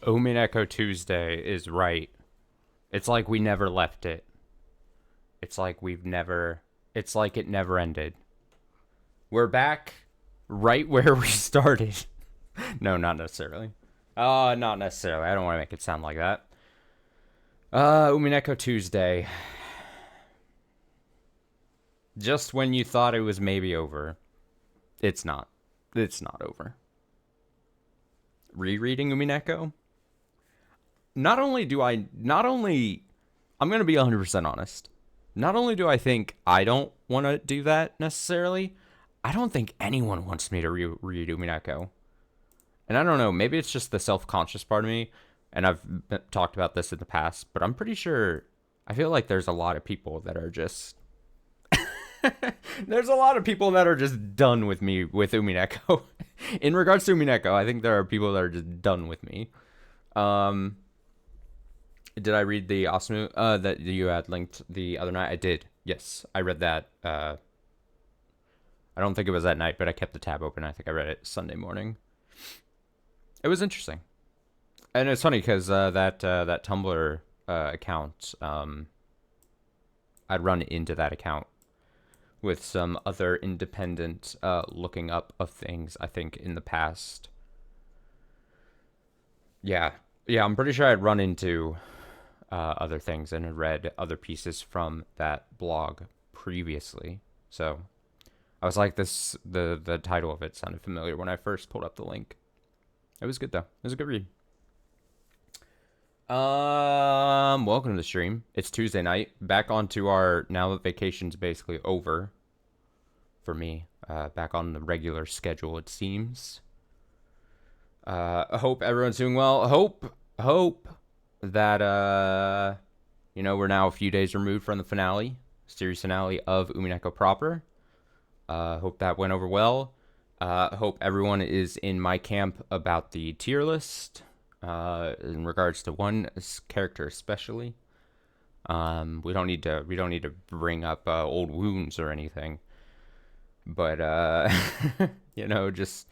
Umineko Tuesday is right. It's like we never left it. It's like it's like it never ended. We're back right where we started. No, not necessarily. Not necessarily. I don't want to make it sound like that. Umineko Tuesday. Just when you thought it was maybe over, it's not. It's not over. Rereading Umineko? I'm going to be 100% honest. Not only do I think I don't want to do that necessarily, I don't think anyone wants me to read Umineko. And I don't know, maybe it's just the self-conscious part of me, and I've talked about this in the past, but I'm pretty sure, I feel like there's a lot of people that are just... There's a lot of people that are just done with me with Umineko. In regards to Umineko, I think there are people that are just done with me. Did I read the awesome that you had linked the other night? I did. Yes, I read that. I don't think it was that night, but I kept the tab open. I think I read it Sunday morning. It was interesting, and it's funny because that Tumblr account, I'd run into that account with some other independent looking up of things, I think, in the past. Yeah, I'm pretty sure I'd run into other things and had read other pieces from that blog previously. So I was like, the title of it sounded familiar when I first pulled up the link. It was good, though. It was a good read. Welcome to the stream. It's Tuesday night. Back onto our, now that vacation's basically over for me, back on the regular schedule, it seems. I hope everyone's doing well. Hope that, we're now a few days removed from the series finale of Umineko proper. Hope that went over well. Hope everyone is in my camp about the tier list. In regards to one character especially, we don't need to bring up old wounds or anything, but just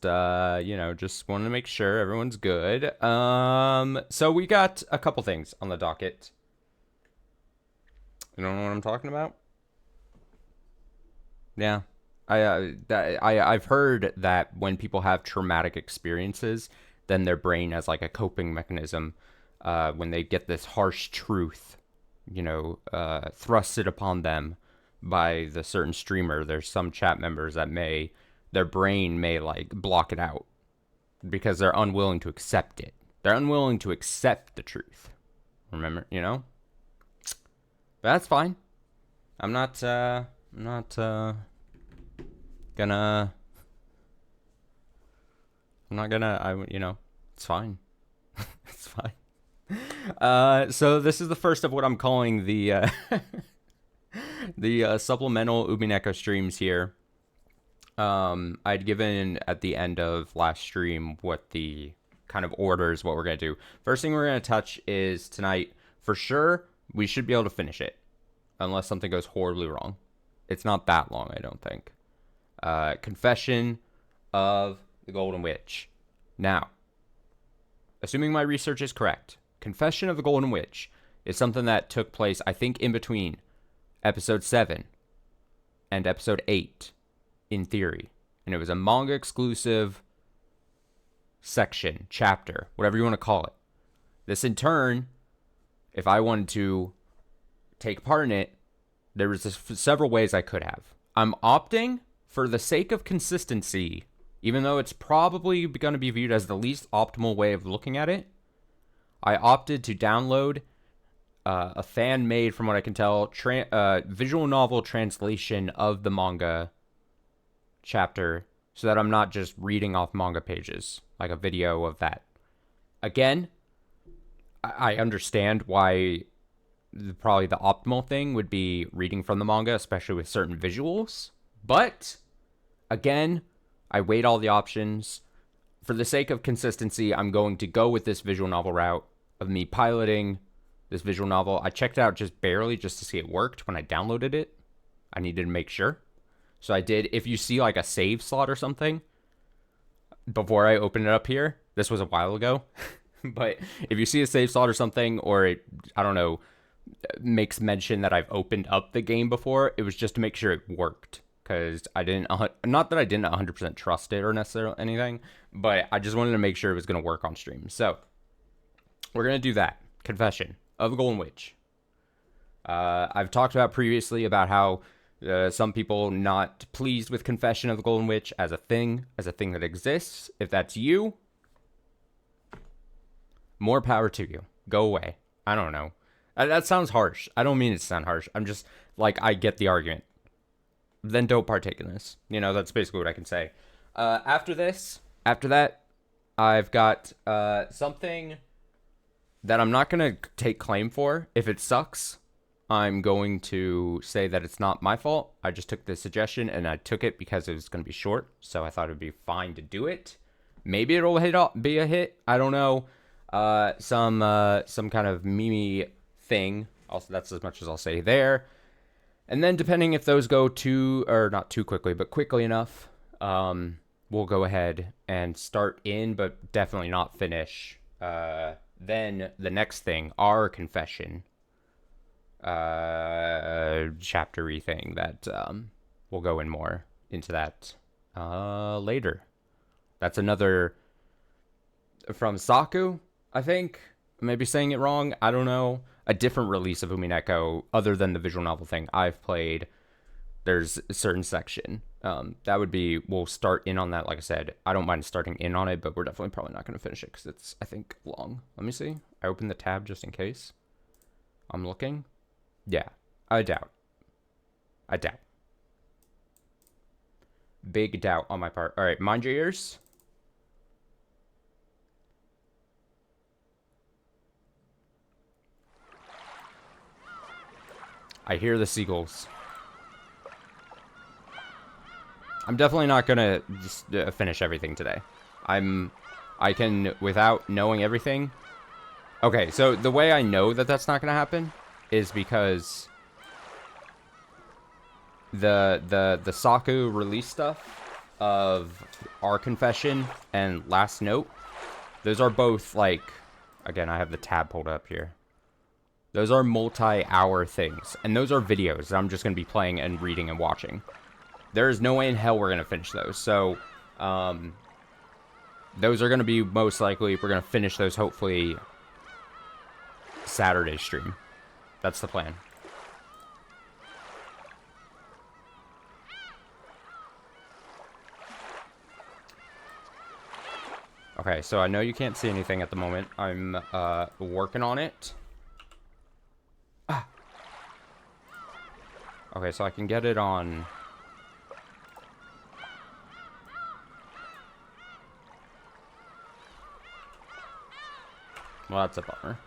want to make sure everyone's good. So we got a couple things on the docket. You don't know what I'm talking about? Yeah, I've heard that when people have traumatic experiences, then their brain has like a coping mechanism when they get this harsh truth, thrusted upon them by the certain streamer. There's some chat members that their brain may like block it out because they're unwilling to accept it. They're unwilling to accept the truth. Remember, But that's fine. I'm not gonna, it's fine. It's fine. So this is the first of what I'm calling the supplemental Umineko streams here. I'd given at the end of last stream what the kind of orders, what we're gonna do. First thing we're gonna touch is tonight, for sure, we should be able to finish it. Unless something goes horribly wrong. It's not that long, I don't think. Confession of the Golden Witch. Now, assuming my research is correct, Confession of the Golden Witch is something that took place, I think, in between episode 7 and episode 8, in theory. And it was a manga exclusive section, chapter, whatever you want to call it. This, in turn, if I wanted to take part in it, there was several ways I could have. I'm opting, for the sake of consistency, even though it's probably going to be viewed as the least optimal way of looking at it, I opted to download a fan-made, from what I can tell, visual novel translation of the manga chapter, so that I'm not just reading off manga pages, like a video of that. Again, I understand why probably the optimal thing would be reading from the manga, especially with certain visuals, but again, I weighed all the options. For the sake of consistency, I'm going to go with this visual novel route of me piloting this visual novel. I checked it out just barely just to see it worked when I downloaded it. I needed to make sure. So I did. If you see like a save slot or something, before I open it up here, This was a while ago. But if you see a save slot or something, or it, I don't know, makes mention that I've opened up the game before, it was just to make sure it worked. Because I didn't, not that I didn't 100% trust it or necessarily anything, but I just wanted to make sure it was going to work on stream. So, we're going to do that. Confession of a Golden Witch. I've talked about previously about how some people not pleased with Confession of the Golden Witch as a thing that exists. If that's you, more power to you. Go away. I don't know. That sounds harsh. I don't mean it to sound harsh. I'm just, like, I get the argument. Then don't partake in this. You know, that's basically what I can say. After that, I've got something that I'm not going to take claim for. If it sucks, I'm going to say that it's not my fault. I just took the suggestion, and I took it because it was going to be short, so I thought it would be fine to do it. Maybe it'll be a hit. I don't know. Some kind of meme thing. Also, that's as much as I'll say there. And then depending if those go not too quickly, but quickly enough, we'll go ahead and start in, but definitely not finish. Then the next thing, our confession, chapter-y thing that, we'll go in more into that, later. That's another from Saku, I think. Maybe saying it wrong. I don't know. A different release of Umineko, other than the visual novel thing I've played. There's a certain section. That would be, we'll start in on that. Like I said, I don't mind starting in on it, but we're definitely probably not going to finish it because it's, I think, long. Let me see. I opened the tab just in case. I'm looking. Yeah, I doubt. Big doubt on my part. All right, mind your ears. I hear the seagulls. I'm definitely not gonna just finish everything today. I can, without knowing everything. Okay, so the way I know that that's not gonna happen is because the Saku release stuff of our confession and last note, those are both, like, again, I have the tab pulled up here. Those are multi-hour things, and those are videos that I'm just going to be playing and reading and watching. There is no way in hell we're going to finish those, so, those are going to be most likely, we're going to finish those hopefully Saturday stream. That's the plan. Okay, so I know you can't see anything at the moment. I'm, working on it. Okay, so I can get it on... Well, that's a bummer.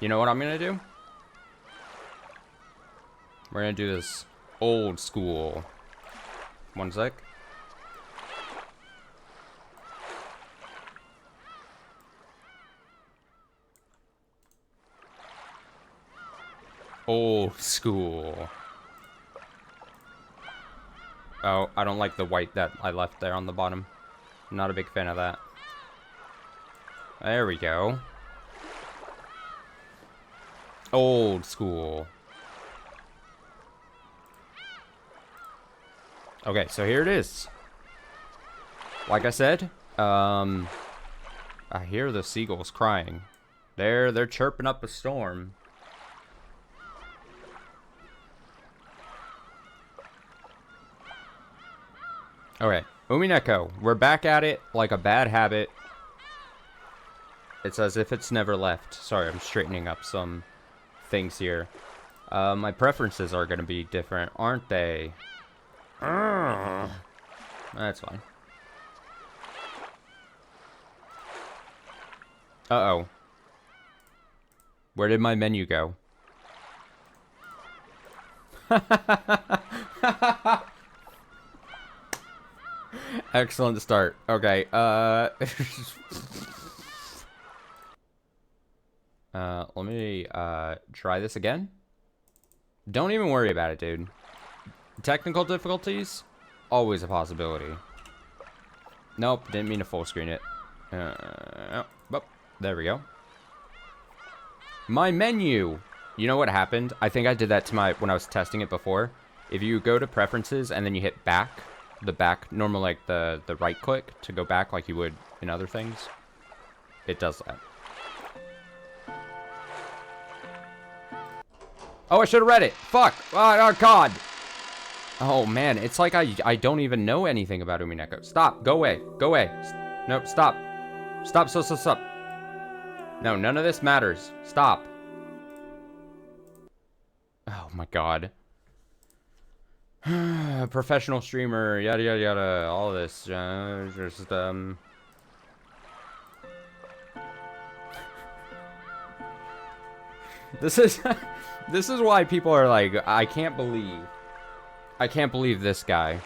You know what I'm gonna do? We're gonna do this old school. One sec. Old school. Oh, I don't like the white that I left there on the bottom. I'm not a big fan of that. There we go. Old school. Okay, so here it is. Like I said, I hear the seagulls crying. They're chirping up a storm. Okay, Umineko. We're back at it like a bad habit. It's as if it's never left. Sorry, I'm straightening up some things here. My preferences are going to be different, aren't they? That's fine. Uh-oh. Where did my menu go? Excellent start. Okay, let me, try this again. Don't even worry about it, dude. Technical difficulties? Always a possibility. Nope, didn't mean to full screen it. Oh, there we go. My menu! You know what happened? I think I did that to when I was testing it before. If you go to preferences and then you hit back, the back, normal like the right click to go back like you would in other things, it does that. Oh, I should have read it. Fuck. Oh, God. Oh, man. It's like I don't even know anything about Umineko. Stop. Go away. Go away. Nope. Stop. Stop. Stop. No, none of this matters. Stop. Oh, my God. Professional streamer. Yada, yada, yada. All this. Just, This is... This is why people are like, I can't believe this guy.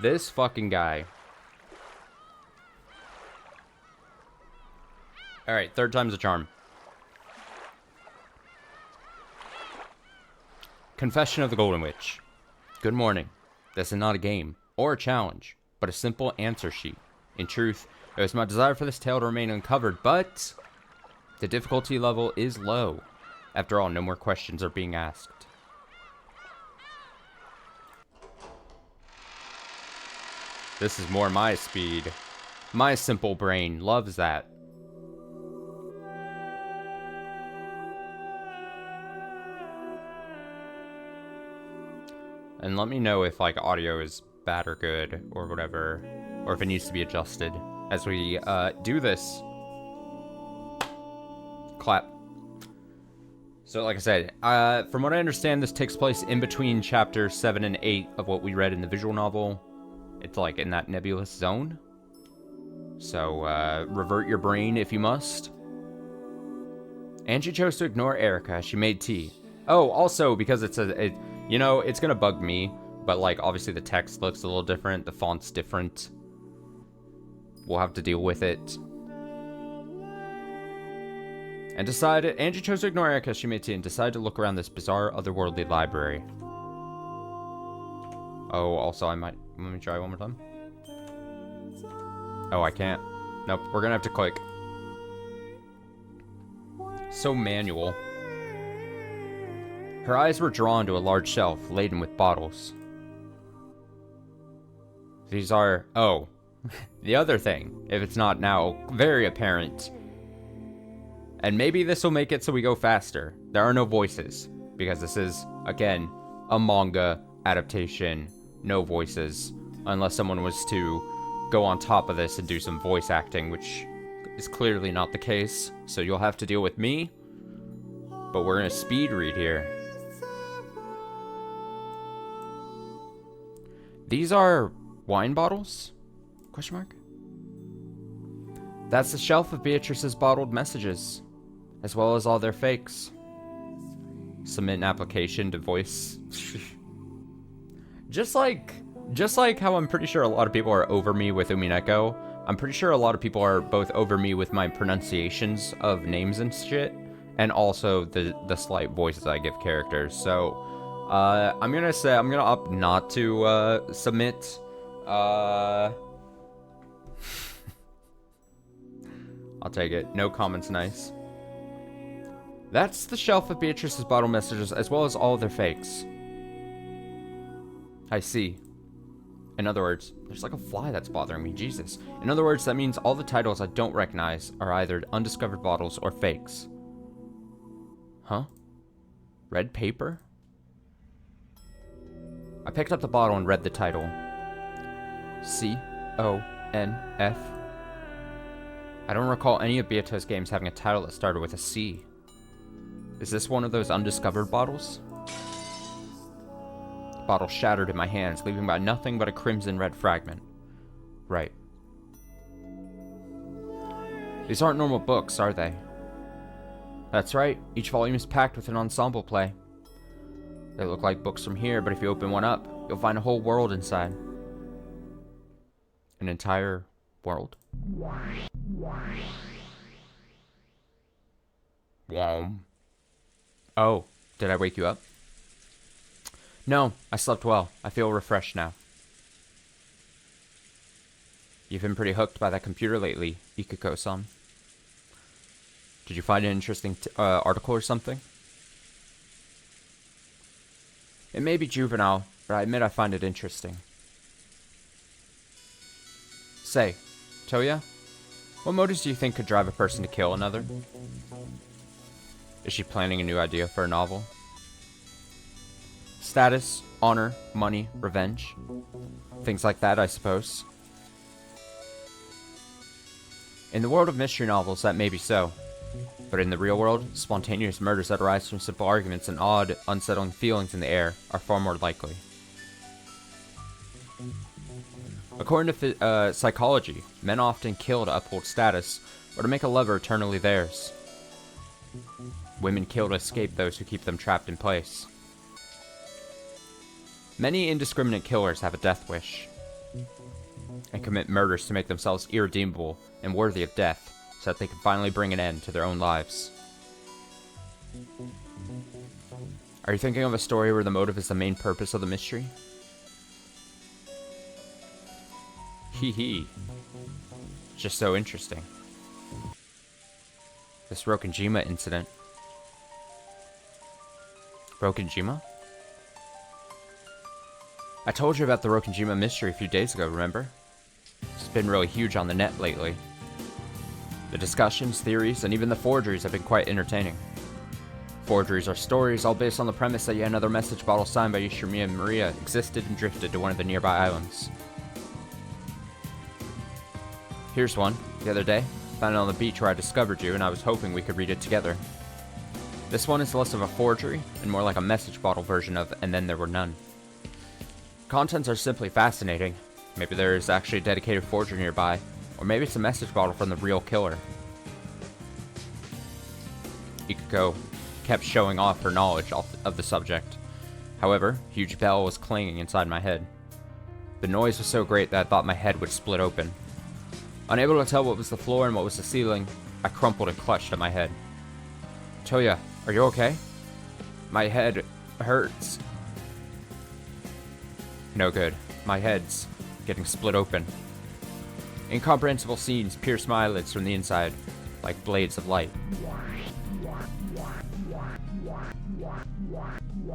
This fucking guy. Alright, third time's a charm. Confession of the Golden Witch. Good morning. This is not a game or a challenge, but a simple answer sheet. In truth, it was my desire for this tale to remain uncovered, but the difficulty level is low. After all, no more questions are being asked. This is more my speed. My simple brain loves that. And let me know if like audio is bad or good or whatever, or if it needs to be adjusted as we do this. Clap. So, like I said, from what I understand, this takes place in between chapters 7 and 8 of what we read in the visual novel. It's like in that nebulous zone. So, revert your brain if you must. Angie chose to ignore Erica as she made tea. Oh, also, because you know, it's gonna bug me, but like, obviously the text looks a little different, the font's different. We'll have to deal with it. And Angie chose to ignore Erica as she made tea and decided to look around this bizarre, otherworldly library. Oh, also, let me try one more time. Oh, I can't. Nope, we're gonna have to click. So manual. Her eyes were drawn to a large shelf laden with bottles. These are... Oh. The other thing, if it's not now very apparent... And maybe this will make it so we go faster. There are no voices, because this is, again, a manga adaptation. No voices, unless someone was to go on top of this and do some voice acting, which is clearly not the case. So you'll have to deal with me, but we're in a speed read here. These are wine bottles? Question mark? That's the shelf of Beatrice's bottled messages, as well as all their fakes. Submit an application to voice. just like how I'm pretty sure a lot of people are over me with Umineko, I'm pretty sure a lot of people are both over me with my pronunciations of names and shit, and also the slight voices I give characters. So, I'm gonna opt not to submit. I'll take it. No comments, nice. That's the shelf of Beatrice's bottle messages, as well as all of their fakes. I see. In other words, there's like a fly that's bothering me, Jesus. In other words, that means all the titles I don't recognize are either undiscovered bottles or fakes. Huh? Red paper? I picked up the bottle and read the title. C-O-N-F. I don't recall any of Beato's games having a title that started with a C. Is this one of those undiscovered bottles? The bottle shattered in my hands, leaving behind nothing but a crimson red fragment. Right. These aren't normal books, are they? That's right. Each volume is packed with an ensemble play. They look like books from here, but if you open one up, you'll find a whole world inside. An entire world. Oh, did I wake you up? No, I slept well. I feel refreshed now. You've been pretty hooked by that computer lately, Ikiko-san. Did you find an interesting article or something? It may be juvenile, but I admit I find it interesting. Say, Toya, what motives do you think could drive a person to kill another? Is she planning a new idea for a novel? Status, honor, money, revenge. Things like that, I suppose. In the world of mystery novels, that may be so. But in the real world, spontaneous murders that arise from simple arguments and odd, unsettling feelings in the air are far more likely. According to psychology, men often kill to uphold status or to make a lover eternally theirs. Women kill to escape those who keep them trapped in place. Many indiscriminate killers have a death wish and commit murders to make themselves irredeemable and worthy of death so that they can finally bring an end to their own lives. Are you thinking of a story where the motive is the main purpose of the mystery? Hee hee. Just so interesting. This Rokenjima incident. Rokenjima? I told you about the Rokenjima mystery a few days ago, remember? It's been really huge on the net lately. The discussions, theories, and even the forgeries have been quite entertaining. Forgeries are stories all based on the premise that yet another message bottle signed by Ishimiya and Maria existed and drifted to one of the nearby islands. Here's one, the other day. Found it on the beach where I discovered you, and I was hoping we could read it together. This one is less of a forgery, and more like a message bottle version of And Then There Were None. Contents are simply fascinating. Maybe there is actually a dedicated forger nearby, or maybe it's a message bottle from the real killer. Ikiko kept showing off her knowledge of the subject. However, a huge bell was clanging inside my head. The noise was so great that I thought my head would split open. Unable to tell what was the floor and what was the ceiling, I crumpled and clutched at my head. Toya, are you okay? My head hurts. No good. My head's getting split open. Incomprehensible scenes pierce my eyelids from the inside, like blades of light.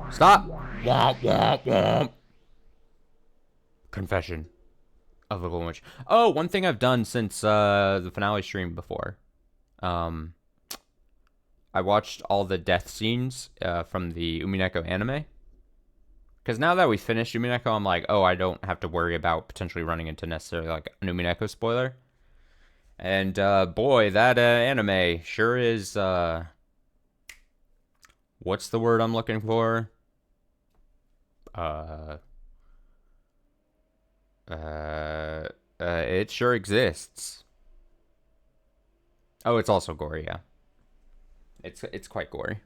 Stop! Confession of a little witch. Oh, one thing I've done since the finale stream before. I watched all the death scenes from the Umineko anime. Because now that we finished Umineko, I'm like, oh, I don't have to worry about potentially running into necessarily like an Umineko spoiler. And boy, that anime sure is, what's the word I'm looking for? It sure exists. Oh, it's also gory, yeah. It's quite gory.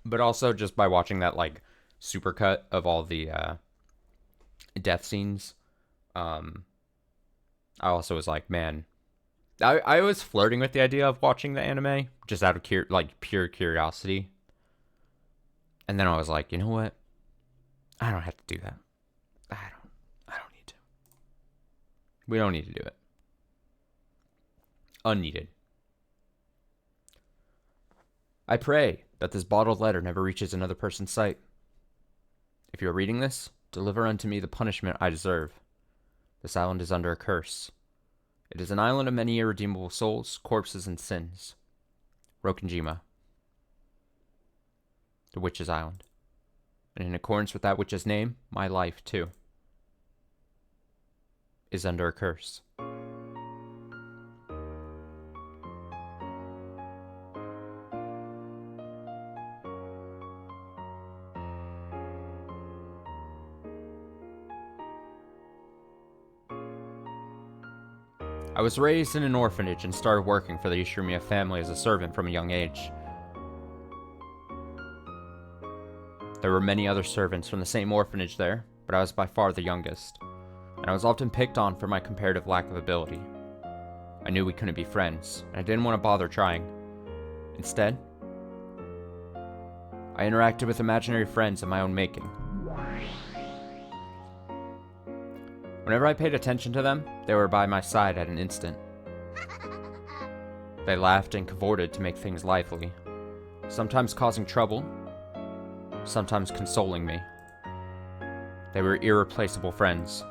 But also just by watching that like supercut of all the death scenes, I also was like, man, I was flirting with the idea of watching the anime just out of pure curiosity. And then I was like, you know what? I don't have to do that. I don't need to. We don't need to do it. Unneeded. I pray that this bottled letter never reaches another person's sight. If you are reading this, deliver unto me the punishment I deserve. This island is under a curse. It is an island of many irredeemable souls, corpses, and sins. Rokenjima. The Witch's Island. And in accordance with that witch's name, my life, too, is under a curse. I was raised in an orphanage and started working for the Ishimiya family as a servant from a young age. There were many other servants from the same orphanage there, but I was by far the youngest, and I was often picked on for my comparative lack of ability. I knew we couldn't be friends, and I didn't want to bother trying. Instead, I interacted with imaginary friends of my own making. Whenever I paid attention to them, they were by my side at an instant. They laughed and cavorted to make things lively, sometimes causing trouble, sometimes consoling me. They were irreplaceable friends.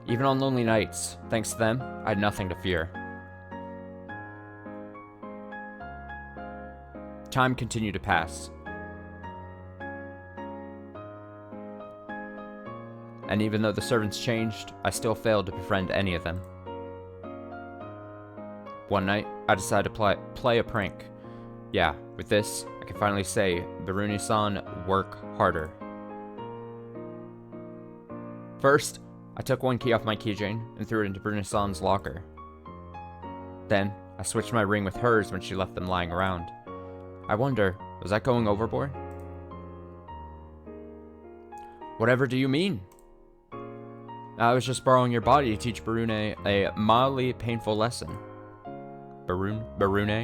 Even on lonely nights, thanks to them, I had nothing to fear. Time continued to pass. And even though the servants changed, I still failed to befriend any of them. One night, I decided to play a prank. Yeah, with this, I can finally say, Baruni-san, work harder. First, I took one key off my keychain and threw it into Baruni-san's locker. Then, I switched my ring with hers when she left them lying around. I wonder, was that going overboard? Whatever do you mean? I was just borrowing your body to teach Barune a mildly painful lesson. Barune.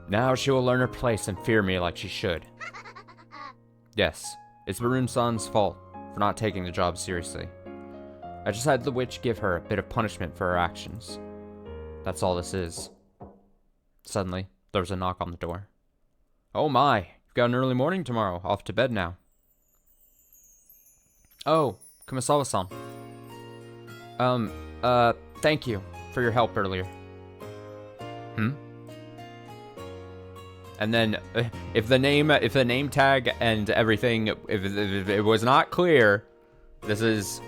Now she will learn her place and fear me like she should. Yes, it's Barune-san's fault for not taking the job seriously. I just had the witch give her a bit of punishment for her actions. That's all this is. Suddenly, there was a knock on the door. Oh my, you've got an early morning tomorrow. Off to bed now. Oh, Kumasawa-san. Thank you for your help earlier. And then, if the name tag and everything, if it was not clear, this is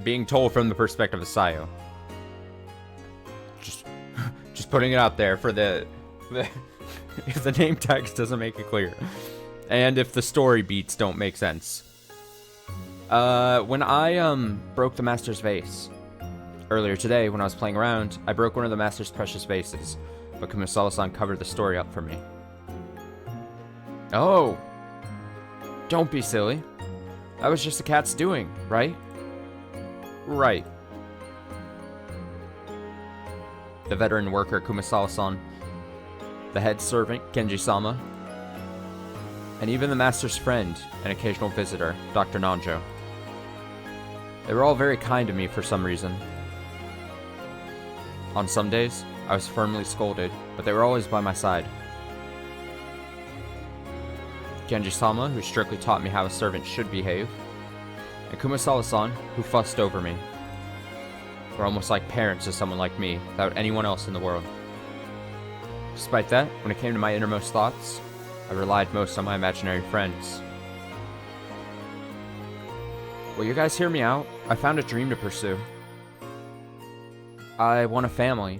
being told from the perspective of Sayo. Just putting it out there for the if the name tags doesn't make it clear, and if the story beats don't make sense. When I broke the master's vase earlier today, when I was playing around, I broke one of the master's precious vases, but Kumasawa-san covered the story up for me. Oh, don't be silly. That was just the cat's doing, right? Right. The veteran worker Kumasawa-san, the head servant Genji-sama, and even the master's friend and occasional visitor, Dr. Nanjo. They were all very kind to me for some reason. On some days, I was firmly scolded, but they were always by my side. Genji-sama, who strictly taught me how a servant should behave, and Kumasawa-san, who fussed over me, were almost like parents to someone like me, without anyone else in the world. Despite that, when it came to my innermost thoughts, I relied most on my imaginary friends. Will you guys hear me out? I found a dream to pursue. I want a family.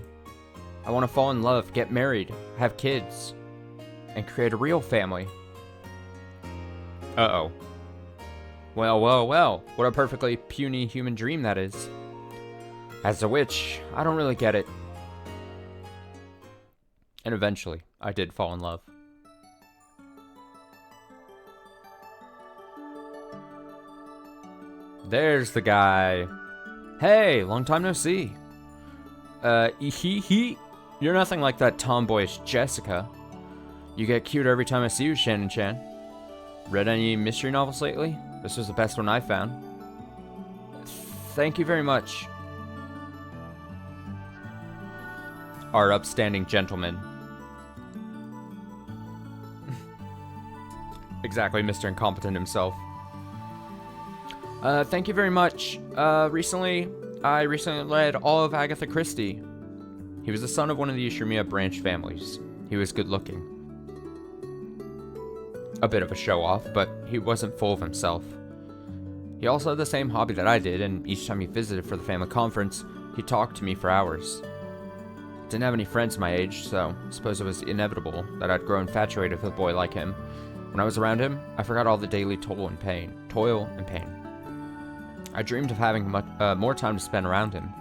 I want to fall in love, get married, have kids, and create a real family. Uh-oh. Well, what a perfectly puny human dream that is. As a witch, I don't really get it. And eventually, I did fall in love. There's the guy. Hey, long time no see. You're nothing like that tomboyish Jessica. You get cuter every time I see you, Shannon-chan. Read any mystery novels lately? This was the best one I found. Thank you very much. Our upstanding gentleman. Exactly, Mr. Incompetent himself. Thank you very much. I recently read all of Agatha Christie. He was the son of one of the Ishimiya branch families. He was good looking. A bit of a show-off, but he wasn't full of himself. He also had the same hobby that I did, and each time he visited for the family conference, he talked to me for hours. Didn't have any friends my age, so I suppose it was inevitable that I'd grow infatuated with a boy like him. When I was around him, I forgot all the daily toil and pain. I dreamed of having more time to spend around him.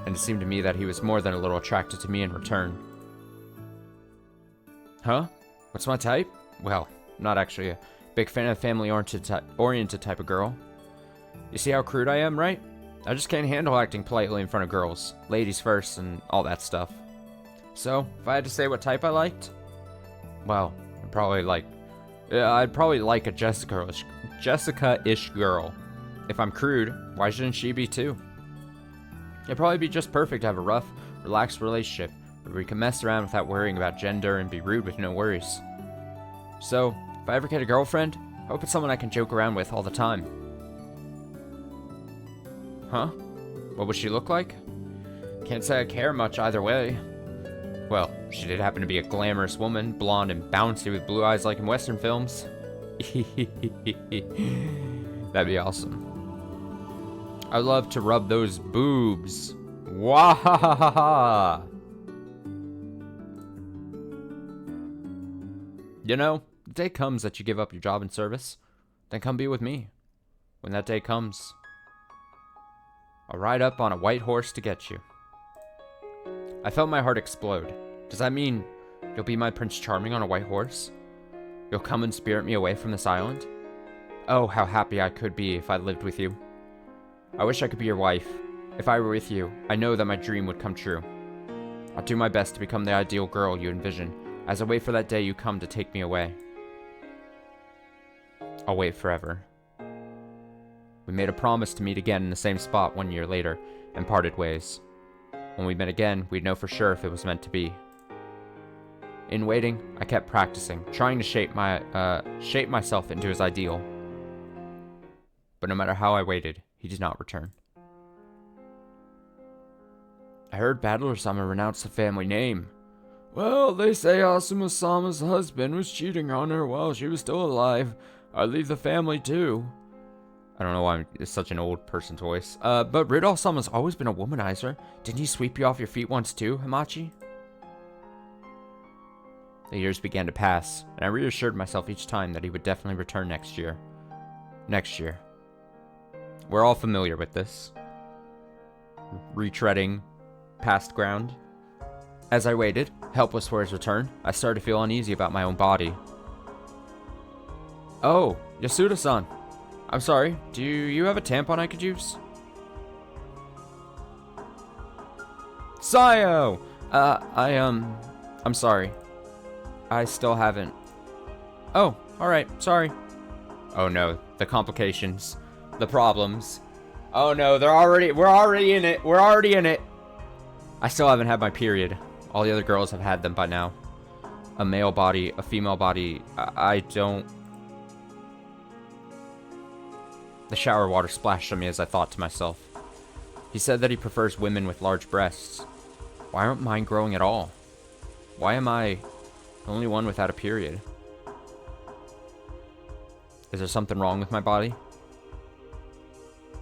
And it seemed to me that he was more than a little attracted to me in return. Huh? What's my type? Well, I'm not actually a big fan of family-oriented type of girl. You see how crude I am, right? I just can't handle acting politely in front of girls. Ladies first and all that stuff. So, if I had to say what type I liked, well, I'd probably like Yeah, I'd probably like a Jessica-ish girl. If I'm crude, why shouldn't she be too? It'd probably be just perfect to have a rough, relaxed relationship where we can mess around without worrying about gender and be rude with no worries. So, if I ever get a girlfriend, I hope it's someone I can joke around with all the time. Huh? What would she look like? Can't say I care much either way. Well, she did happen to be a glamorous woman, blonde and bouncy with blue eyes like in Western films. That'd be awesome. I'd love to rub those boobs. Wahahaha! You know, the day comes that you give up your job and service, then come be with me. When that day comes, I'll ride up on a white horse to get you. I felt my heart explode. Does that mean you'll be my Prince Charming on a white horse? You'll come and spirit me away from this island? Oh, how happy I could be if I lived with you. I wish I could be your wife. If I were with you, I know that my dream would come true. I'll do my best to become the ideal girl you envision, as I wait for that day you come to take me away. I'll wait forever. We made a promise to meet again in the same spot 1 year later, and parted ways. When we met again, we'd know for sure if it was meant to be. In waiting, I kept practicing, trying to shape myself into his ideal. But no matter how I waited, he did not return. I heard Battle-Sama renounce the family name. Well, they say Asuma-sama's husband was cheating on her while she was still alive. I'd leave the family too. I don't know why it's such an old person's voice. But Ridal-sama's always been a womanizer. Didn't he sweep you off your feet once too, Hamachi? The years began to pass, and I reassured myself each time that he would definitely return next year. Next year. We're all familiar with this. Retreading past ground. As I waited, helpless for his return, I started to feel uneasy about my own body. Oh, Yasuda-san. I'm sorry, do you have a tampon I could use? Sayo! I'm sorry. I still haven't. Oh, alright, sorry. Oh no, the complications. The problems. Oh no, we're already in it. I still haven't had my period. All the other girls have had them by now. A male body, a female body, I don't. The shower water splashed on me as I thought to myself. He said that he prefers women with large breasts. Why aren't mine growing at all? Why am I the only one without a period? Is there something wrong with my body?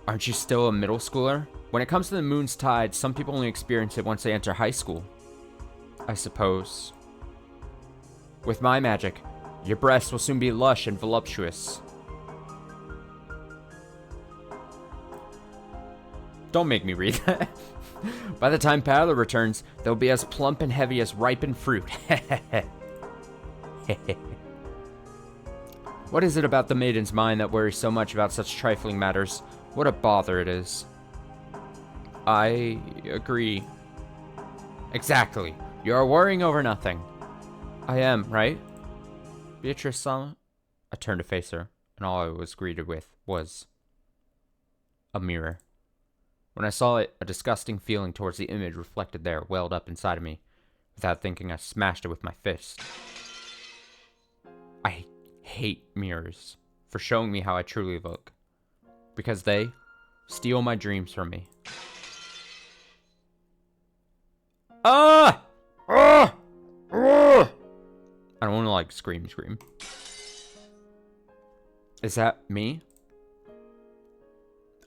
Aren't you still a middle schooler? When it comes to the moon's tide, some people only experience it once they enter high school. I suppose. With my magic, your breasts will soon be lush and voluptuous. Don't make me read that. By the time Paddler returns, they'll be as plump and heavy as ripened fruit. What is it about the maiden's mind that worries so much about such trifling matters? What a bother it is. I agree. Exactly. You are worrying over nothing. I am, right? Beatrice-sama? I turned to face her, and all I was greeted with was a mirror. When I saw it, a disgusting feeling towards the image reflected there welled up inside of me. Without thinking, I smashed it with my fist. I hate mirrors for showing me how I truly look. Because they steal my dreams from me. Ah! Ah! Ah! I don't want to, like, scream. Is that me?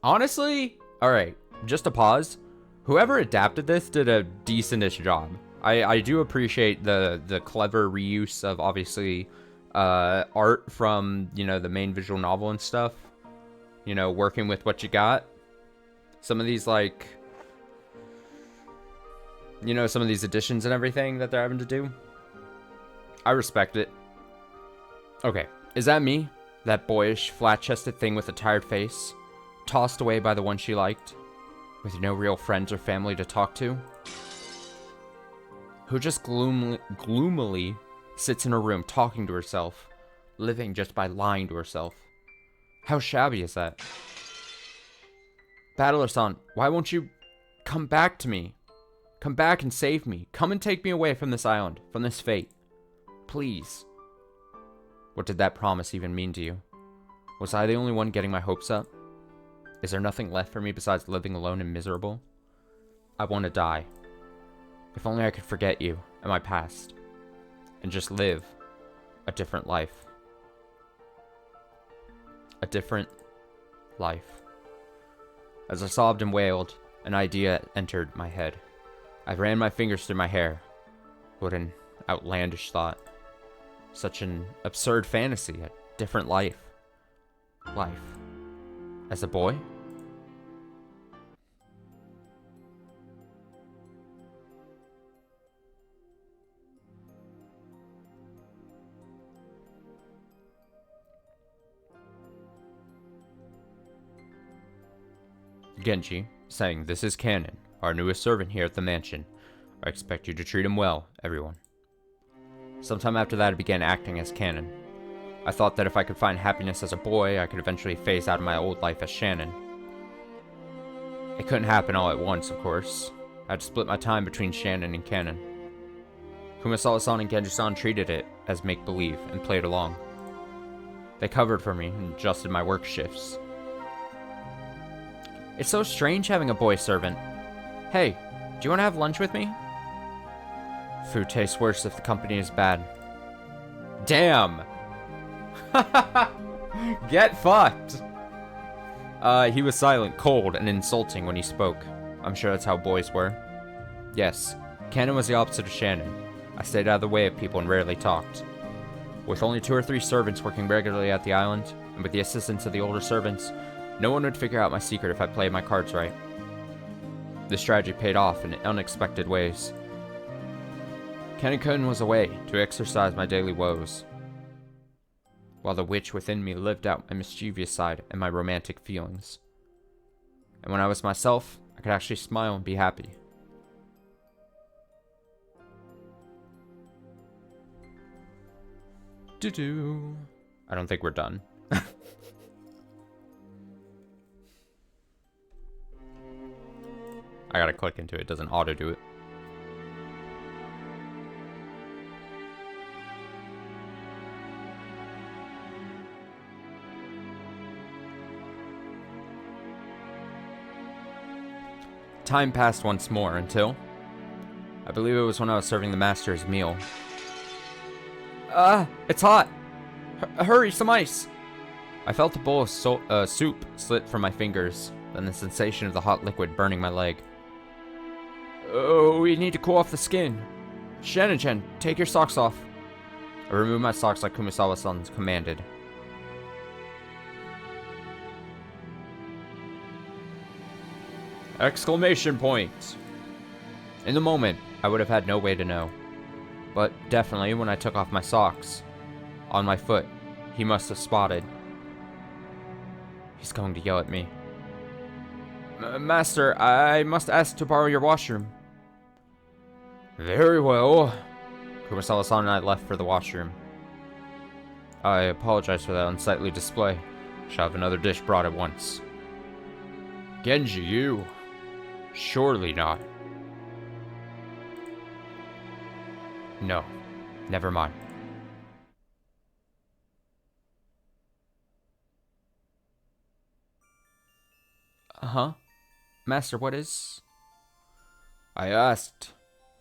Honestly? Alright, just a pause. Whoever adapted this did a decentish job. I do appreciate the clever reuse of, obviously, art from, you know, the main visual novel and stuff. You know, working with what you got. Some of these, like, you know, some of these additions and everything that they're having to do. I respect it. Okay, is that me? That boyish, flat-chested thing with a tired face? Tossed away by the one she liked? With no real friends or family to talk to? Who just gloomily sits in her room talking to herself? living just by lying to herself. How shabby is that? Battler-san, why won't you come back to me? Come back and save me. Come and take me away from this island, from this fate. Please. What did that promise even mean to you? Was I the only one getting my hopes up? Is there nothing left for me besides living alone and miserable? I want to die. If only I could forget you and my past, and just live a different life. A different life. As I sobbed and wailed, an idea entered my head. I ran my fingers through my hair. What an outlandish thought. Such an absurd fantasy, a different life. Life. As a boy? Genji, saying, "This is Canon, our newest servant here at the mansion. I expect you to treat him well, everyone." Sometime after that, I began acting as Canon. I thought that if I could find happiness as a boy, I could eventually phase out of my old life as Shannon. It couldn't happen all at once, of course. I had to split my time between Shannon and Canon. Kumasawa-san and Genji-san treated it as make-believe and played along. They covered for me and adjusted my work shifts. It's so strange having a boy servant. Hey, do you want to have lunch with me? Food tastes worse if the company is bad. Damn! Get fucked! He was silent, cold, and insulting when he spoke. I'm sure that's how boys were. Yes, Canon was the opposite of Shannon. I stayed out of the way of people and rarely talked. With only 2 or 3 servants working regularly at the island, and with the assistance of the older servants, no one would figure out my secret if I played my cards right. This strategy paid off in unexpected ways. Canon-kun was away to exorcise my daily woes, while the witch within me lived out my mischievous side and my romantic feelings. And when I was myself, I could actually smile and be happy. Doo-doo. I don't think we're done. I gotta click into it, doesn't auto do it. Time passed once more until, I believe it was when I was serving the master his meal. It's hot! Hurry, some ice! I felt a bowl of soup slip from my fingers, then the sensation of the hot liquid burning my leg. Oh, we need to cool off the skin. Shannon-chan, take your socks off. I removed my socks like Kumasawa-san commanded. Exclamation point! In the moment, I would have had no way to know. But definitely when I took off my socks, on my foot, he must have spotted. He's going to yell at me. Master, I must ask to borrow your washroom. Very well. Kumasawa-san and I left for the washroom. I apologize for that unsightly display. Shall have another dish brought at once. Genji, you? Surely not. No, never mind. Uh-huh. Master, what is... I asked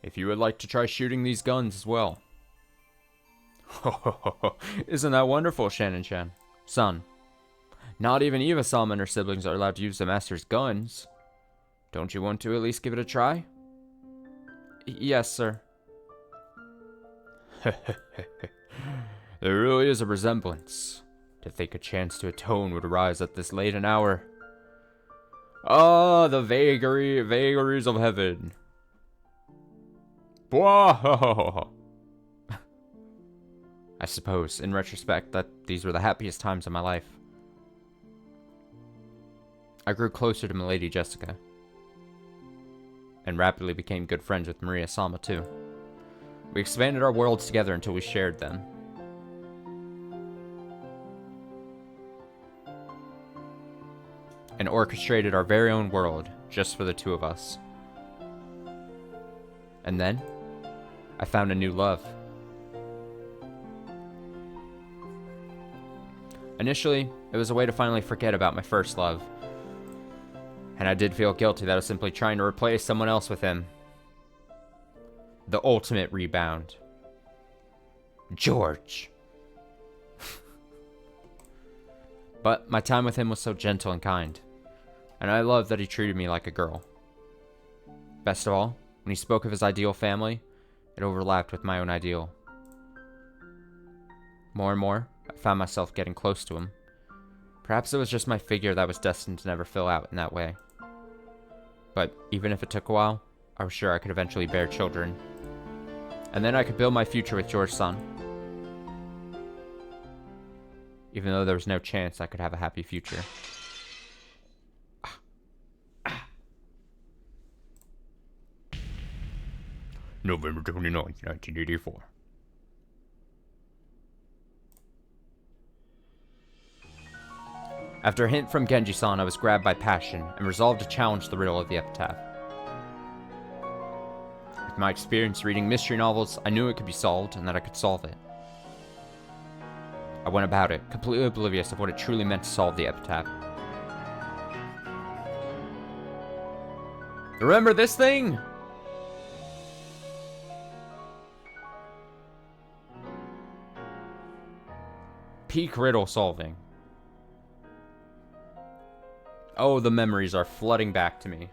if you would like to try shooting these guns as well. Isn't that wonderful, Shannon-chan? Son, not even Eva-sama and her siblings are allowed to use the master's guns. Don't you want to at least give it a try? Yes, sir. There really is a resemblance. To think a chance to atone would arise at this late an hour. Ah, the vagaries of heaven. Whoa! I suppose, in retrospect, that these were the happiest times of my life. I grew closer to Milady Jessica, and rapidly became good friends with Maria-sama too. We expanded our worlds together until we shared them. and orchestrated our very own world just for the two of us. And then, I found a new love. Initially, it was a way to finally forget about my first love. And I did feel guilty that I was simply trying to replace someone else with him. The ultimate rebound. George. But my time with him was so gentle and kind. And I loved that he treated me like a girl. Best of all, when he spoke of his ideal family, it overlapped with my own ideal. More and more, I found myself getting close to him. Perhaps it was just my figure that was destined to never fill out in that way. But even if it took a while, I was sure I could eventually bear children. And then I could build my future with George's son. Even though there was no chance I could have a happy future. November 29th, 1984. After a hint from Genji-san, I was grabbed by passion and resolved to challenge the riddle of the epitaph. With my experience reading mystery novels, I knew it could be solved and that I could solve it. I went about it, completely oblivious of what it truly meant to solve the epitaph. Remember this thing? Peak riddle solving. Oh, the memories are flooding back to me.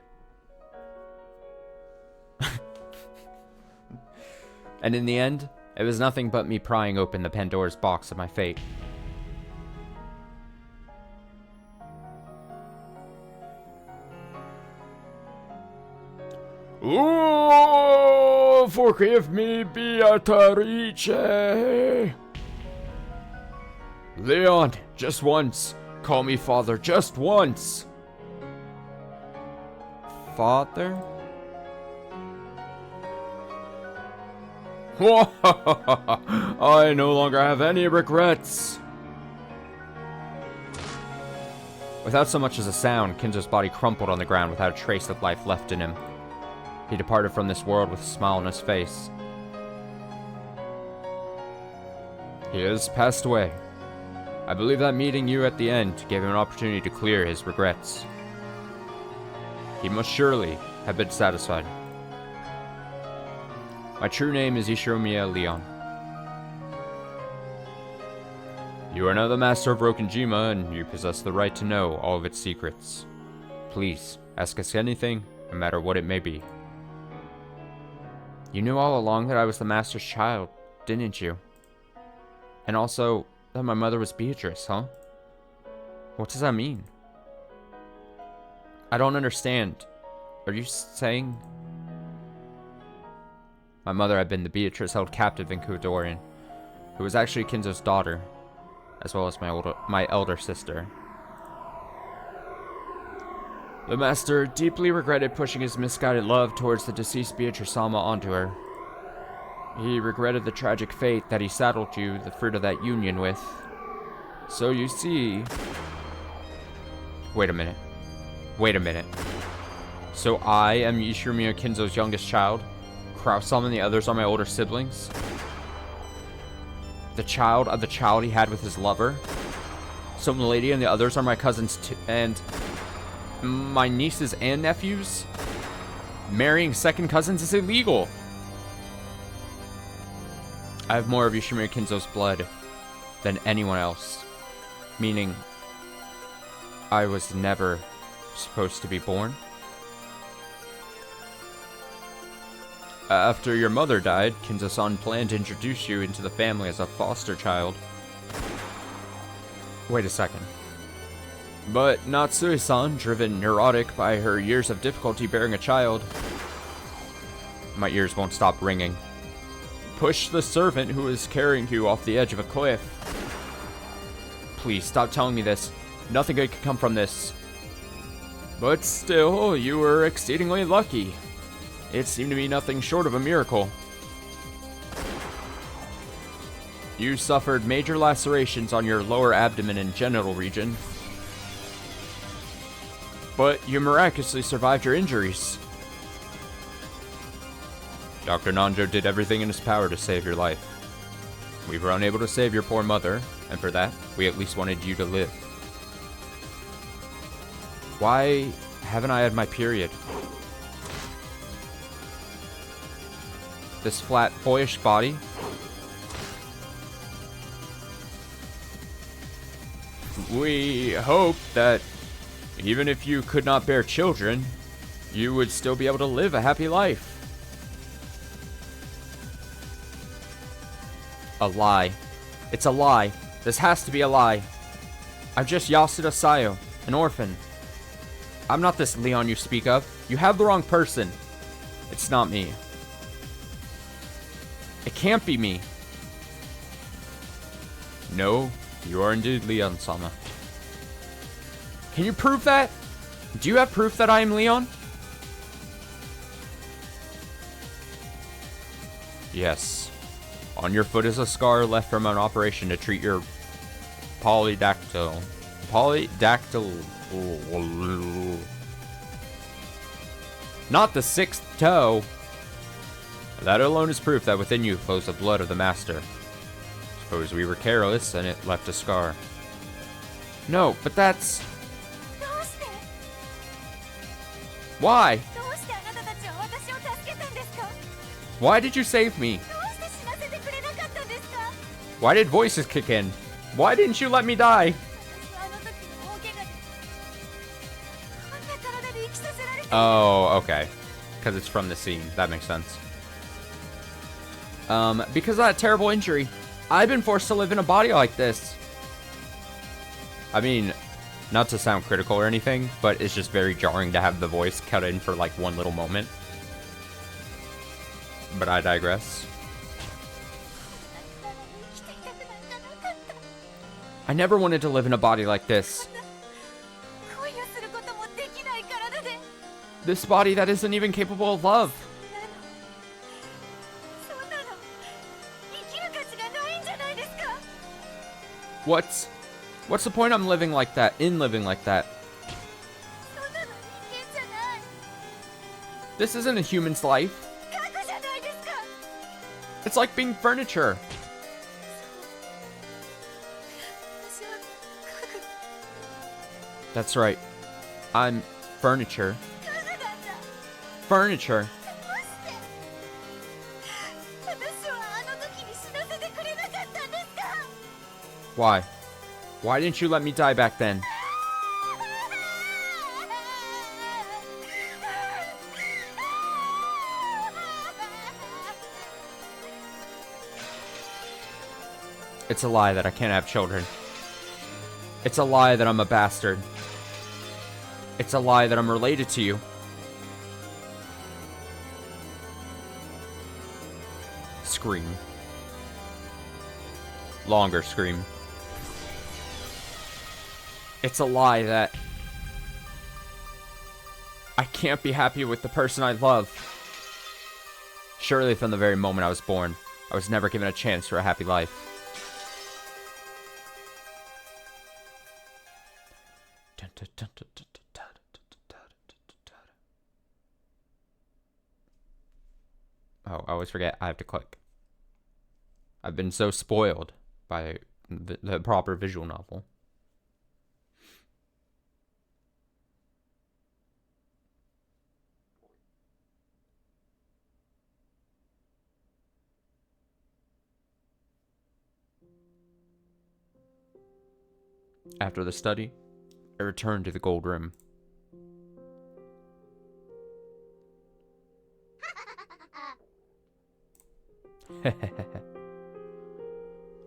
And in the end, it was nothing but me prying open the Pandora's box of my fate. Oh, forgive me, Beatrice. Leon, just once. Call me father, just once. Father? I no longer have any regrets. Without so much as a sound, Kinzo's body crumpled on the ground without a trace of life left in him. He departed from this world with a smile on his face. He has passed away. I believe that meeting you at the end gave him an opportunity to clear his regrets. He must surely have been satisfied. My true name is Ishiromiya Leon. You are now the master of Rokenjima, and you possess the right to know all of its secrets. Please, ask us anything, no matter what it may be. You knew all along that I was the master's child, didn't you? And also, that my mother was Beatrice, huh? What does that mean? I don't understand. Are you saying... My mother had been the Beatrice held captive in Kodorian, who was actually Kinzo's daughter, as well as my elder sister. The master deeply regretted pushing his misguided love towards the deceased Beatrice-sama onto her. He regretted the tragic fate that he saddled you, the fruit of that union, with. So you see... Wait a minute. So I am Ishiromiya Kinzo's youngest child? Kraus-sama and the others are my older siblings? The child of the child he had with his lover? So Milady and the others are my cousins too, and... my nieces and nephews? Marrying second cousins is illegal! I have more of Ishiromiya Kinzo's blood than anyone else. Meaning, I was never supposed to be born. After your mother died, Kinzo-san planned to introduce you into the family as a foster child. Wait a second. But Natsue-san, driven neurotic by her years of difficulty bearing a child... My ears won't stop ringing. Pushed the servant who was carrying you off the edge of a cliff. Please, stop telling me this. Nothing good could come from this. But still, you were exceedingly lucky. It seemed to be nothing short of a miracle. You suffered major lacerations on your lower abdomen and genital region. But you miraculously survived your injuries. Dr. Nanjo did everything in his power to save your life. We were unable to save your poor mother, and for that, we at least wanted you to live. Why haven't I had my period? This flat, boyish body? We hope that even if you could not bear children, you would still be able to live a happy life. A lie. It's a lie. This has to be a lie. I'm just Yasuda Sayo, an orphan. I'm not this Leon you speak of. You have the wrong person. It's not me. It can't be me. No, you are indeed Leon-sama. Can you prove that? Do you have proof that I am Leon? Yes. On your foot is a scar left from an operation to treat your polydactyl. Not the sixth toe. That alone is proof that within you flows the blood of the master. Suppose we were careless and it left a scar. No, but that's... Why? Why did you save me? Why did voices kick in? Why didn't you let me die? Oh, okay. Because it's from the scene. That makes sense. Because of that terrible injury, I've been forced to live in a body like this. I mean, not to sound critical or anything, but it's just very jarring to have the voice cut in for like one little moment. But I digress. I never wanted to live in a body like this. This body that isn't even capable of love. What's the point I'm living like that, living like that? This isn't a human's life. It's like being furniture. That's right. I'm furniture. Furniture. Why? Why didn't you let me die back then? It's a lie that I can't have children. It's a lie that I'm a bastard. It's a lie that I'm related to you. Scream. Longer scream. It's a lie that I can't be happy with the person I love. Surely from the very moment I was born, I was never given a chance for a happy life. Oh, I always forget I have to click. I've been so spoiled by the proper visual novel. After the study, I returned to the gold room.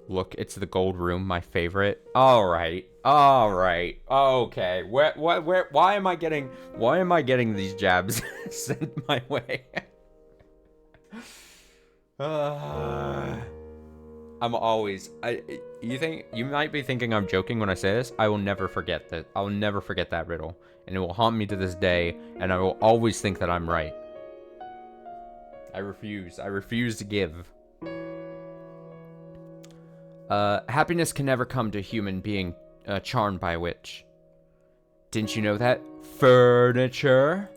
Look, it's the gold room, my favorite. Alright, okay. Why am I getting these jabs sent my way? I'm always, you might be thinking I'm joking when I say this. I will never forget that. I will never forget that riddle. And it will haunt me to this day, and I will always think that I'm right. I refuse to give. Happiness can never come to a human being charmed by a witch. Didn't you know that? Furniture?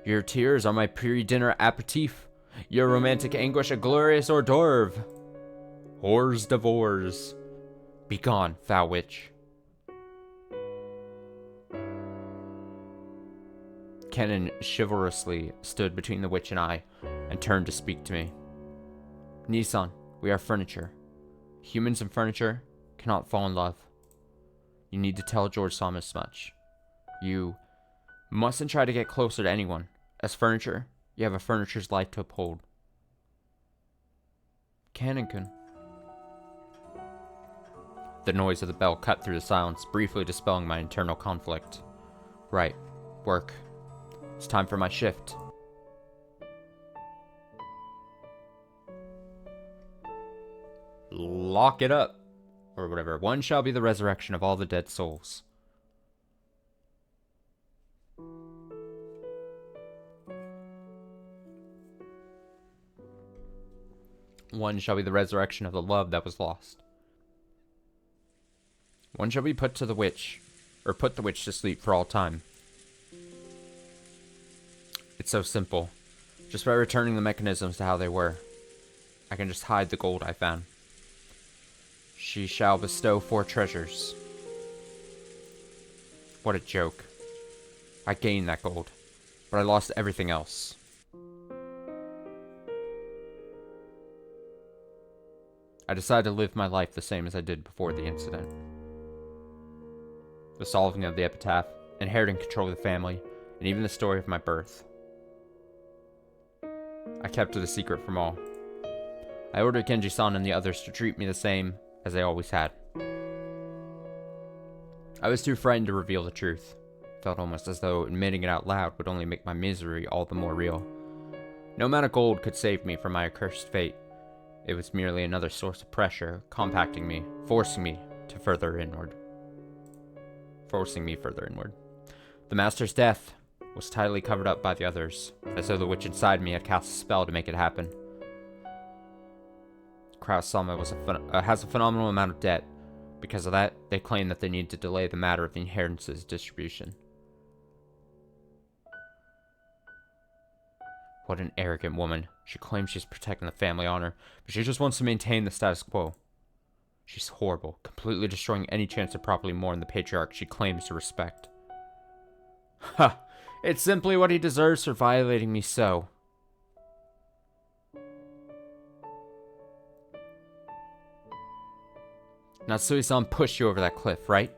Your tears are my pre-dinner aperitif. Your romantic anguish a glorious hors d'oeuvre. Hors d'oeuvres. Begone, foul witch. Kenan chivalrously stood between the witch and I, and turned to speak to me. Nissan, we are furniture. Humans and furniture cannot fall in love. You need to tell George Sam as much. You mustn't try to get closer to anyone. As furniture, you have a furniture's life to uphold. Kenan-kun. The noise of the bell cut through the silence, briefly dispelling my internal conflict. Right. Work. It's time for my shift. Lock it up. Or whatever. One shall be the resurrection of all the dead souls. One shall be the resurrection of the love that was lost. One shall be put to the witch, or put the witch to sleep for all time. It's so simple. Just by returning the mechanisms to how they were, I can just hide the gold I found. She shall bestow 4 treasures. What a joke. I gained that gold, but I lost everything else. I decided to live my life the same as I did before the incident. The solving of the epitaph, inheriting control of the family, and even the story of my birth. I kept it a secret from all. I ordered Genji-san and the others to treat me the same as they always had. I was too frightened to reveal the truth. Felt almost as though admitting it out loud would only make my misery all the more real. No amount of gold could save me from my accursed fate. It was merely another source of pressure, compacting me, forcing me further inward. The master's death was tidily covered up by the others, as though the witch inside me had cast a spell to make it happen. Kraus-sama has a phenomenal amount of debt. Because of that, they claim that they need to delay the matter of the inheritance's distribution. What an arrogant woman. She claims she's protecting the family honor, but she just wants to maintain the status quo. She's horrible, completely destroying any chance to properly mourn the patriarch she claims to respect. Ha! It's simply what he deserves for violating me so. Natsui-san pushed you over that cliff, right?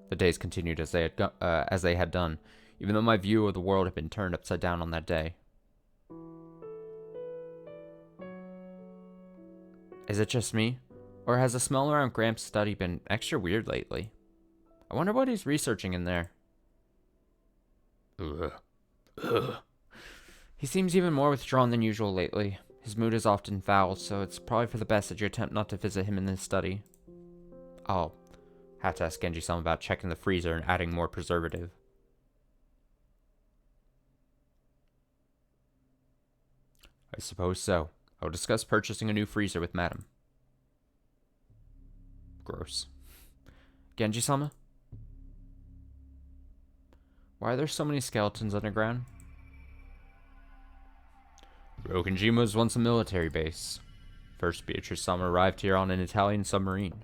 The days continued as they had done, even though my view of the world had been turned upside down on that day. Is it just me? Or has the smell around Gramps' study been extra weird lately? I wonder what he's researching in there. Ugh. He seems even more withdrawn than usual lately. His mood is often foul, so it's probably for the best that you attempt not to visit him in his study. I'll have to ask Genji-san about checking the freezer and adding more preservative. I suppose so. I will discuss purchasing a new freezer with Madam. Gross. Genji-sama? Why are there so many skeletons underground? Rokenjima was once a military base. First, Beatrice-sama arrived here on an Italian submarine.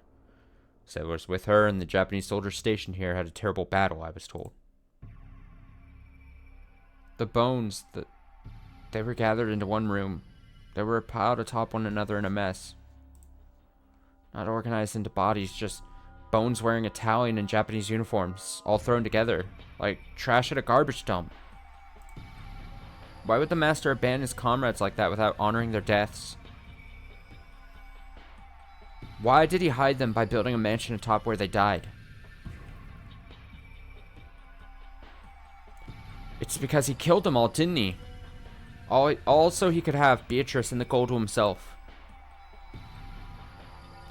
Sailors with her and the Japanese soldiers stationed here had a terrible battle, I was told. The bones, they were gathered into one room. They were piled atop one another in a mess. Not organized into bodies, just bones wearing Italian and Japanese uniforms, all thrown together, like trash at a garbage dump. Why would the master abandon his comrades like that without honoring their deaths? Why did he hide them by building a mansion atop where they died? It's because he killed them all, didn't he? All so he could have Beatrice and the gold to himself.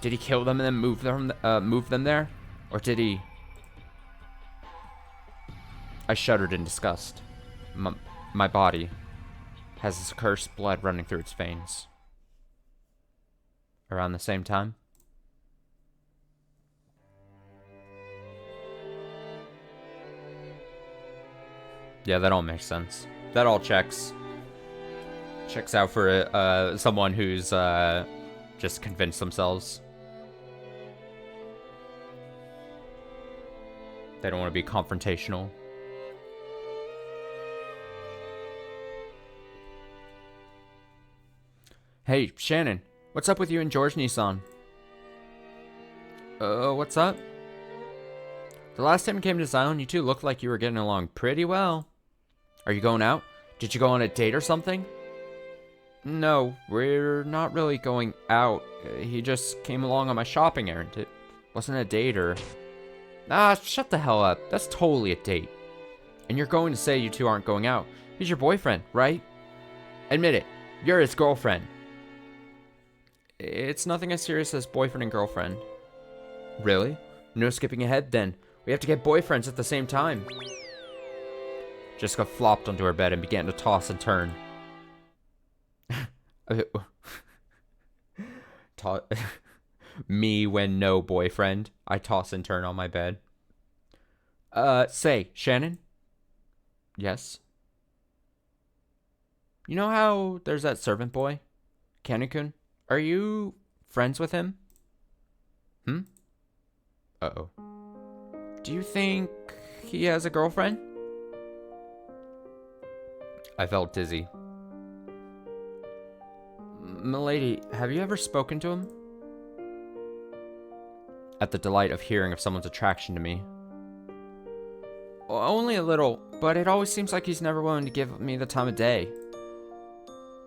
Did he kill them and then move them there? Or did he... I shuddered in disgust. My body has this accursed blood running through its veins. Around the same time, Yeah, that all makes sense. That all checks out for someone who's just convinced themselves. They don't want to be confrontational. Hey, Shannon, what's up with you and George Nissan? What's up? The last time you came to Zion, you two looked like you were getting along pretty well. Are you going out? Did you go on a date or something? No, we're not really going out. He just came along on my shopping errand. It wasn't a date or... Ah, shut the hell up. That's totally a date. And you're going to say you two aren't going out. He's your boyfriend, right? Admit it. You're his girlfriend. It's nothing as serious as boyfriend and girlfriend. Really? No skipping ahead then. We have to get boyfriends at the same time. Jessica flopped onto her bed and began to toss and turn. Me when no boyfriend. I toss and turn on my bed. Say, Shannon? Yes? You know how there's that servant boy? Kanekun? Are you friends with him? Uh-oh. Do you think he has a girlfriend? I felt dizzy. Milady, have you ever spoken to him? At the delight of hearing of someone's attraction to me. Only a little, but it always seems like he's never willing to give me the time of day.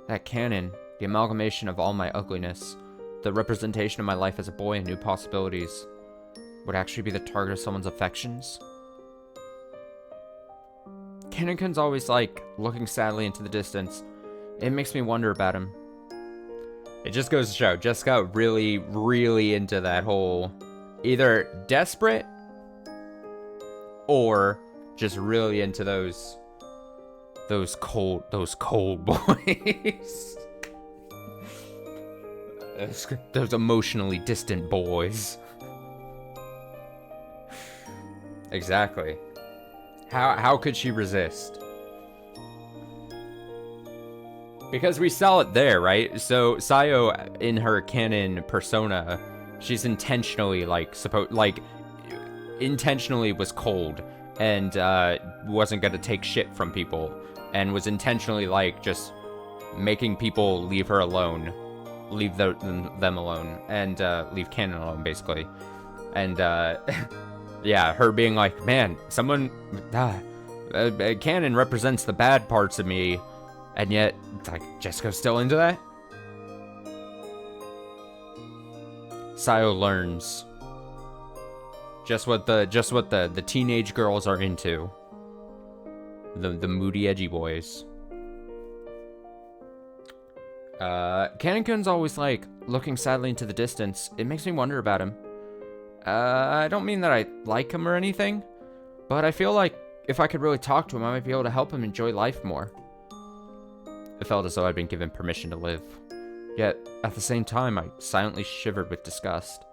That canon, the amalgamation of all my ugliness, the representation of my life as a boy and new possibilities, would actually be the target of someone's affections? Kannekun's always like, looking sadly into the distance. It makes me wonder about him. It just goes to show, Jessica really, really into that whole either desperate or just really into those cold boys. those emotionally distant boys. Exactly. How could she resist? Because we saw it there, right? So Sayo, in her canon persona, she's intentionally intentionally was cold and wasn't gonna take shit from people, and was intentionally just making people leave her alone, leave them alone, and leave canon alone, basically. And yeah, her being like, man, someone, canon represents the bad parts of me, and yet, Jessica's still into that? Sayo learns just what the teenage girls are into. The moody, edgy boys. Kannekun's always looking sadly into the distance. It makes me wonder about him. I don't mean that I like him or anything, but I feel like if I could really talk to him, I might be able to help him enjoy life more. It felt as though I'd been given permission to live. Yet, at the same time, I silently shivered with disgust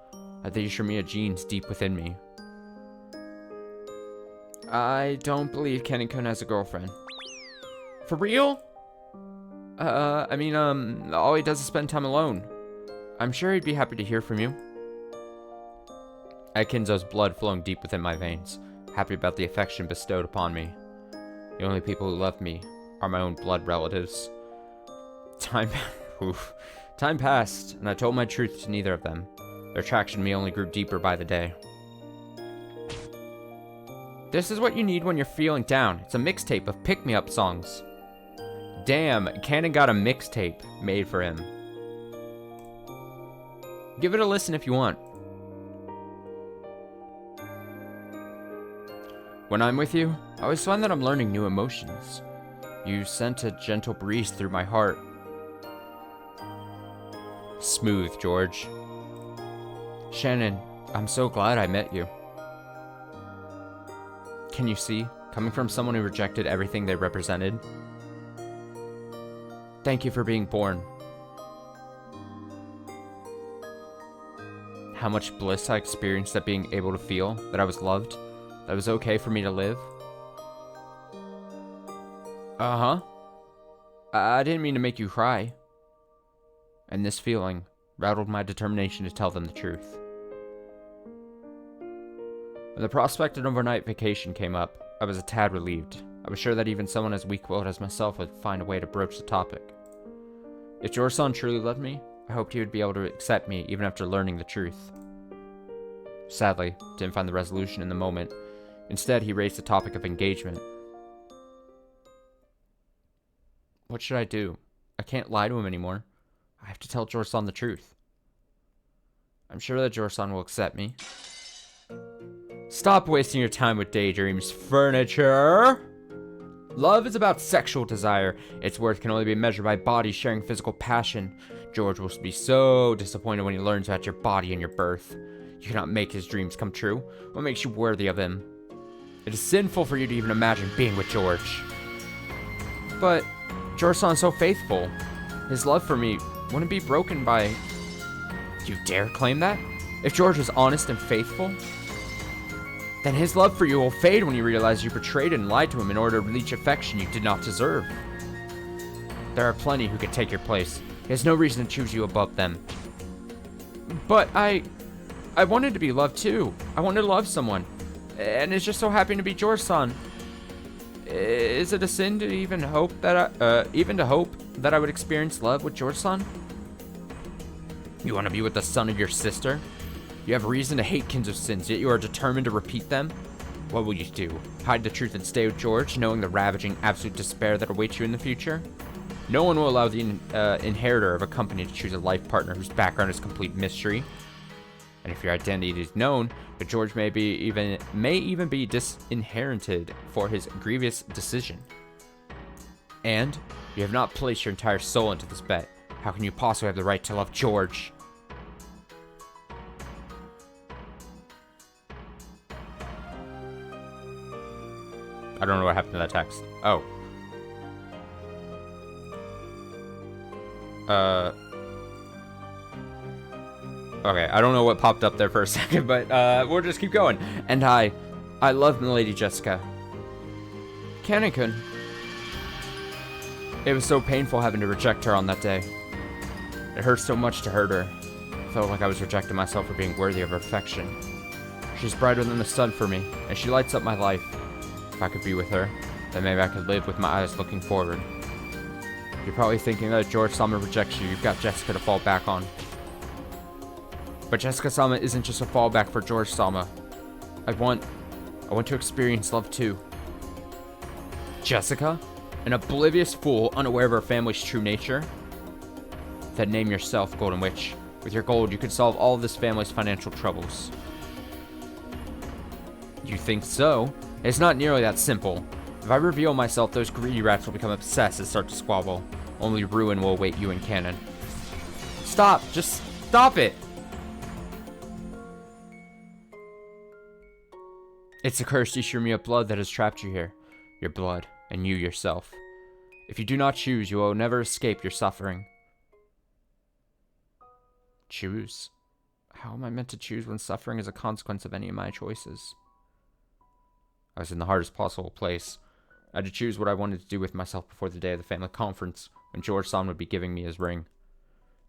at the Yushimiya genes deep within me. I don't believe Kanekun has a girlfriend. For real? I mean, all he does is spend time alone. I'm sure he'd be happy to hear from you. I Kinzo's blood flowing deep within my veins, happy about the affection bestowed upon me. The only people who love me are my own blood relatives. Time passed, and I told my truth to neither of them. Their attraction to me only grew deeper by the day. This is what you need when you're feeling down. It's a mixtape of pick-me-up songs. Damn, Canon got a mixtape made for him. Give it a listen if you want. When I'm with you, I always find that I'm learning new emotions. You sent a gentle breeze through my heart. Smooth, George. Shannon, I'm so glad I met you. Can you see? Coming from someone who rejected everything they represented. Thank you for being born. How much bliss I experienced at being able to feel that I was loved, that it was okay for me to live. Uh-huh. I didn't mean to make you cry. And this feeling rattled my determination to tell them the truth. When the prospect of an overnight vacation came up, I was a tad relieved. I was sure that even someone as weak-willed as myself would find a way to broach the topic. If George-san truly loved me, I hoped he would be able to accept me even after learning the truth. Sadly, didn't find the resolution in the moment. Instead, he raised the topic of engagement. What should I do? I can't lie to him anymore. I have to tell George-san the truth. I'm sure that George-san will accept me. Stop wasting your time with daydreams, furniture! Love is about sexual desire. Its worth can only be measured by bodies sharing physical passion. George will be so disappointed when he learns about your body and your birth. You cannot make his dreams come true. What makes you worthy of him? It is sinful for you to even imagine being with George. But George-san is so faithful. His love for me wouldn't be broken by... You dare claim that? If George is honest and faithful, then his love for you will fade when you realize you betrayed and lied to him in order to reach affection you did not deserve. There are plenty who could take your place. He has no reason to choose you above them. But I wanted to be loved too. I wanted to love someone. And it's just so happy to be George-san. Is it a sin to even hope that I would experience love with George-san? You want to be with the son of your sister? You have reason to hate kins of sins, yet you are determined to repeat them? What will you do? Hide the truth and stay with George, knowing the ravaging, absolute despair that awaits you in the future? No one will allow the inheritor of a company to choose a life partner whose background is complete mystery. And if your identity is known, but George may even be disinherited for his grievous decision. And you have not placed your entire soul into this bet. How can you possibly have the right to love George? I don't know what happened to that text. Oh. Okay, I don't know what popped up there for a second, but we'll just keep going. And I love Milady Jessica. Canon-kun. It was so painful having to reject her on that day. It hurt so much to hurt her. I felt like I was rejecting myself for being worthy of her affection. She's brighter than the sun for me, and she lights up my life. If I could be with her, then maybe I could live with my eyes looking forward. You're probably thinking that if George-sama rejects you, you've got Jessica to fall back on. But Jessica-sama isn't just a fallback for George-sama. I want to experience love too. Jessica? An oblivious fool, unaware of her family's true nature? Then name yourself, Golden Witch. With your gold, you could solve all of this family's financial troubles. You think so? It's not nearly that simple. If I reveal myself, those greedy rats will become obsessed and start to squabble. Only ruin will await you and Canon. Stop! Just stop it! It's the cursed Ishimiya blood that has trapped you here. Your blood, and you yourself. If you do not choose, you will never escape your suffering. Choose? How am I meant to choose when suffering is a consequence of any of my choices? I was in the hardest possible place. I had to choose what I wanted to do with myself before the day of the family conference, when George-san would be giving me his ring.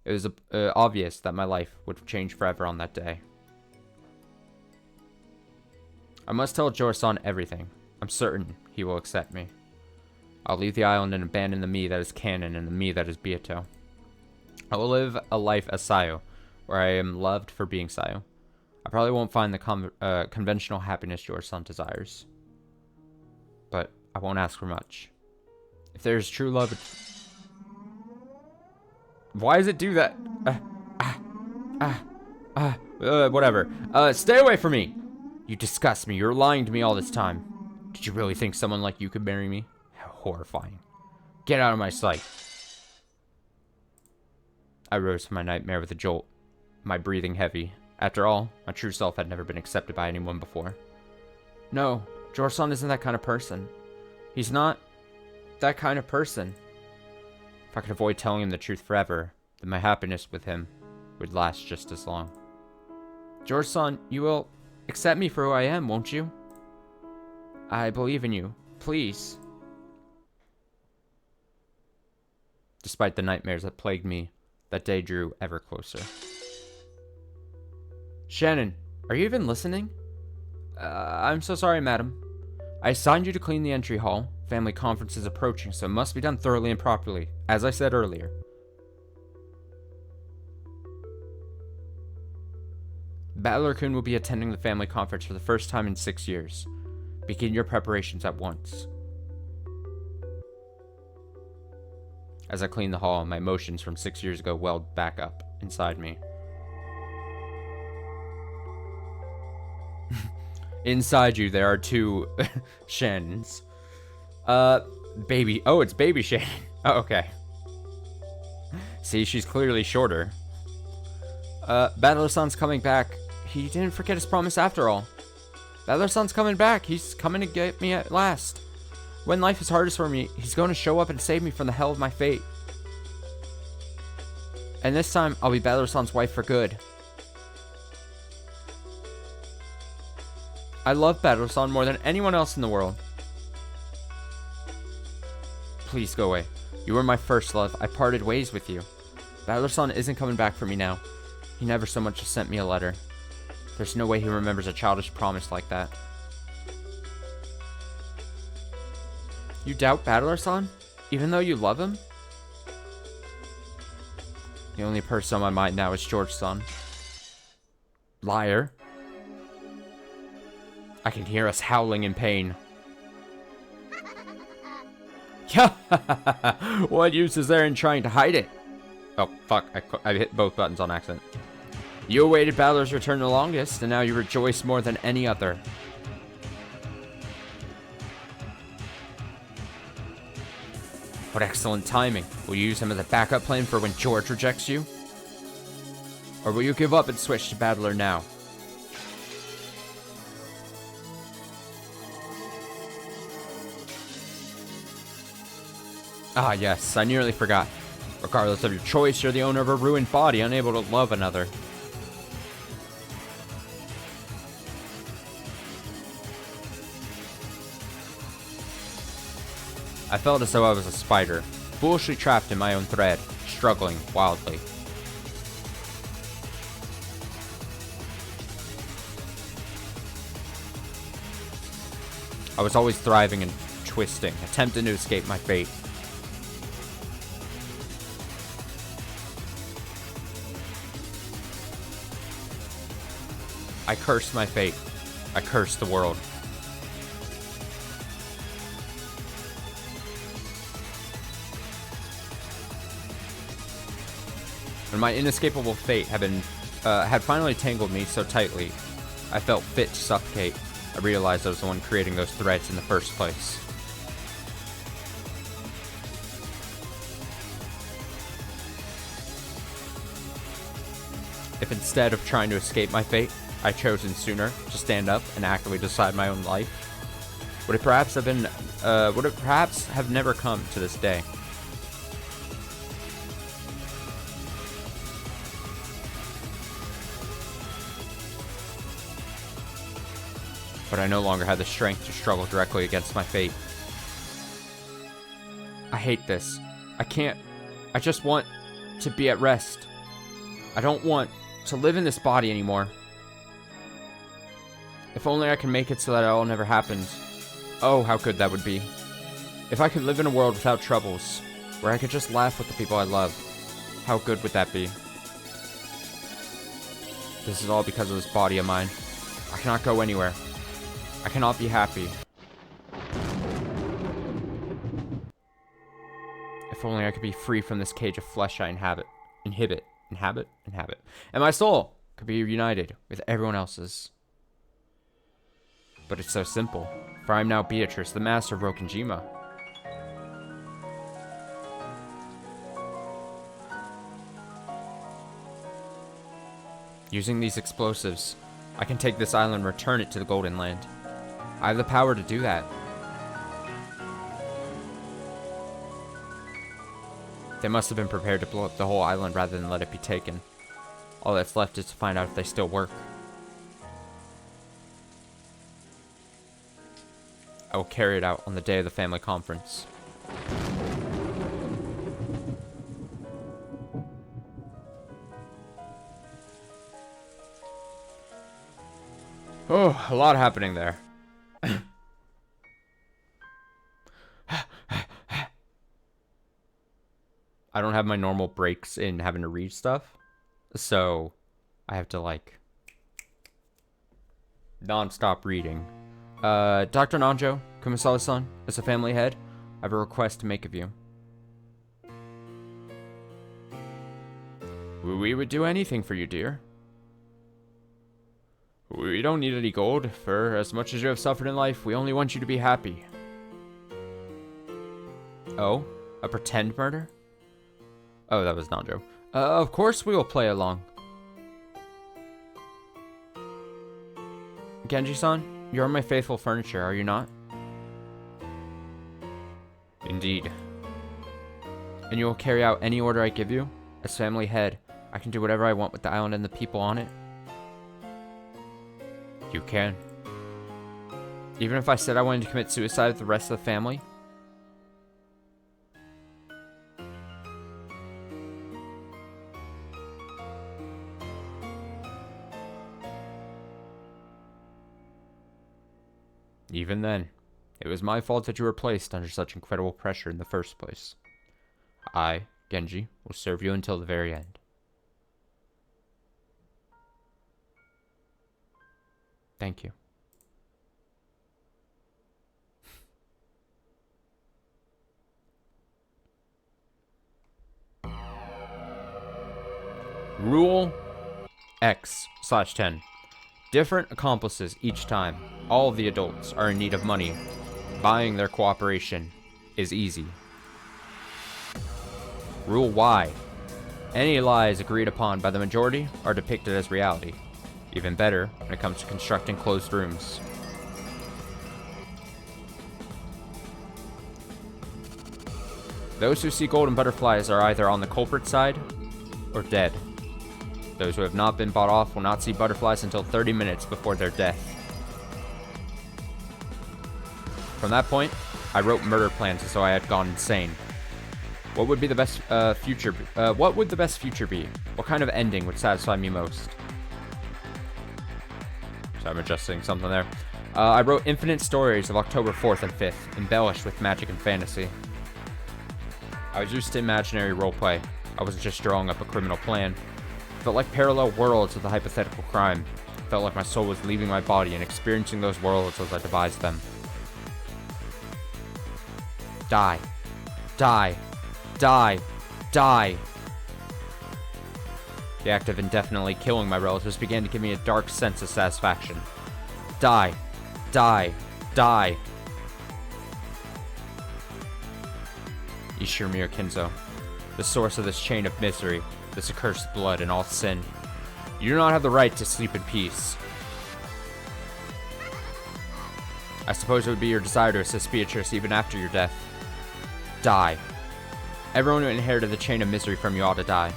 It was obvious that my life would change forever on that day. I must tell George-san everything. I'm certain he will accept me. I'll leave the island and abandon the me that is Canon and the me that is Beato. I will live a life as Sayo, where I am loved for being Sayo. I probably won't find the conventional happiness George-san desires. But I won't ask for much. If there is true love... Why does it do that? Whatever. Stay away from me! You disgust me. You're lying to me all this time. Did you really think someone like you could marry me? How horrifying. Get out of my sight. I rose from my nightmare with a jolt, my breathing heavy. After all, my true self had never been accepted by anyone before. No, George-san isn't that kind of person. He's not that kind of person. If I could avoid telling him the truth forever, then my happiness with him would last just as long. George-san, you will accept me for who I am, won't you? I believe in you. Please. Despite the nightmares that plagued me, that day drew ever closer. Shannon, are you even listening? I'm so sorry, madam. I assigned you to clean the entry hall. Family conference is approaching, so it must be done thoroughly and properly, as I said earlier. Battler-kun will be attending the family conference for the first time in 6 years. Begin your preparations at once. As I cleaned the hall, my emotions from 6 years ago welled back up inside me. Inside you, there are two Shannons. Baby. Oh, it's baby Shannon. Oh, okay. See, she's clearly shorter. Battler-san's coming back. He didn't forget his promise after all. Battler-san's coming back. He's coming to get me at last. When life is hardest for me, he's going to show up and save me from the hell of my fate. And this time, I'll be Battler-san's wife for good. I love Battler-san more than anyone else in the world. Please go away. You were my first love. I parted ways with you. Battler-san isn't coming back for me now. He never so much as sent me a letter. There's no way he remembers a childish promise like that. You doubt Battler-san? Even though you love him? The only person on my mind now is George-san. Liar. I can hear us howling in pain. What use is there in trying to hide it? Oh, fuck. I hit both buttons on accident. You awaited Battler's return the longest, and now you rejoice more than any other. What excellent timing. Will you use him as a backup plan for when George rejects you? Or will you give up and switch to Battler now? Ah, yes, I nearly forgot. Regardless of your choice, you're the owner of a ruined body, unable to love another. I felt as though I was a spider, foolishly trapped in my own thread, struggling wildly. I was always thriving and twisting, attempting to escape my fate. I cursed my fate. I cursed the world. When my inescapable fate had finally tangled me so tightly, I felt fit to suffocate. I realized I was the one creating those threads in the first place. If instead of trying to escape my fate, I'd chosen sooner to stand up and actively decide my own life, would it perhaps have never come to this day? But I no longer had the strength to struggle directly against my fate. I hate this. I can't. I just want to be at rest. I don't want to live in this body anymore. If only I can make it so that it all never happens. Oh, how good that would be. If I could live in a world without troubles, where I could just laugh with the people I love, how good would that be? This is all because of this body of mine. I cannot go anywhere. I cannot be happy. If only I could be free from this cage of flesh I inhabit. And my soul could be reunited with everyone else's. But it's so simple, for I am now Beatrice, the master of Rokenjima. Using these explosives, I can take this island and return it to the Golden Land. I have the power to do that. They must have been prepared to blow up the whole island rather than let it be taken. All that's left is to find out if they still work. I will carry it out on the day of the family conference. Oh, a lot happening there. I don't have my normal breaks in having to read stuff, so I have to, like, non-stop reading. Dr. Nanjo, Kumasawa-san, as a family head, I have a request to make of you. We would do anything for you, dear. We don't need any gold. For as much as you have suffered in life, we only want you to be happy. Oh? A pretend murder? Oh, that was Nanjo. Of course we will play along. Genji-san, you're my faithful furniture, are you not? Indeed. And you will carry out any order I give you? As family head, I can do whatever I want with the island and the people on it. You can. Even if I said I wanted to commit suicide with the rest of the family? Even then, it was my fault that you were placed under such incredible pressure in the first place. I, Genji, will serve you until the very end. Thank you. Rule X/10. Different accomplices each time. All of the adults are in need of money. Buying their cooperation is easy. Rule Y. Any lies agreed upon by the majority are depicted as reality. Even better when it comes to constructing closed rooms. Those who see golden butterflies are either on the culprit side or dead. Those who have not been bought off will not see butterflies until 30 minutes before their death. From that point, I wrote murder plans as though I had gone insane. What would be the best future? What would the best future be? What kind of ending would satisfy me most? So I'm adjusting something there. I wrote infinite stories of October 4th and 5th, embellished with magic and fantasy. I was used to imaginary roleplay. I wasn't just drawing up a criminal plan. It felt like parallel worlds of the hypothetical crime. It felt like my soul was leaving my body and experiencing those worlds as I devised them. Die. Die. Die. Die. The act of indefinitely killing my relatives began to give me a dark sense of satisfaction. Die. Die. Die. Ishirmir Kinzo, the source of this chain of misery, this accursed blood and all sin. You do not have the right to sleep in peace. I suppose it would be your desire to assist Beatrice even after your death. Die. Everyone who inherited the chain of misery from you ought to die.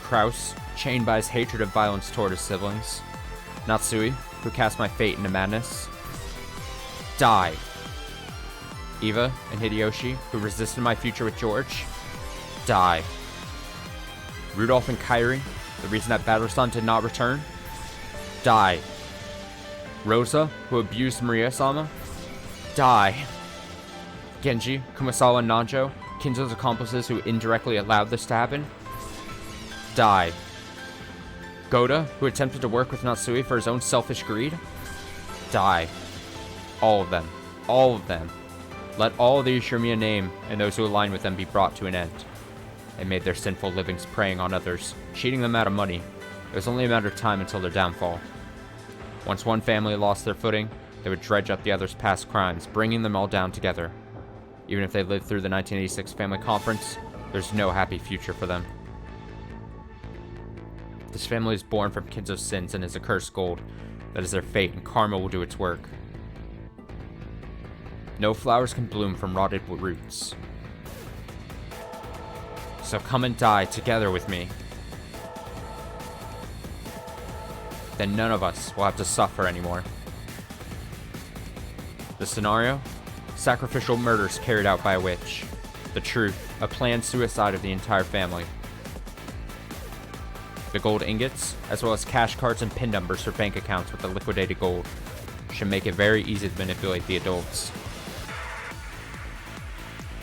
Kraus, chained by his hatred of violence toward his siblings. Natsui, who cast my fate into madness. Die. Eva and Hideyoshi, who resisted my future with George. Die. Rudolph and Kairi, the reason that Battle-san did not return. Die. Rosa, who abused Maria-sama. Die. Genji, Kumasawa, and Nanjo, Kinzo's accomplices who indirectly allowed this to happen. Die. Goda, who attempted to work with Natsui for his own selfish greed. Die. All of them. All of them. Let all the Ishirmiya name and those who align with them be brought to an end. They made their sinful livings preying on others, cheating them out of money. It was only a matter of time until their downfall. Once one family lost their footing, they would dredge up the others' past crimes, bringing them all down together. Even if they lived through the 1986 family conference, there's no happy future for them. This family is born from Kinzo's sins and his accursed gold. That is their fate, and karma will do its work. No flowers can bloom from rotted roots. So come and die together with me. Then none of us will have to suffer anymore. The scenario? Sacrificial murders carried out by a witch. The truth, a planned suicide of the entire family. The gold ingots, as well as cash cards and PIN numbers for bank accounts with the liquidated gold, should make it very easy to manipulate the adults.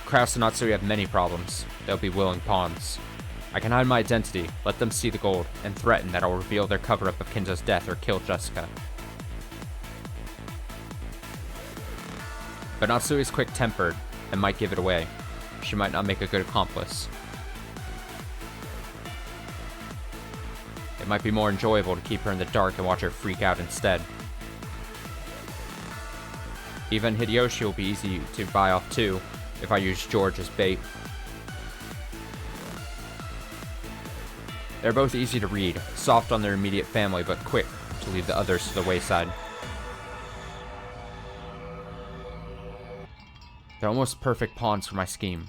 Kraus and Natsui have many problems. They'll be willing pawns. I can hide my identity, let them see the gold, and threaten that I'll reveal their cover-up of Kinzo's death or kill Jessica. But Natsui is quick-tempered and might give it away. She might not make a good accomplice. It might be more enjoyable to keep her in the dark and watch her freak out instead. Even Hideyoshi will be easy to buy off too, if I use George as bait. They're both easy to read, soft on their immediate family, but quick to leave the others to the wayside. They're almost perfect pawns for my scheme.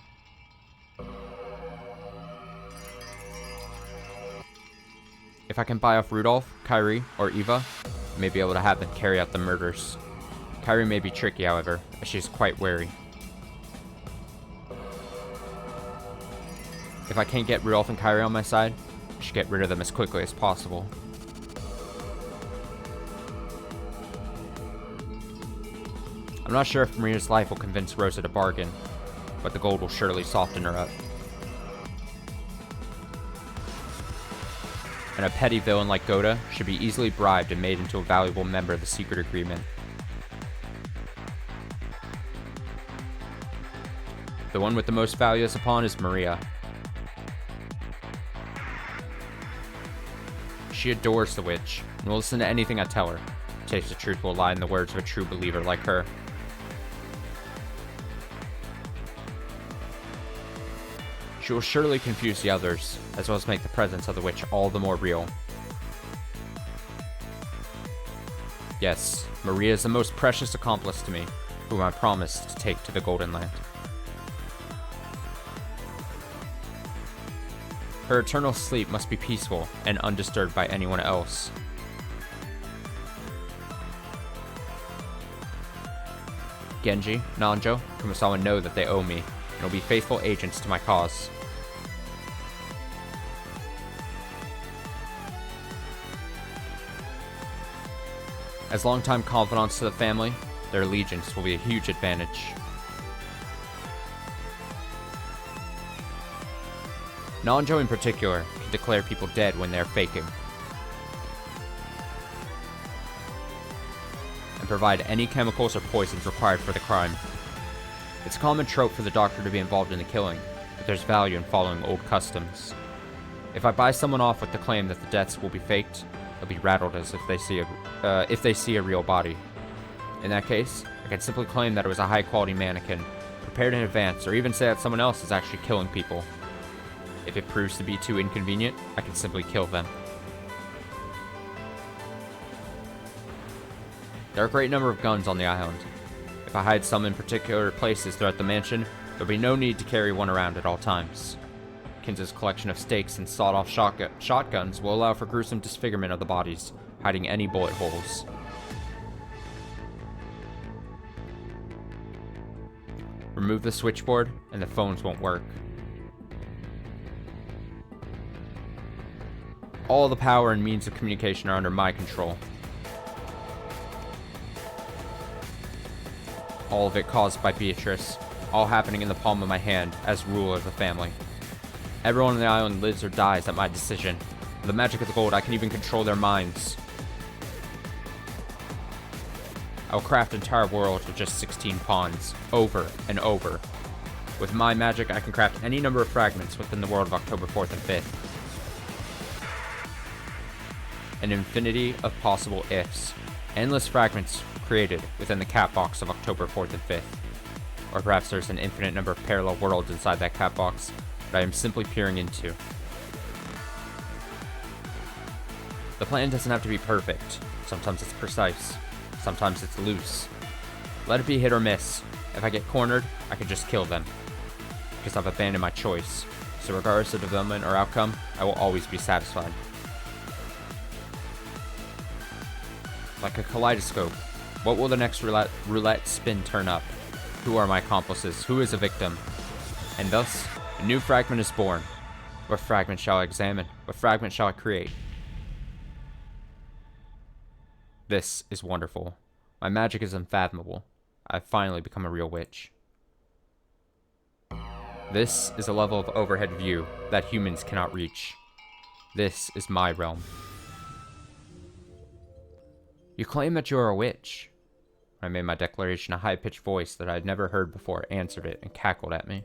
If I can buy off Rudolph, Kairi, or Eva, I may be able to have them carry out the murders. Kairi may be tricky, however, as she is quite wary. If I can't get Rudolph and Kairi on my side, I should get rid of them as quickly as possible. I'm not sure if Maria's life will convince Rosa to bargain, but the gold will surely soften her up. And a petty villain like Goda should be easily bribed and made into a valuable member of the secret agreement. The one with the most value as a pawn is Maria. She adores the witch, and will listen to anything I tell her. Taste the truth will lie in the words of a true believer like her. She will surely confuse the others, as well as make the presence of the witch all the more real. Yes, Maria is the most precious accomplice to me, whom I promised to take to the Golden Land. Her eternal sleep must be peaceful and undisturbed by anyone else. Genji, Nanjo, Kumasawa know that they owe me, and will be faithful agents to my cause. As longtime confidants to the family, their allegiance will be a huge advantage. Nanjo in particular can declare people dead when they're faking, and provide any chemicals or poisons required for the crime. It's a common trope for the doctor to be involved in the killing, but there's value in following old customs. If I buy someone off with the claim that the deaths will be faked, they'll be rattled as if they see a real body. In that case, I can simply claim that it was a high-quality mannequin, prepared in advance, or even say that someone else is actually killing people. If it proves to be too inconvenient, I can simply kill them. There are a great number of guns on the island. If I hide some in particular places throughout the mansion, there'll be no need to carry one around at all times. Kinzo's collection of stakes and sawed-off shotguns will allow for gruesome disfigurement of the bodies, hiding any bullet holes. Remove the switchboard, and the phones won't work. All the power and means of communication are under my control. All of it caused by Beatrice, all happening in the palm of my hand as ruler of the family. Everyone on the island lives or dies at my decision. With the magic of the gold, I can even control their minds. I will craft entire worlds with just 16 pawns, over and over. With my magic, I can craft any number of fragments within the world of October 4th and 5th. An infinity of possible ifs. Endless fragments created within the cat box of October 4th and 5th. Or perhaps there's an infinite number of parallel worlds inside that cat box that I am simply peering into. The plan doesn't have to be perfect. Sometimes it's precise. Sometimes it's loose. Let it be hit or miss. If I get cornered, I can just kill them. Because I've abandoned my choice. So regardless of development or outcome, I will always be satisfied. Like a kaleidoscope, what will the next roulette spin turn up? Who are my accomplices? Who is a victim? And thus, a new fragment is born. What fragment shall I examine? What fragment shall I create? This is wonderful. My magic is unfathomable. I've finally become a real witch. This is a level of overhead view that humans cannot reach. This is my realm. You claim that you are a witch. I made my declaration, a high-pitched voice that I had never heard before answered it and cackled at me.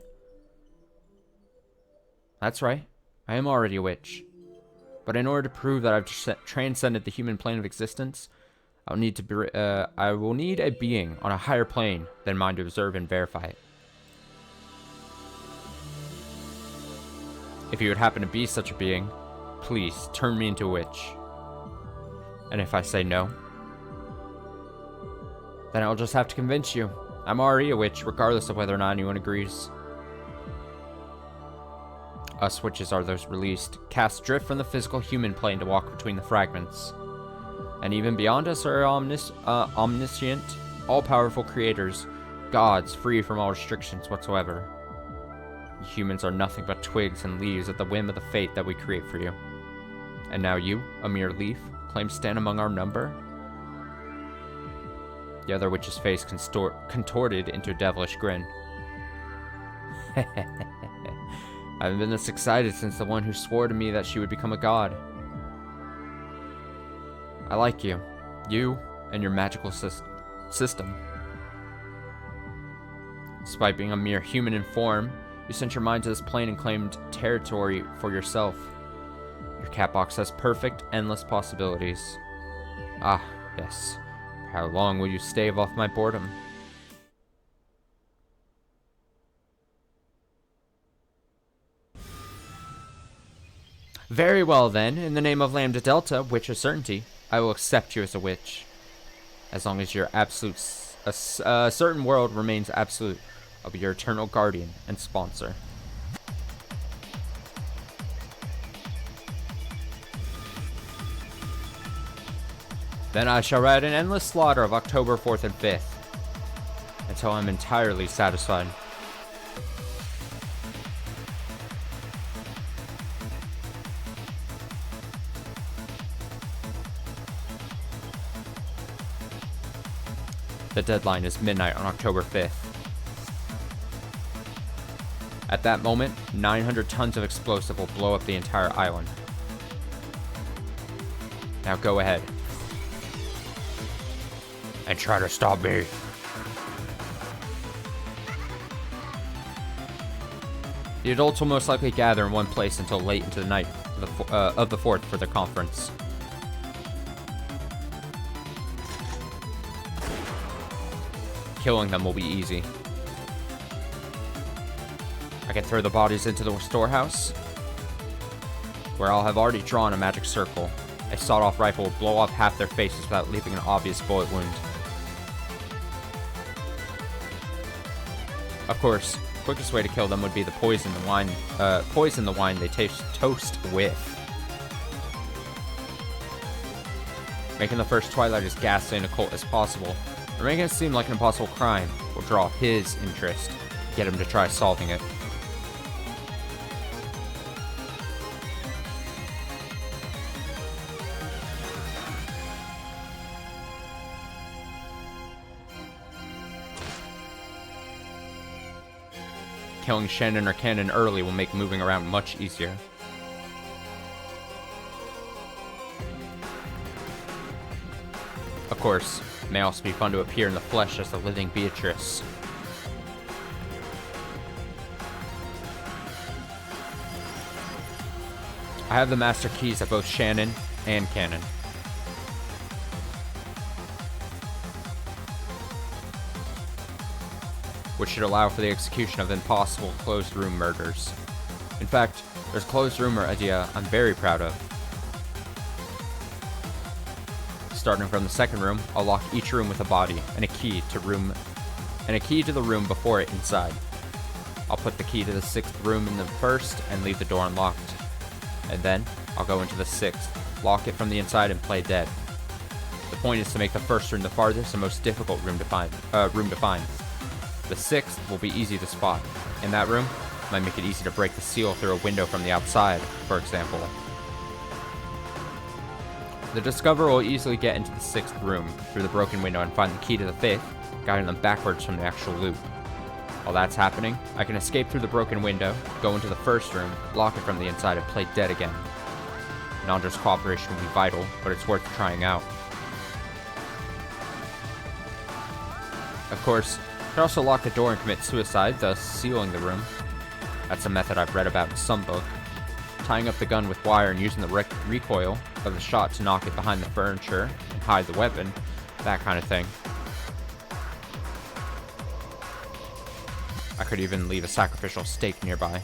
That's right. I am already a witch. But in order to prove that I've transcended the human plane of existence, I will need a being on a higher plane than mine to observe and verify it. If you would happen to be such a being, please turn me into a witch. And if I say no, then I'll just have to convince you. I'm already a witch, regardless of whether or not anyone agrees. Us witches are those released, cast adrift from the physical human plane to walk between the fragments. And even beyond us are omniscient, all-powerful creators, gods free from all restrictions whatsoever. Humans are nothing but twigs and leaves at the whim of the fate that we create for you. And now you, a mere leaf, claim to stand among our number? The other witch's face contorted into a devilish grin. I haven't been this excited since the one who swore to me that she would become a god. I like you. You and your magical system. Despite being a mere human in form, you sent your mind to this plane and claimed territory for yourself. Your cat box has perfect, endless possibilities. Ah, yes. How long will you stave off my boredom? Very well then, in the name of Lambda Delta, Witch of Certainty, I will accept you as a witch. As long as your absolute, certain world remains absolute, I'll be your eternal guardian and sponsor. Then I shall ride an endless slaughter of October 4th and 5th, until I'm entirely satisfied. The deadline is midnight on October 5th. At that moment, 900 tons of explosive will blow up the entire island. Now go ahead. And try to stop me. The adults will most likely gather in one place until late into the night of the 4th for their conference. Killing them will be easy. I can throw the bodies into the storehouse, where I'll have already drawn a magic circle. A sawed-off rifle will blow off half their faces without leaving an obvious bullet wound. Of course, the quickest way to kill them would be to poison the wine they toast with. Making the first twilight as ghastly and occult as possible, or making it seem like an impossible crime, will draw his interest, get him to try solving it. Killing Shannon or Cannon early will make moving around much easier. Of course, it may also be fun to appear in the flesh as the living Beatrice. I have the master keys of both Shannon and Cannon. Which should allow for the execution of impossible closed-room murders. In fact, there's a closed-room idea I'm very proud of. Starting from the second room, I'll lock each room with a body and a key to the room before it inside. I'll put the key to the 6th room in the first and leave the door unlocked. And then, I'll go into the 6th, lock it from the inside, and play dead. The point is to make the first room the farthest and most difficult room to find. The 6th will be easy to spot. In that room, Might make it easy to break the seal through a window from the outside, for example. The Discoverer will easily get into the 6th room through the broken window and find the key to the 5th, guiding them backwards from the actual loop. While that's happening, I can escape through the broken window, go into the 1st room, lock it from the inside, and play dead again. Nandra's cooperation will be vital, but it's worth trying out. Of course, I can also lock the door and commit suicide, thus sealing the room. That's a method I've read about in some book. Tying up the gun with wire and using the recoil of the shot to knock it behind the furniture and hide the weapon, that kind of thing. I could even leave a sacrificial stake nearby.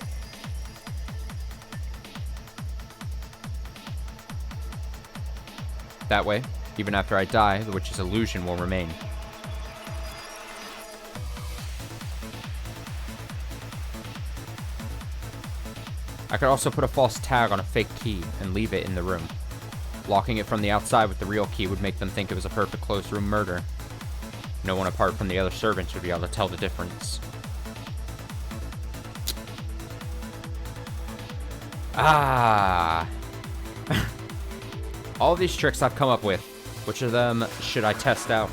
That way, even after I die, the witch's illusion will remain. I could also put a false tag on a fake key and leave it in the room. Locking it from the outside with the real key would make them think it was a perfect closed room murder. No one apart from the other servants would be able to tell the difference. Ah! All these tricks I've come up with. Which of them should I test out?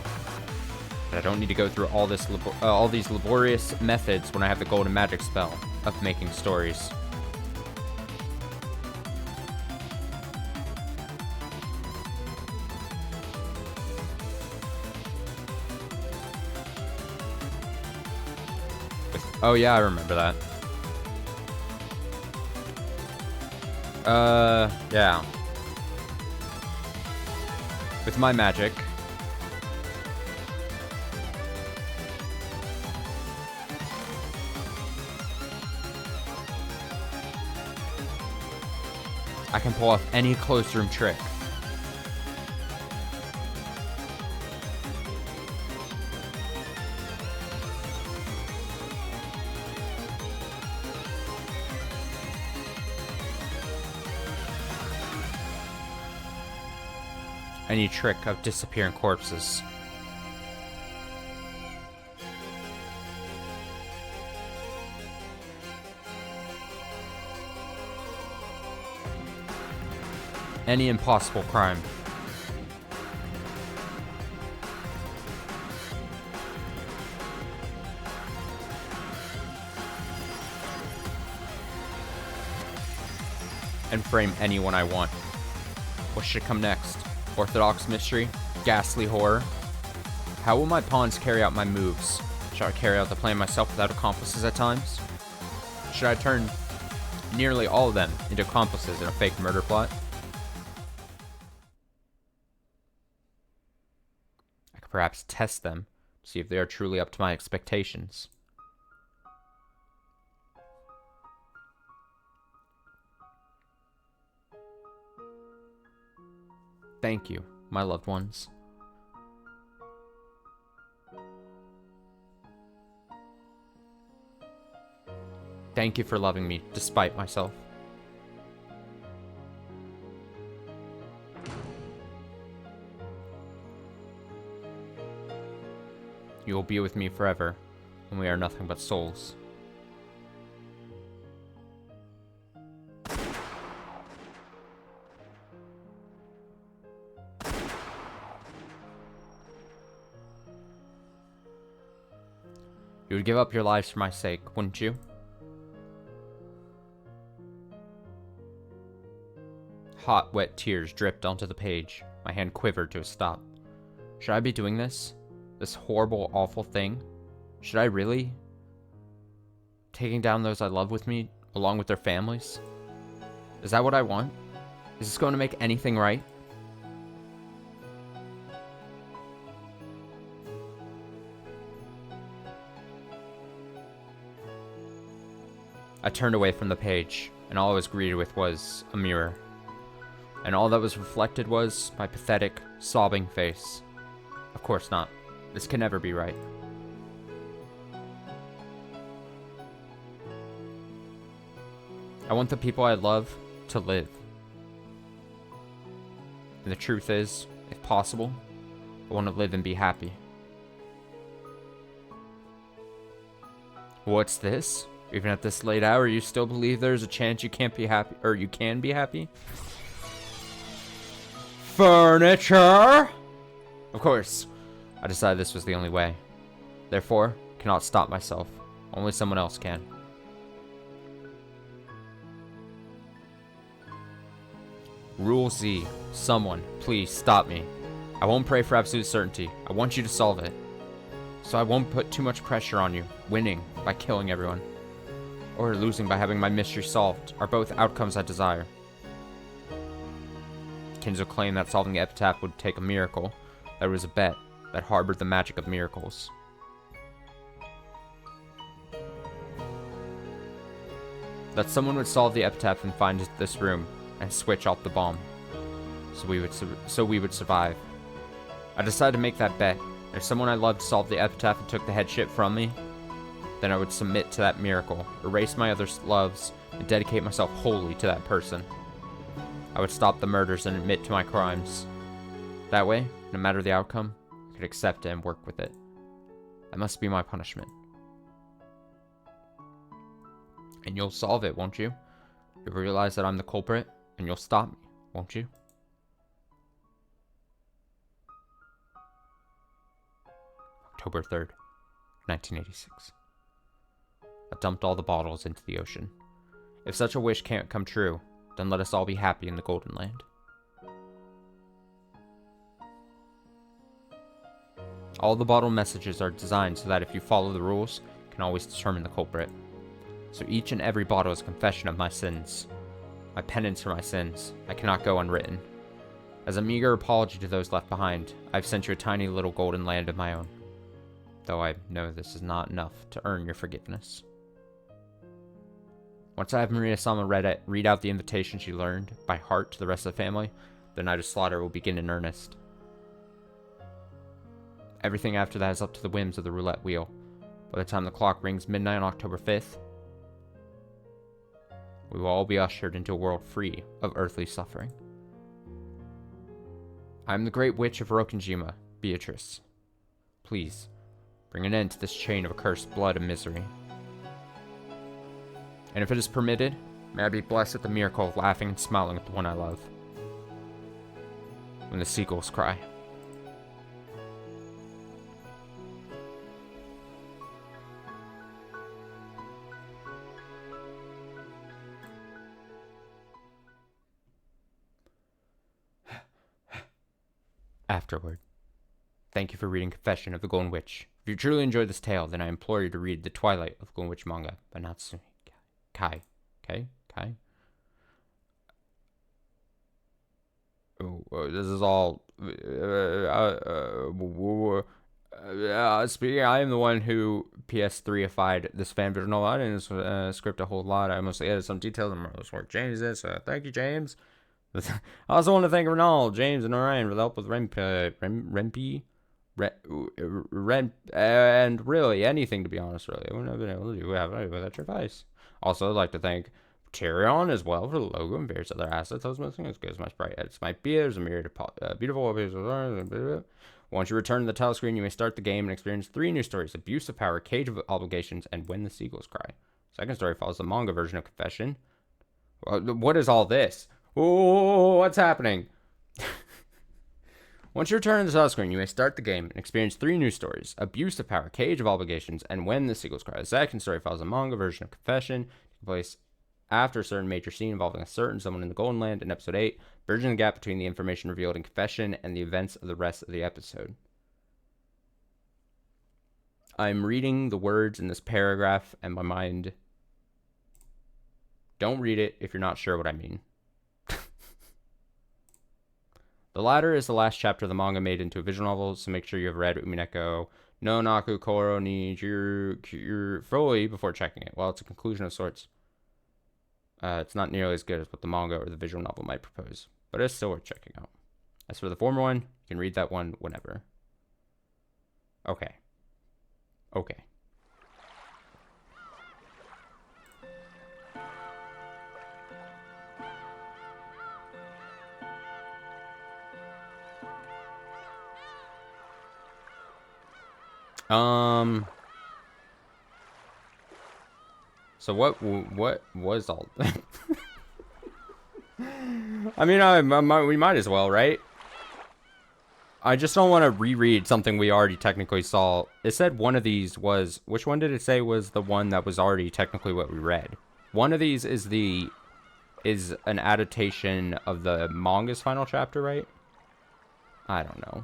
But I don't need to go through all these laborious methods when I have the golden magic spell of making stories. Oh yeah, I remember that. Yeah. With my magic. I can pull off any closed room trick. Any trick of disappearing corpses. Any impossible crime. And frame anyone I want. What should come next? Orthodox mystery? Ghastly horror? How will my pawns carry out my moves? Should I carry out the plan myself without accomplices at times? Should I turn nearly all of them into accomplices in a fake murder plot? I could perhaps test them, to see if they are truly up to my expectations. Thank you, my loved ones. Thank you for loving me despite myself. You will be with me forever, when we are nothing but souls. You would give up your lives for my sake, wouldn't you? Hot, wet tears dripped onto the page. My hand quivered to a stop. Should I be doing this? This horrible, awful thing? Should I really? Taking down those I love with me, along with their families? Is that what I want? Is this going to make anything right? I turned away from the page, and all I was greeted with was a mirror. And all that was reflected was my pathetic, sobbing face. Of course not. This can never be right. I want the people I love to live. And the truth is, if possible, I want to live and be happy. What's this? Even at this late hour, you still believe there's a chance you can't be happy, or you can be happy? Furniture! Of course, I decided this was the only way. Therefore, cannot stop myself. Only someone else can. Rule Z. Someone, please stop me. I won't pray for absolute certainty. I want you to solve it. So I won't put too much pressure on you. Winning by killing everyone, or losing by having my mystery solved, are both outcomes I desire. Kinzo claimed that solving the epitaph would take a miracle. That was a bet that harbored the magic of miracles. That someone would solve the epitaph and find this room and switch off the bomb, so we would survive. I decided to make that bet. If someone I loved solved the epitaph and took the headship from me, then I would submit to that miracle, erase my other loves, and dedicate myself wholly to that person. I would stop the murders and admit to my crimes. That way, no matter the outcome, I could accept it and work with it. That must be my punishment. And you'll solve it, won't you? You'll realize that I'm the culprit, and you'll stop me, won't you? October 3rd, 1986. I dumped all the bottles into the ocean. If such a wish can't come true, then let us all be happy in the Golden Land. All the bottle messages are designed so that if you follow the rules, you can always determine the culprit. So each and every bottle is a confession of my sins. My penance for my sins. I cannot go unwritten. As a meager apology to those left behind, I've sent you a tiny little golden land of my own. Though I know this is not enough to earn your forgiveness. Once I have Maria-sama read out the invitation she learned by heart to the rest of the family, the night of slaughter will begin in earnest. Everything after that is up to the whims of the roulette wheel. By the time the clock rings midnight on October 5th, we will all be ushered into a world free of earthly suffering. I am the great witch of Rokenjima, Beatrice. Please, bring an end to this chain of accursed blood and misery. And if it is permitted, may I be blessed with the miracle of laughing and smiling at the one I love. When the seagulls cry. Afterward. Thank you for reading Confession of the Golden Witch. If you truly enjoyed this tale, then I implore you to read The Twilight of the Golden Witch manga by Natsumi Kai. This is all. Speaking, I am the one who PS3ified this fanfiction a lot and script a whole lot. I mostly added some details and more of this work. James is. Thank you, James. I also want to thank Renal, James, and Orion for the help with Rempi, and really anything, to be honest. Really, I wouldn't have been able to do it without your advice. Also, I'd like to thank Tyrion as well for the logo and various other assets I was missing. As good as my sprite edits might be, there's a myriad of beautiful pictures. Once you return to the title screen, you may start the game and experience 3 new stories: Abuse of Power, Cage of Obligations, and When the Seagulls Cry. Second story follows the manga version of Confession. What is all this? Oh, what's happening? Once you return to the title screen, you may start the game and experience 3 new stories: Abuse of Power, Cage of Obligations, and When the Seagulls Cry. The second story follows the manga version of Confession, taking place after a certain major scene involving a certain someone in the Golden Land in episode 8, bridging the gap between the information revealed in Confession and the events of the rest of the episode. I'm reading the words in this paragraph, and my mind... Don't read it if you're not sure what I mean. The latter is the last chapter of the manga made into a visual novel, so make sure you have read Umineko no Naku Koro ni Jiru fully before checking it. Well, it's a conclusion of sorts. It's not nearly as good as what the manga or the visual novel might propose, but it's still worth checking out. As for the former one, you can read that one whenever. Okay. So what was all... I mean, we might as well, right? I just don't want to reread something we already technically saw. It said one of these was... Which one did it say was the one that was already technically what we read? One of these is an adaptation of the manga's final chapter, right? I don't know.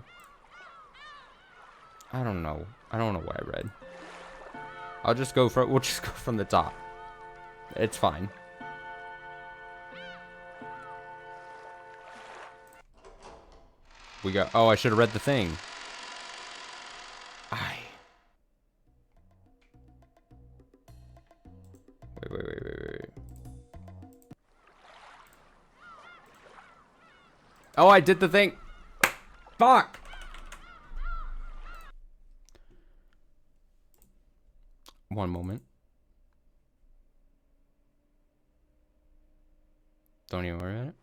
I don't know what I read. We'll just go from the top. It's fine. We got... Oh, I should have read the thing. Wait. Oh, I did the thing. Fuck. One moment. Don't even worry about it.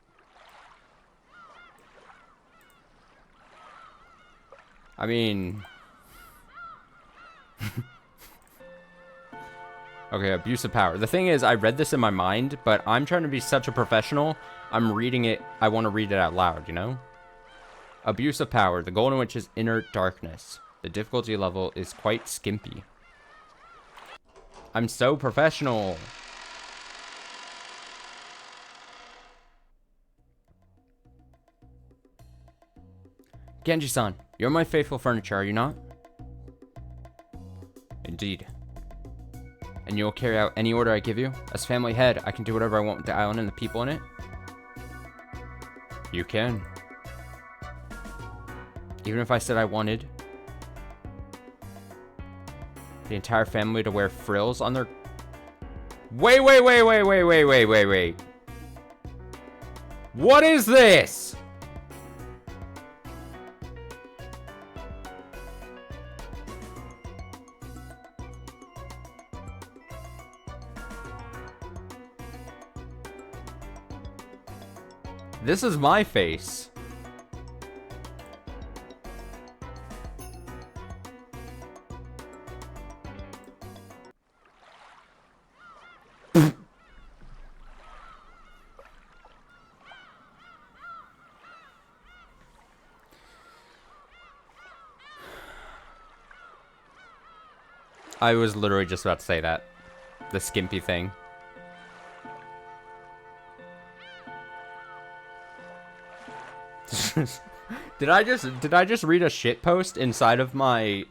I mean... Okay, abuse of power. The thing is, I read this in my mind, but I'm trying to be such a professional. I'm reading it. I want to read it out loud, you know? Abuse of power. The Golden Witch's inner darkness. The difficulty level is quite skimpy. I'm so professional. Genji-san, you're my faithful furniture, are you not? Indeed. And you'll carry out any order I give you? As family head, I can do whatever I want with the island and the people in it? You can. Even if I said I wanted the entire family to wear frills on their... Wait. What is this? This is my face. I was literally just about to say that. The skimpy thing. Did I just read a shit post inside of my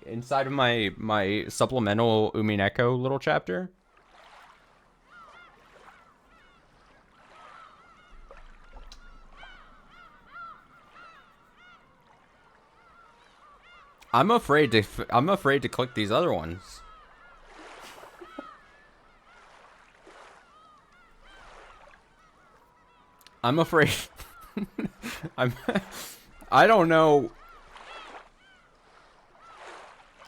supplemental Umineko little chapter? I'm afraid to click these other ones. I'm afraid. I don't know.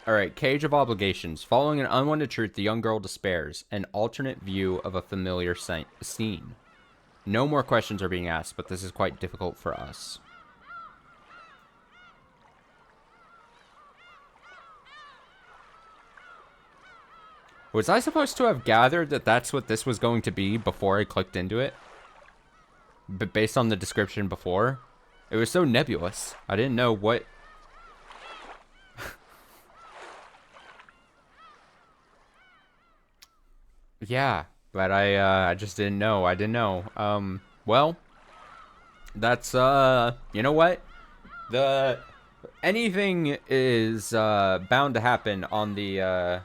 Alright, Cage of Obligations. Following an unwanted truth, the young girl despairs. An alternate view of a familiar scene. No more questions are being asked, but this is quite difficult for us. Was I supposed to have gathered that that's what this was going to be before I clicked into it? But based on the description before, it was so nebulous. I didn't know what... Yeah, but I just didn't know. I didn't know. Well, that's, you know what? Anything is, bound to happen on the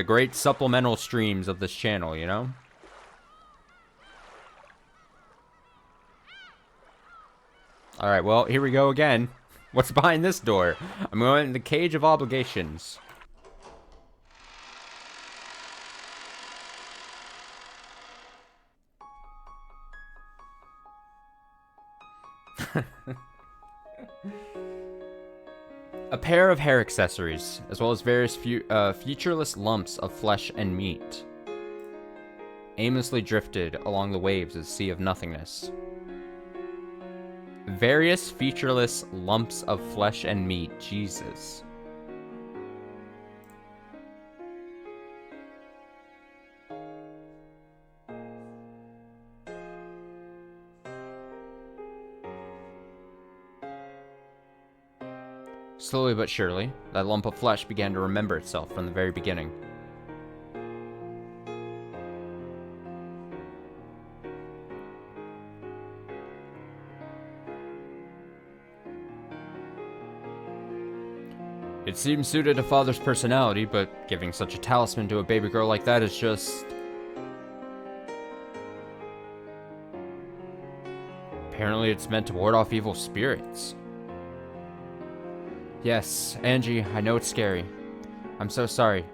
great supplemental streams of this channel, you know? Alright, well, here we go again. What's behind this door? I'm going in the Cage of Obligations. A pair of hair accessories, as well as various featureless lumps of flesh and meat, aimlessly drifted along the waves of the sea of nothingness. Various featureless lumps of flesh and meat. Jesus. Slowly but surely, that lump of flesh began to remember itself from the very beginning. It seems suited to father's personality, but giving such a talisman to a baby girl like that is just... Apparently it's meant to ward off evil spirits. Yes, Angie, I know it's scary. I'm so sorry.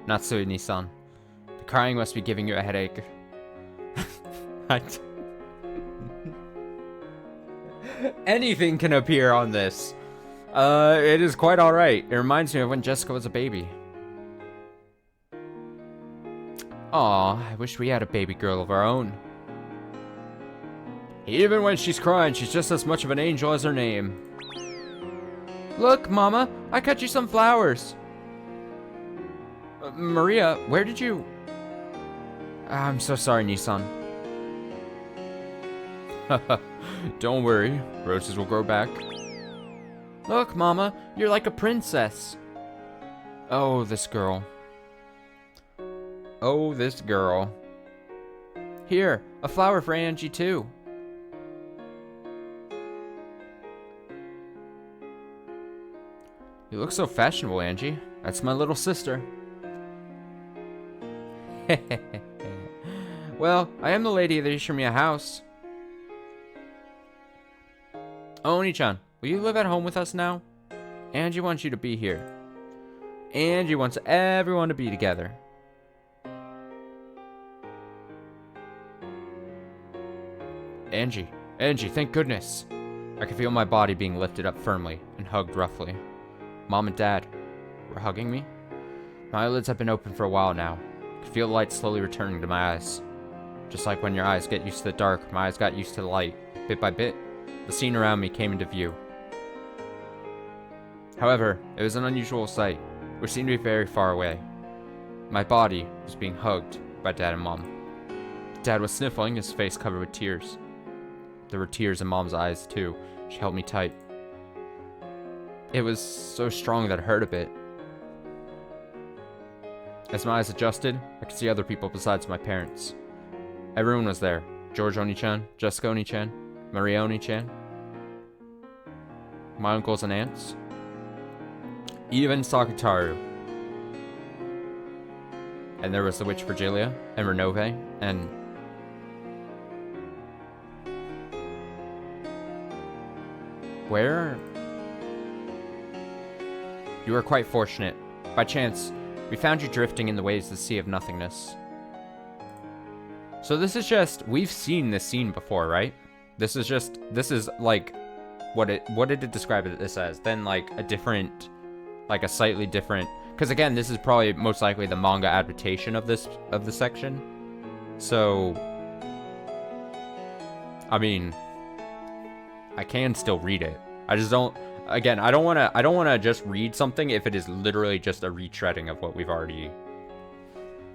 Natsui-san. The crying must be giving you a headache. Anything can appear on this. It is quite alright. It reminds me of when Jessica was a baby. Aw, I wish we had a baby girl of our own. Even when she's crying, she's just as much of an angel as her name. Look, Mama, I cut you some flowers. Maria, where did you... I'm so sorry, Nissan. Don't worry, roses will grow back. Look, Mama, you're like a princess. Oh, this girl. Oh, this girl. Here, a flower for Angie, too. You look so fashionable, Angie. That's my little sister. Well, I am the lady that issued me a house. Oh, Oni-chan, will you live at home with us now? Angie wants you to be here. Angie wants everyone to be together. Angie, thank goodness. I can feel my body being lifted up firmly and hugged roughly. Mom and Dad were hugging me. My eyelids have been open for a while now. I can feel the light slowly returning to my eyes. Just like when your eyes get used to the dark, my eyes got used to the light. Bit by bit, the scene around me came into view. However, it was an unusual sight, which seemed to be very far away. My body was being hugged by Dad and Mom. Dad was sniffling, his face covered with tears. There were tears in Mom's eyes, too. She held me tight. It was so strong that it hurt a bit. As my eyes adjusted, I could see other people besides my parents. Everyone was there. George Oni-chan, Jessica Oni-chan, Maria Oni-chan, my uncles and aunts, even Sakutaru. And there was the witch Virgilia, and Renove, and... Where? You were quite fortunate. By chance, we found you drifting in the waves of the Sea of Nothingness. So this is just, we've seen this scene before, right? This is like, what did it describe this as? Then like a different, like a slightly different, because again, this is probably most likely the manga adaptation of this section. So, I mean, I can still read it. I just don't, again, I don't want to just read something if it is literally just a retreading of what we've already.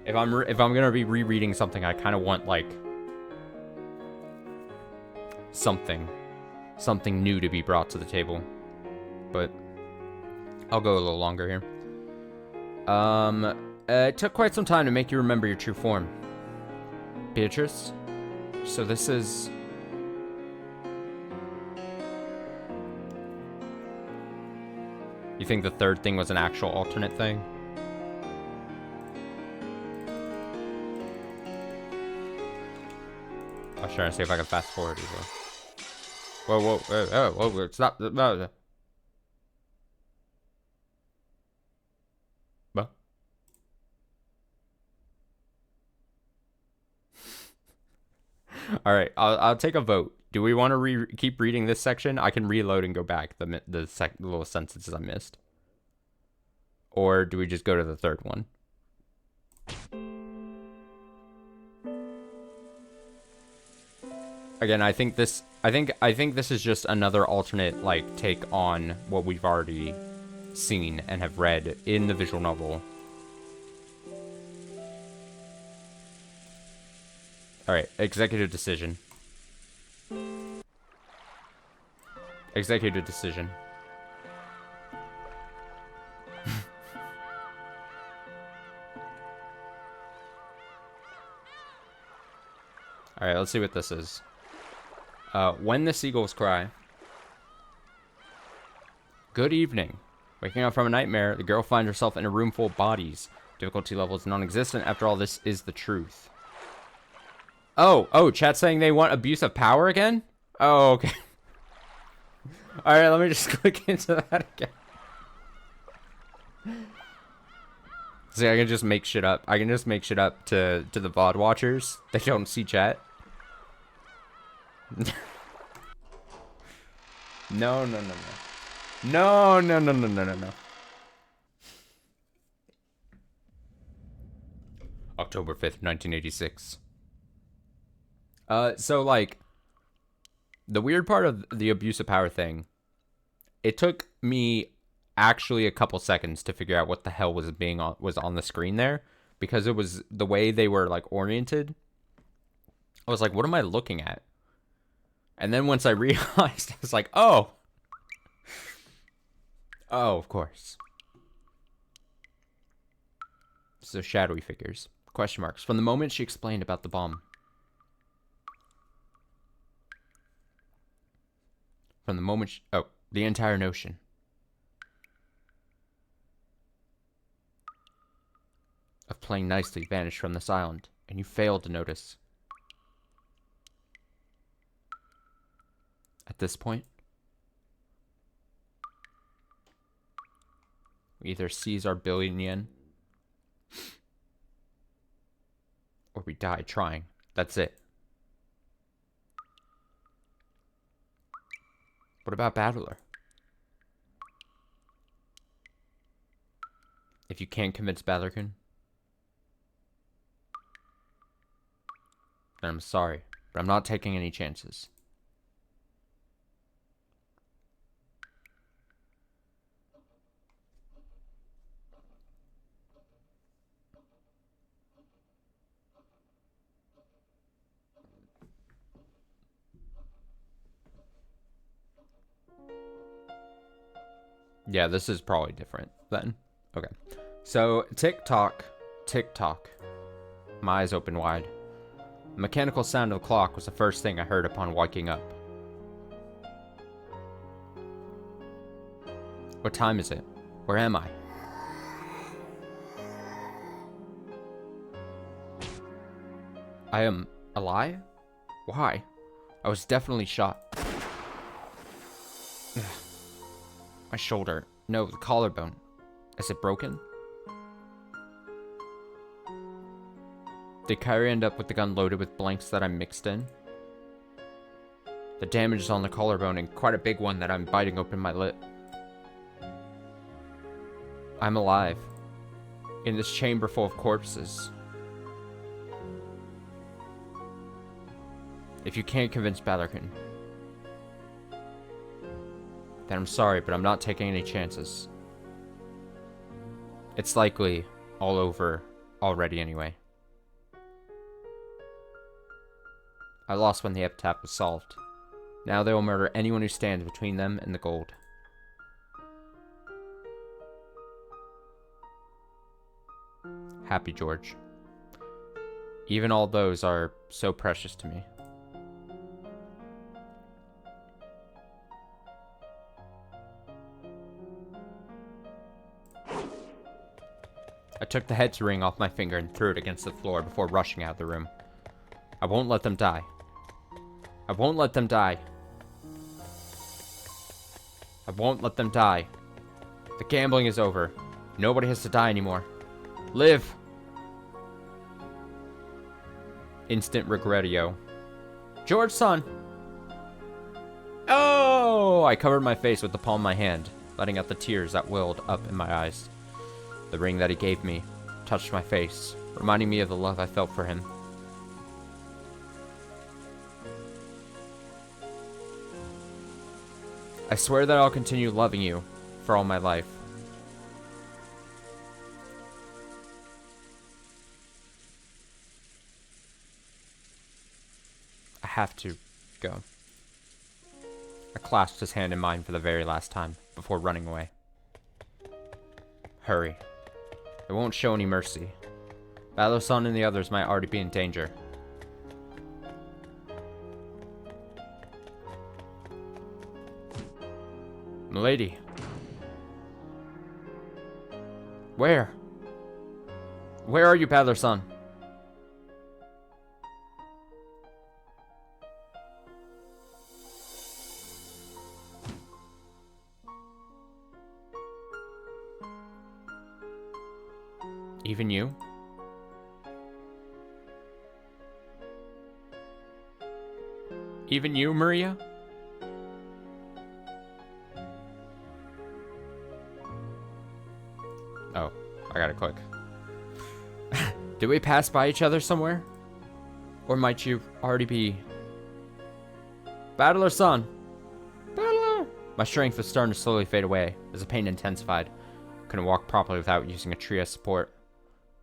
If I'm going to be rereading something, I kind of want like something new to be brought to the table. But I'll go a little longer here. It took quite some time to make you remember your true form. Beatrice? So this is... You think the third thing was an actual alternate thing? I was trying to see if I can fast forward either. Whoa, stop. What? Alright, I'll take a vote. Do we want to keep reading this section? I can reload and go back the little sentences I missed. Or do we just go to the third one? Again, I think this is just another alternate like take on what we've already seen and have read in the visual novel. Alright, executive decision. Executive decision. Alright, let's see what this is. When the seagulls cry. Good evening. Waking up from a nightmare, the girl finds herself in a room full of bodies. Difficulty level is non-existent. After all, this is the truth. Oh, chat's saying they want abuse of power again? Oh, okay. Alright, let me just click into that again. See, I can just make shit up. I can just make shit up to the VOD watchers. They don't see chat. No. No. October 5th, 1986. So, like, the weird part of the abuse of power thing, it took me actually a couple seconds to figure out what the hell was on the screen there, because it was the way they were, like, oriented. I was like, what am I looking at? And then once I realized, I was like, oh, of course. So shadowy figures. Question marks. From the moment she explained about the bomb. From the moment the entire notion. Of playing nicely vanished from this island, and you failed to notice. At this point, we either seize our billion yen, or we die trying. That's it. What about Battler? If you can't convince Battler-kun, then I'm sorry, but I'm not taking any chances. Yeah, this is probably different then. Okay. So, tick-tock, tick-tock. My eyes open wide. The mechanical sound of the clock was the first thing I heard upon waking up. What time is it? Where am I? I am alive? Why? I was definitely shot. My shoulder. No, the collarbone. Is it broken? Did Kyrie end up with the gun loaded with blanks that I mixed in? The damage is on the collarbone, and quite a big one that I'm biting open my lip. I'm alive. In this chamber full of corpses. If you can't convince Battler-kun, then I'm sorry, but I'm not taking any chances. It's likely all over already anyway. I lost when the epitaph was solved. Now they will murder anyone who stands between them and the gold. Happy George. Even all those are so precious to me. I took the head's ring off my finger and threw it against the floor before rushing out of the room. I won't let them die. I won't let them die. I won't let them die. The gambling is over. Nobody has to die anymore. Live! Instant regretio. George-san! Oh! I covered my face with the palm of my hand, letting out the tears that welled up in my eyes. The ring that he gave me touched my face, reminding me of the love I felt for him. I swear that I'll continue loving you for all my life. I have to go. I clasped his hand in mine for the very last time before running away. Hurry. It won't show any mercy. Battler-san and the others might already be in danger. Milady. Where? Where are you, Battler-san? Even you? Even you, Maria? Oh, I gotta click. Did we pass by each other somewhere? Or might you already be... Battler-san! Battler! My strength was starting to slowly fade away as the pain intensified. Couldn't walk properly without using a tree as support.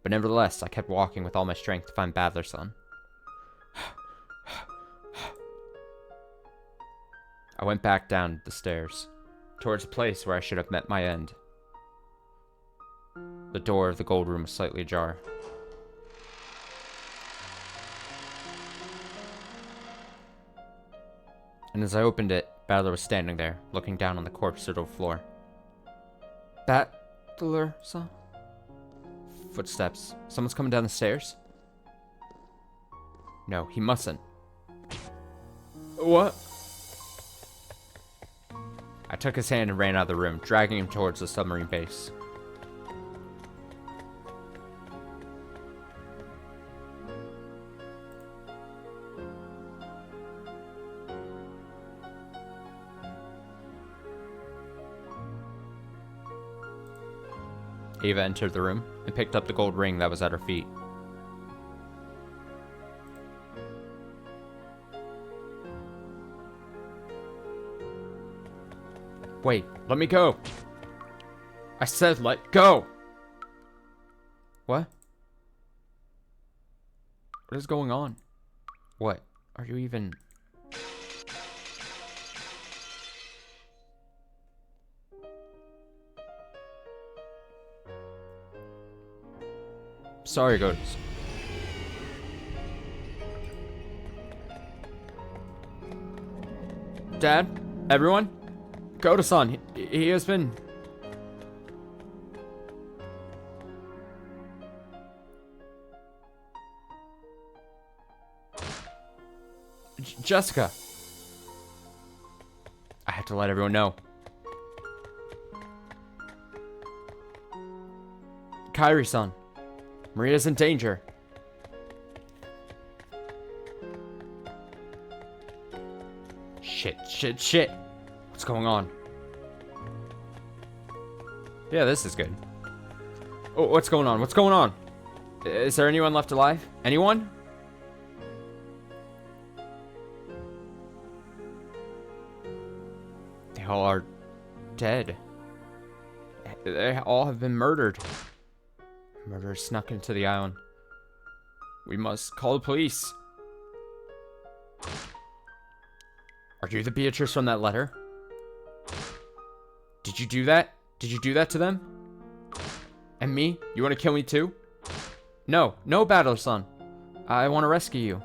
But nevertheless, I kept walking with all my strength to find Battler-san. I went back down the stairs, towards the place where I should have met my end. The door of the gold room was slightly ajar. And as I opened it, Battler was standing there, looking down on the corpse-riddled floor. Battler-san? Footsteps. Someone's coming down the stairs? No, he mustn't. What? I took his hand and ran out of the room, dragging him towards the submarine base. Ava entered the room and picked up the gold ring that was at her feet. Wait, let me go. I said let go. What? What is going on? What? Are you even... Sorry, Ghost. Dad? Everyone? Goto-san, he has been... Jessica. I have to let everyone know. Kairi-san. Maria's in danger. Shit. What's going on? Yeah, this is good. Oh, what's going on? What's going on? Is there anyone left alive? Anyone? They all are dead. They all have been murdered. Murderer snuck into the island. We must call the police. Are you the Beatrice from that letter? Did you do that? Did you do that to them? And me? You want to kill me too? No, Battler-san. I want to rescue you.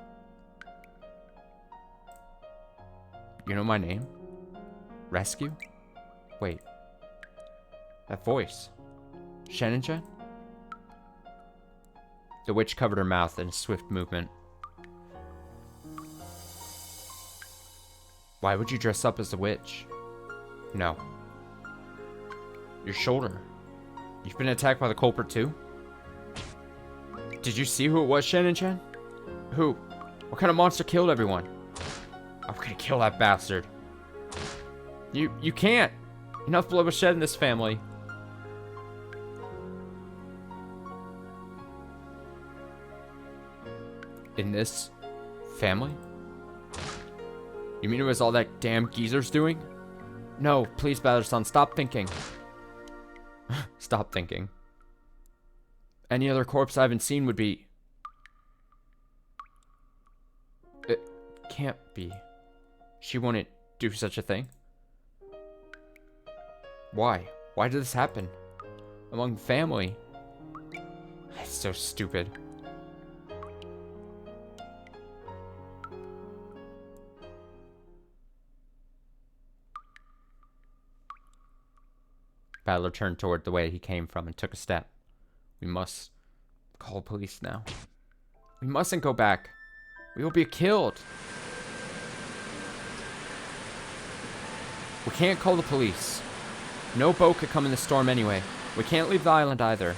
You know my name? Rescue? Wait. That voice. Shannon-chan? The witch covered her mouth in a swift movement. Why would you dress up as a witch? No. Your shoulder. You've been attacked by the culprit too? Did you see who it was, Shannon-chan? Who? What kind of monster killed everyone? I'm gonna kill that bastard. You can't. Enough blood was shed in this family. In this family? You mean it was all that damn geezer's doing? No, please, Battler-san, stop thinking. Stop thinking. Any other corpse I haven't seen would be... It can't be. She wouldn't do such a thing. Why? Why did this happen? Among family? It's so stupid. Battler turned toward the way he came from and took a step. We must call police now. We mustn't go back. We will be killed. We can't call the police. No boat could come in the storm anyway. We can't leave the island either.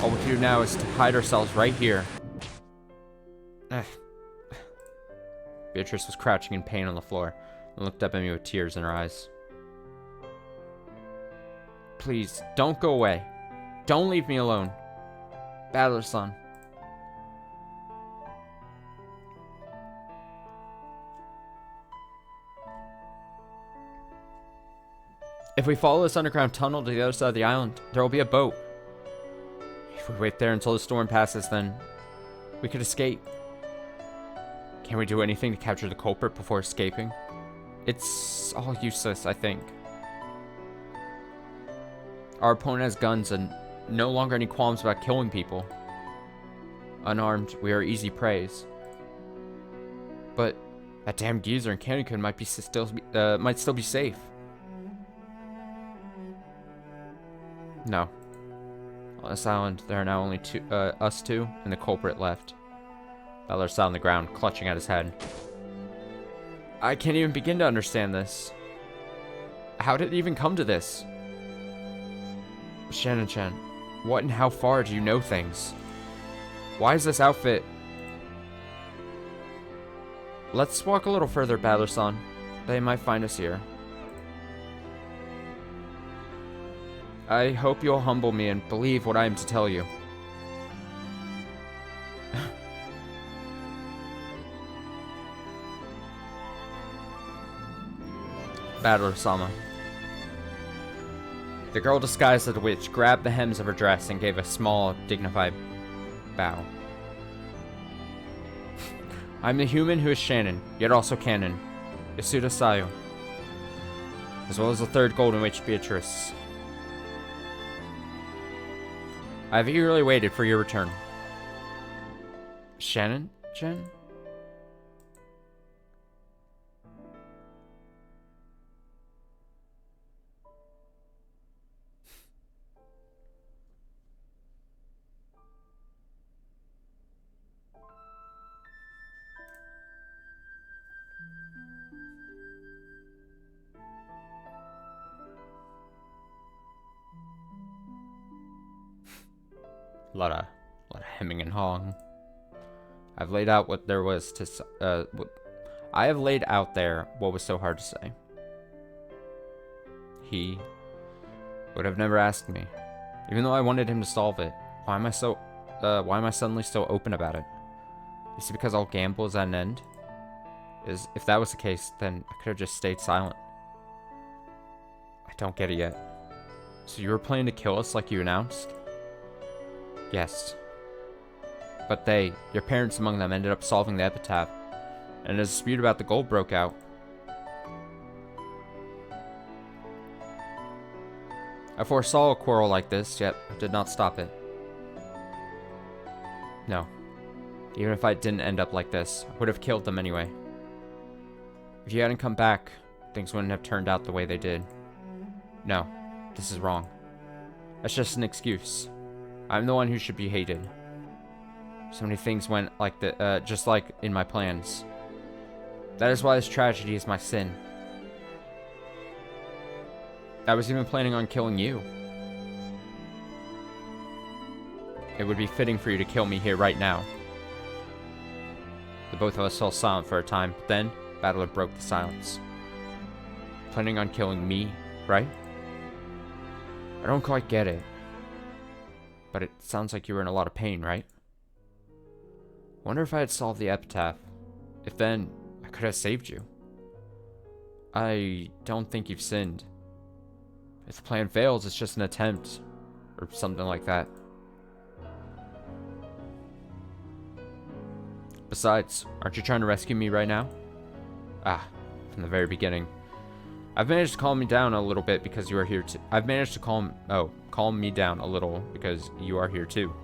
All we can do now is to hide ourselves right here. Beatrice was crouching in pain on the floor and looked up at me with tears in her eyes. Please, don't go away. Don't leave me alone. Battler-san. If we follow this underground tunnel to the other side of the island, there will be a boat. If we wait there until the storm passes, then we could escape. Can we do anything to capture the culprit before escaping? It's all useless, I think. Our opponent has guns and no longer any qualms about killing people. Unarmed, we are easy preys. But that damn geezer in Cancun might still be safe. No. On this island, there are now only us two and the culprit left. Battler sat on the ground, clutching at his head. I can't even begin to understand this. How did it even come to this? Shannon-chan, what and how far do you know things? Why is this outfit... Let's walk a little further, Battler-san. They might find us here. I hope you'll humble me and believe what I am to tell you. Battler-sama. The girl disguised as a witch grabbed the hems of her dress and gave a small, dignified bow. I'm the human who is Shannon, yet also canon. Yasuda Sayo. As well as the third golden witch, Beatrice. I have eagerly waited for your return. Shannon, Jen? A lot of hemming and hawing. I've laid out what there was to I have laid out there what was so hard to say. He would have never asked me, even though I wanted him to solve it. Why am I suddenly so open about it? Is it because all gamble is at an end? If that was the case, then I could have just stayed silent. I don't get it yet. So you were planning to kill us like you announced? Yes. But they, your parents among them, ended up solving the epitaph, and a dispute about the gold broke out. I foresaw a quarrel like this, yet I did not stop it. No. Even if I didn't end up like this, I would have killed them anyway. If you hadn't come back, things wouldn't have turned out the way they did. No, this is wrong. That's just an excuse. I'm the one who should be hated. So many things went like just like in my plans. That is why this tragedy is my sin. I was even planning on killing you. It would be fitting for you to kill me here right now. The both of us fell silent for a time, but then Battler broke the silence. Planning on killing me, right? I don't quite get it. But it sounds like you were in a lot of pain, right? Wonder if I had solved the epitaph. If then, I could have saved you. I don't think you've sinned. If the plan fails, it's just an attempt. Or something like that. Besides, aren't you trying to rescue me right now? Ah, from the very beginning. I've managed to calm me down a little bit because you are here too. I've managed to calm me down a little because you are here too.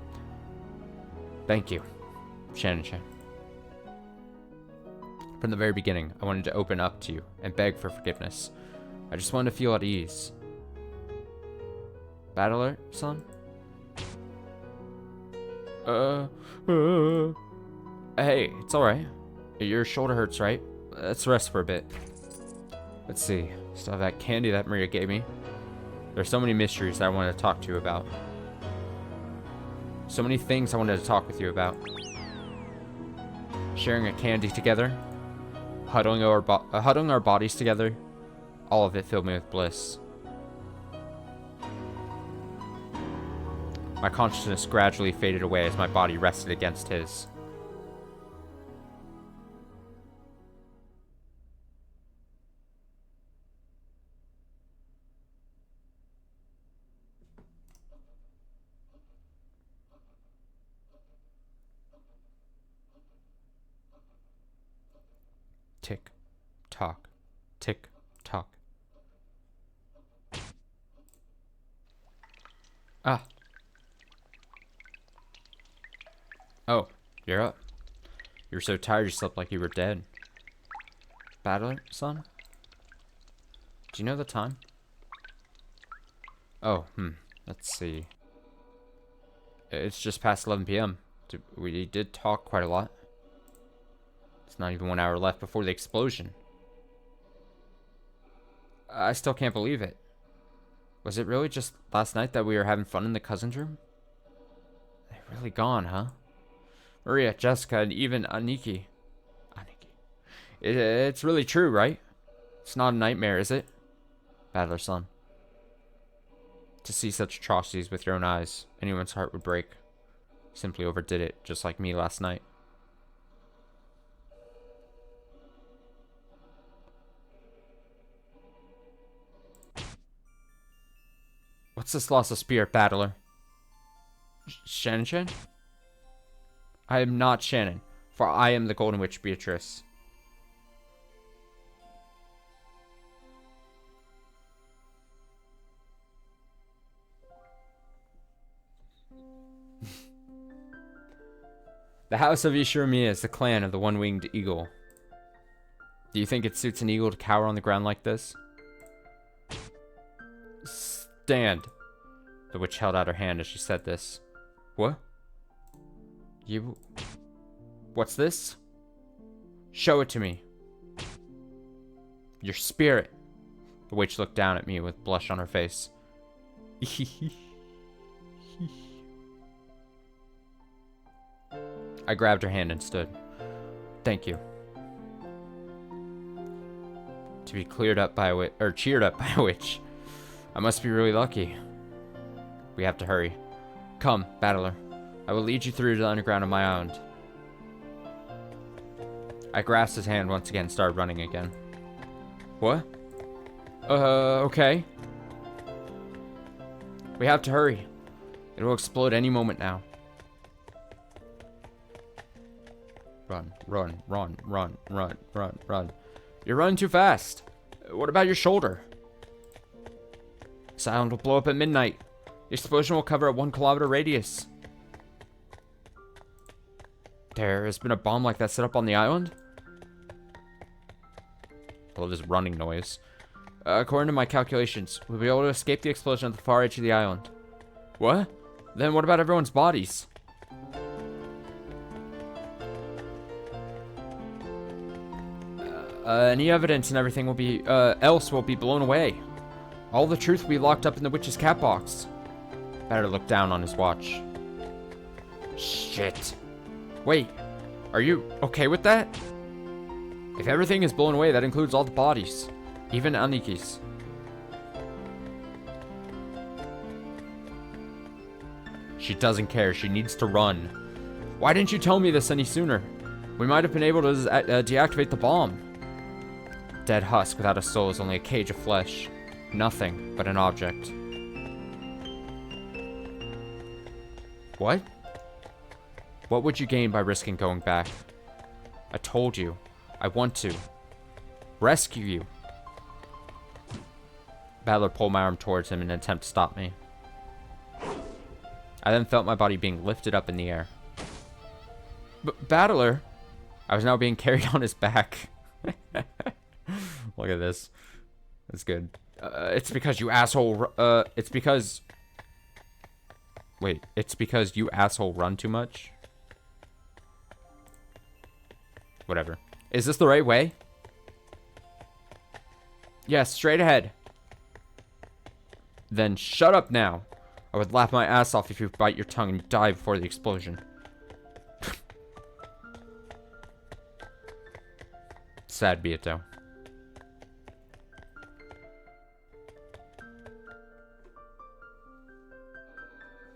Thank you, Shannon-chan. From the very beginning, I wanted to open up to you and beg for forgiveness. I just wanted to feel at ease. Battler, son? Hey, it's alright. Your shoulder hurts, right? Let's rest for a bit. Let's see. Still have that candy that Maria gave me. There's so many mysteries that I wanted to talk to you about. So many things I wanted to talk with you about. Sharing a candy together. Huddling our bodies together. All of it filled me with bliss. My consciousness gradually faded away as my body rested against his. Tick, tock, tick, tock. Ah. Oh, you're up. You were so tired you slept like you were dead. Battler, son? Do you know the time? Oh, let's see. It's just past 11 p.m. We did talk quite a lot. It's not even 1 hour left before the explosion. I still can't believe it. Was it really just last night that we were having fun in the cousin's room? They're really gone, huh? Maria, Jessica, and even Aniki. It's really true, right? It's not a nightmare, is it? Battler, son. To see such atrocities with your own eyes, anyone's heart would break. Simply overdid it, just like me last night. What's this loss of spirit, Battler? Shannon? I am not Shannon, for I am the Golden Witch Beatrice. The House of Ishuramiya is the clan of the one-winged eagle. Do you think it suits an eagle to cower on the ground like this? Stand. The witch held out her hand as she said this. What? You... What's this? Show it to me. Your spirit. The witch looked down at me with blush on her face. I grabbed her hand and stood. Thank you. To be cheered up by a witch. I must be really lucky. We have to hurry. Come, Battler. I will lead you through to the underground of my island. I grasped his hand once again and started running again. What? Okay. We have to hurry. It will explode any moment now. Run, run, run, run, run, run, run. You're running too fast. What about your shoulder? This island will blow up at midnight. The explosion will cover a 1 kilometer radius. There has been a bomb like that set up on the island? I love this running noise. According to my calculations, we'll be able to escape the explosion at the far edge of the island. What? Then what about everyone's bodies? Any evidence and everything will be, else will be blown away. All the truth will be locked up in the witch's cat box. Better look down on his watch. Shit. Wait, are you okay with that? If everything is blown away, that includes all the bodies. Even Aniki's. She doesn't care. She needs to run. Why didn't you tell me this any sooner? We might have been able to deactivate the bomb. Dead husk without a soul is only a cage of flesh. Nothing but an object. What? What would you gain by risking going back? I told you. I want to. Rescue you. Battler pulled my arm towards him in an attempt to stop me. I then felt my body being lifted up in the air. Battler! I was now being carried on his back. Look at this. That's good. It's because you asshole. It's because Wait, it's because you asshole run too much? Whatever. Is this the right way? Yes, straight ahead. Then shut up now. I would laugh my ass off if you bite your tongue and die before the explosion. Sad be it though.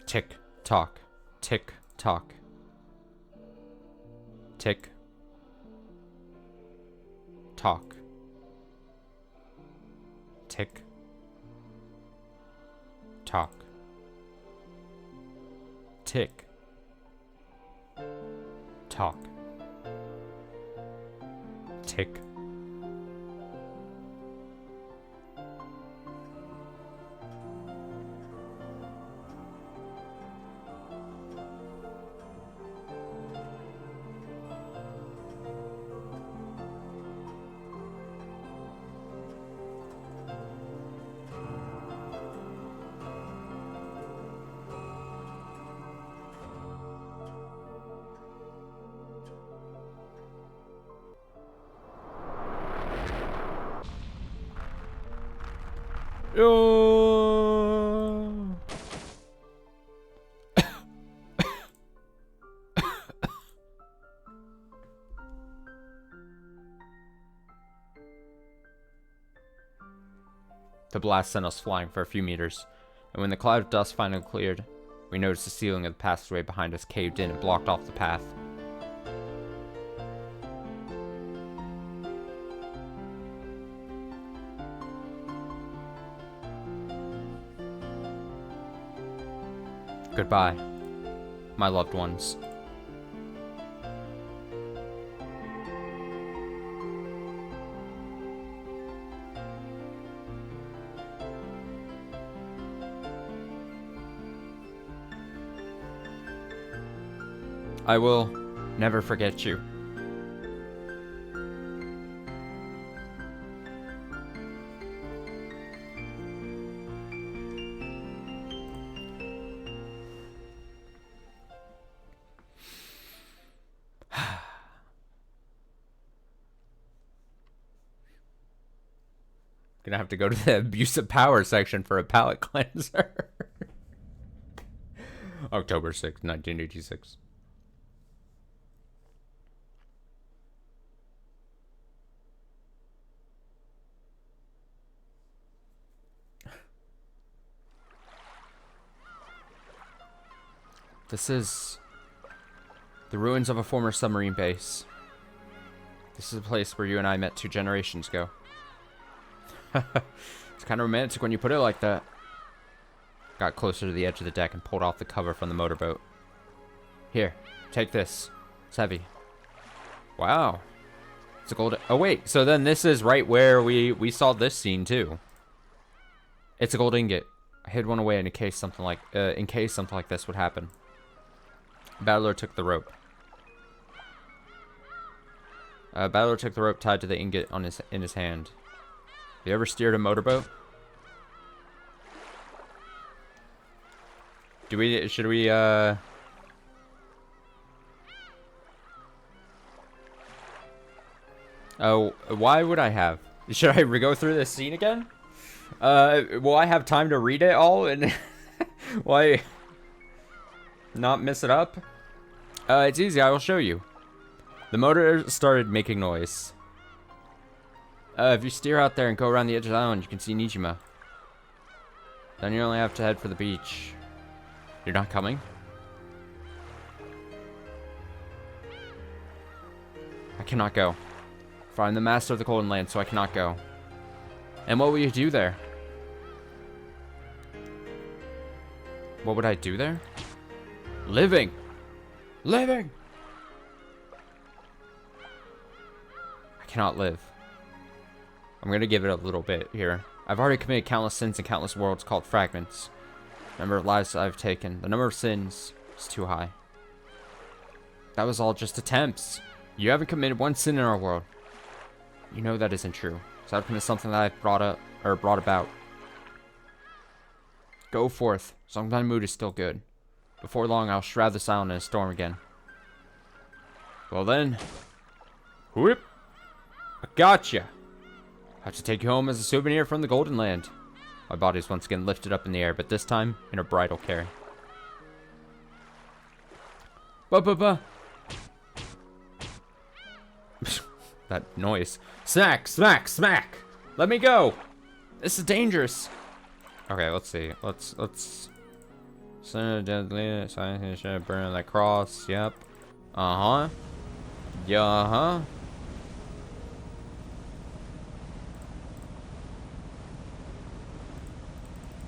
Tick tock. Tick tock. Tick tock. Tick tock. Tick tock. Tick. Oh. The blast sent us flying for a few meters, and when the cloud of dust finally cleared, we noticed the ceiling of the passageway behind us caved in and blocked off the path. Goodbye, my loved ones. I will never forget you. Gonna have to go to the abuse of power section for a palate cleanser. October 6th, 1986. This is the ruins of a former submarine base. This is a place where you and I met 2 generations ago. It's kind of romantic when you put it like that. Got closer to the edge of the deck and pulled off the cover from the motorboat. Here, take this. It's heavy. Wow. It's a gold... Oh, wait. So then this is right where we saw this scene, too. It's a gold ingot. I hid one away in case something like this would happen. Battler took the rope. Battler took the rope tied to the ingot in his hand. Have you ever steered a motorboat? Should we Oh, why would I have? Should I go through this scene again? Will I have time to read it all and why not mess it up? It's easy, I will show you. The motor started making noise. If you steer out there and go around the edge of the island, you can see Nijima. Then you only have to head for the beach. You're not coming? I cannot go. For I'm the master of the Golden Land, so I cannot go. And what will you do there? What would I do there? Living! Living! I cannot live. I'm gonna give it a little bit here. I've already committed countless sins in countless worlds called fragments. The number of lives I've taken, the number of sins is too high. That was all just attempts. You haven't committed one sin in our world. You know that isn't true. So I've committed something that I've brought about. Go forth. As long as my mood is still good. Before long, I'll shroud this island in a storm again. Well then, whoop! I gotcha! I have to take you home as a souvenir from the Golden Land. My body is once again lifted up in the air, but this time in a bridal carry. Ba-ba-ba! That noise. Smack! Smack! Smack! Let me go! This is dangerous! Okay, let's see. Let's... Send a deadly science should burn that cross. Yep. Uh-huh. Yeah, uh-huh.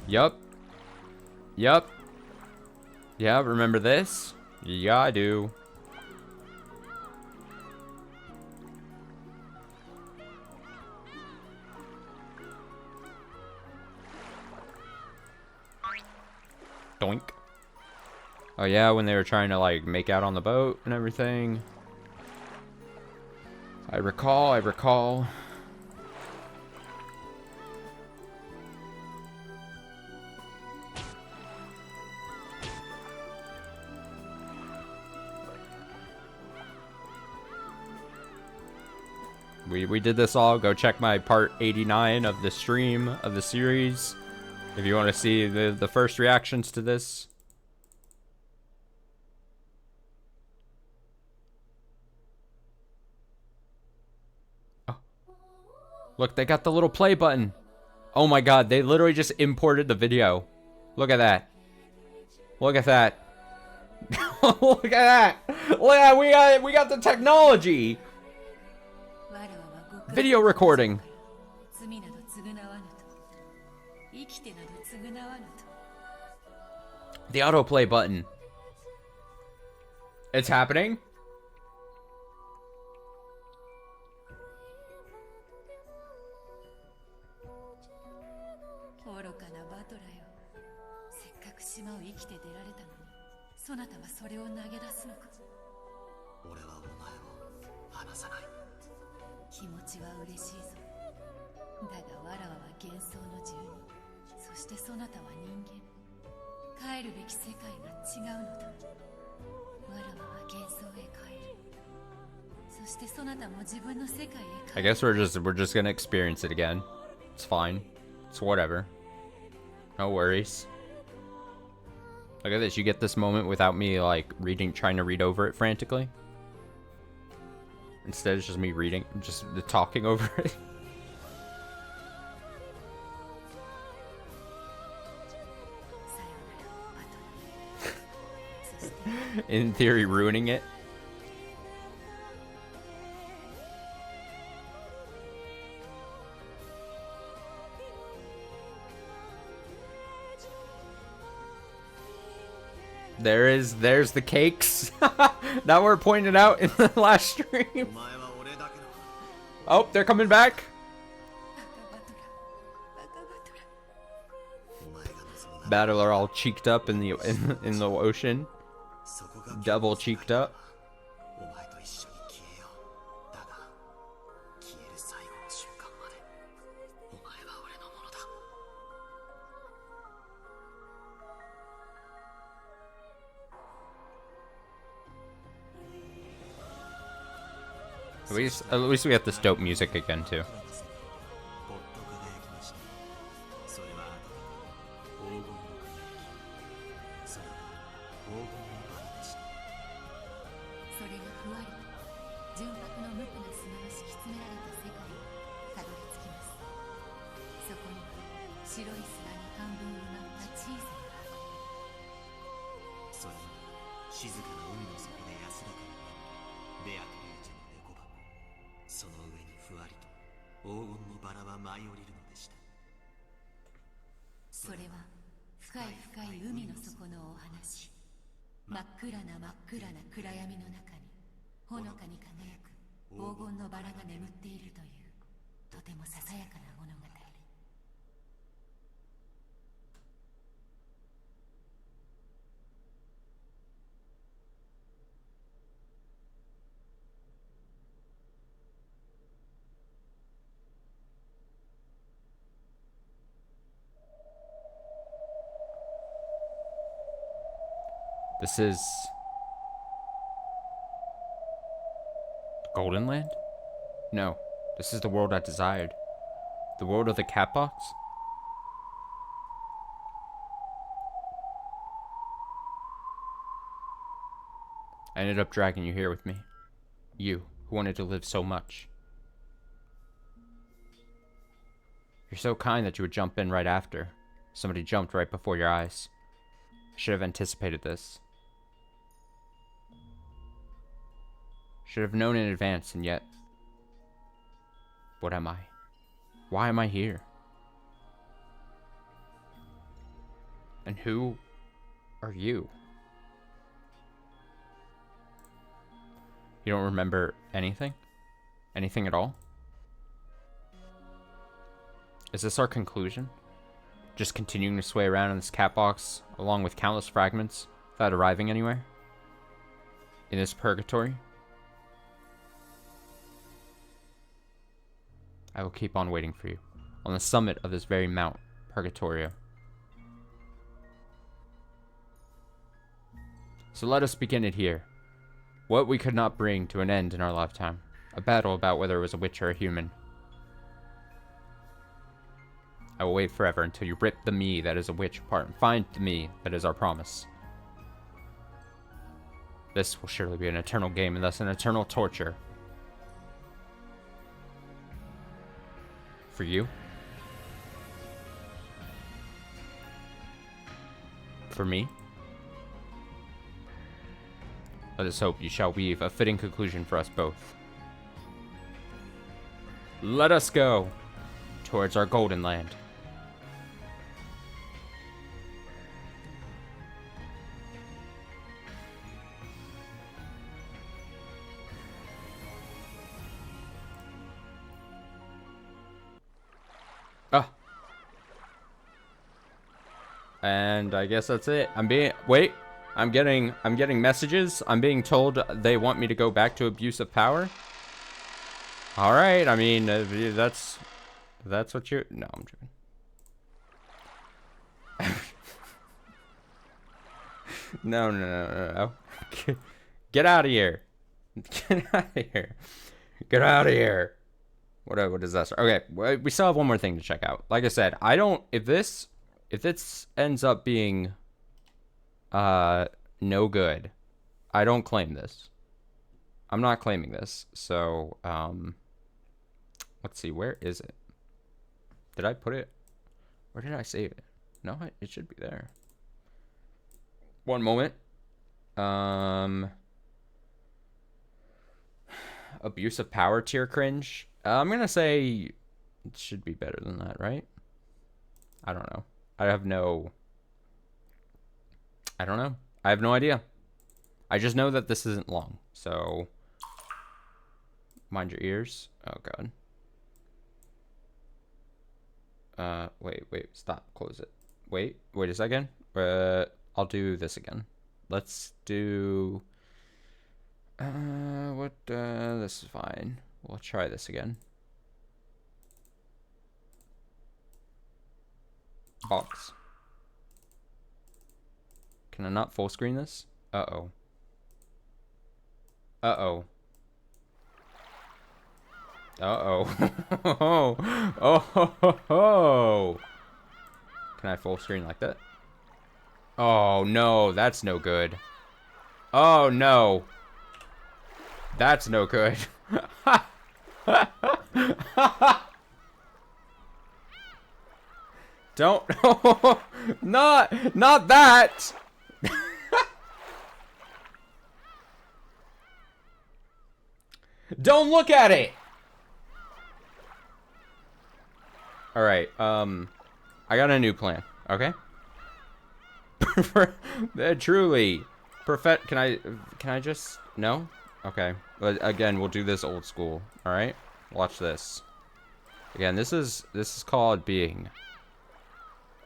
Yup. Yup. Yeah, remember this? Yeah, I do. Doink. Oh yeah, when they were trying to like make out on the boat and everything. I recall. We did this all. Go check my part 89 of the stream of the series if you want to see the first reactions to this. Oh. Look, they got the little play button. Oh my god, they literally just imported the video. Look at that. Look at that. Look at that. Look at that. We got the technology. Video recording. The autoplay button. It's happening. I guess we're just gonna experience it again. It's fine. It's whatever. No worries. Look at this. You get this moment without me like trying to read over it frantically. Instead, it's just me reading, just talking over it. In theory, ruining it. There's the cakes that were pointed out in the last stream. Oh, they're coming back. Battler all cheeked up in the ocean. Double cheeked up. At least we have this dope music again too. This is... Golden Land? No. This is the world I desired. The world of the cat box? I ended up dragging you here with me. You, who wanted to live so much. You're so kind that you would jump in right after. Somebody jumped right before your eyes. I should have anticipated this. Should have known in advance, and yet... What am I? Why am I here? And who are you? You don't remember anything? Anything at all? Is this our conclusion? Just continuing to sway around in this cat box, along with countless fragments, without arriving anywhere? In this purgatory? I will keep on waiting for you, on the summit of this very Mount Purgatorio. So let us begin it here. What we could not bring to an end in our lifetime. A battle about whether it was a witch or a human. I will wait forever until you rip the me that is a witch apart and find the me that is our promise. This will surely be an eternal game and thus an eternal torture. For you? For me? Let us hope you shall weave a fitting conclusion for us both. Let us go towards our golden land. Ah. And I guess that's it. I'm getting messages. I'm being told they want me to go back to abuse of power. All right. I mean, that's what you... No, I'm joking. No. Get out of here. Get out of here. Get out of here. What is that? Okay, we still have one more thing to check out. Like I said, I don't... If this ends up being... no good, I don't claim this. I'm not claiming this. So, let's see. Where is it? Did I put it? Where did I save it? No, it should be there. One moment. Abuse of power tier cringe. I'm gonna say it should be better than that, right? I don't know. I don't know. I have no idea. I just know that this isn't long, so mind your ears. Oh god. Wait, stop, close it. Wait a second. I'll do this again. Let's do this is fine. We'll try this again. Box. Can I not full screen this? Uh-oh. Uh-oh. Uh-oh. Oh. Can I full screen like that? Oh, no. That's no good. Oh, no. That's no good. Don't. Not that. Don't look at it. All right. I got a new plan. Okay. Truly, perfect. Can I just no? Okay. But again, we'll do this old school. All right. Watch this. Again, this is called being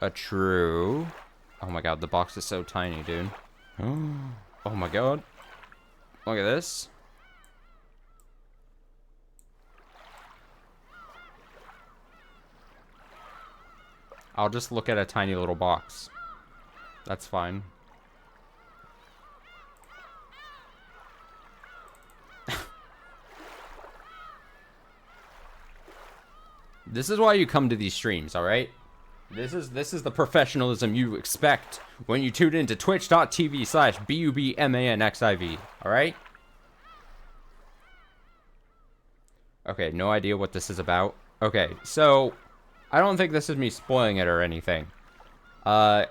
a true. Oh my god, the box is so tiny, dude. Oh my god. Look at this. I'll just look at a tiny little box. That's fine. This is why you come to these streams, all right? This is the professionalism you expect when you tune into twitch.tv/bubmanXIV, all right? Okay, no idea what this is about. Okay, so I don't think this is me spoiling it or anything. I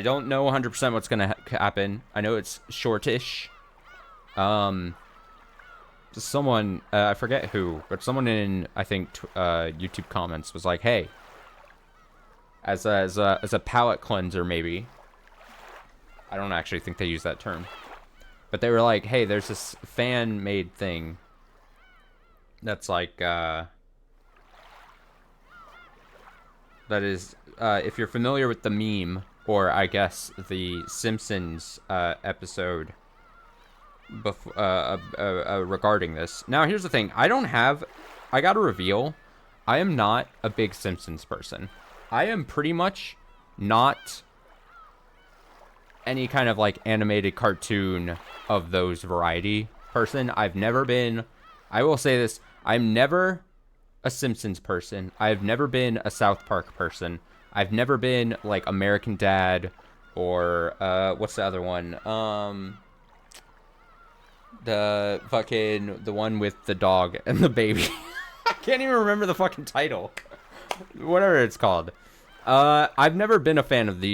don't know 100% what's gonna happen. I know it's shortish. Someone, I forget who, but someone in, I think, YouTube comments was like, hey, as a palate cleanser, maybe. I don't actually think they use that term. But they were like, hey, there's this fan-made thing that's like, that is, if you're familiar with the meme, or I guess the Simpsons episode regarding this. Now, here's the thing. I gotta reveal, I am not a big Simpsons person. I am pretty much not any kind of, like, animated cartoon of those variety person. I've never been, I will say this, I'm never a Simpsons person. I've never been a South Park person. I've never been, like, American Dad, or, what's the other one? The one with the dog and the baby. I can't even remember the fucking title. Whatever it's called. I've never been a fan of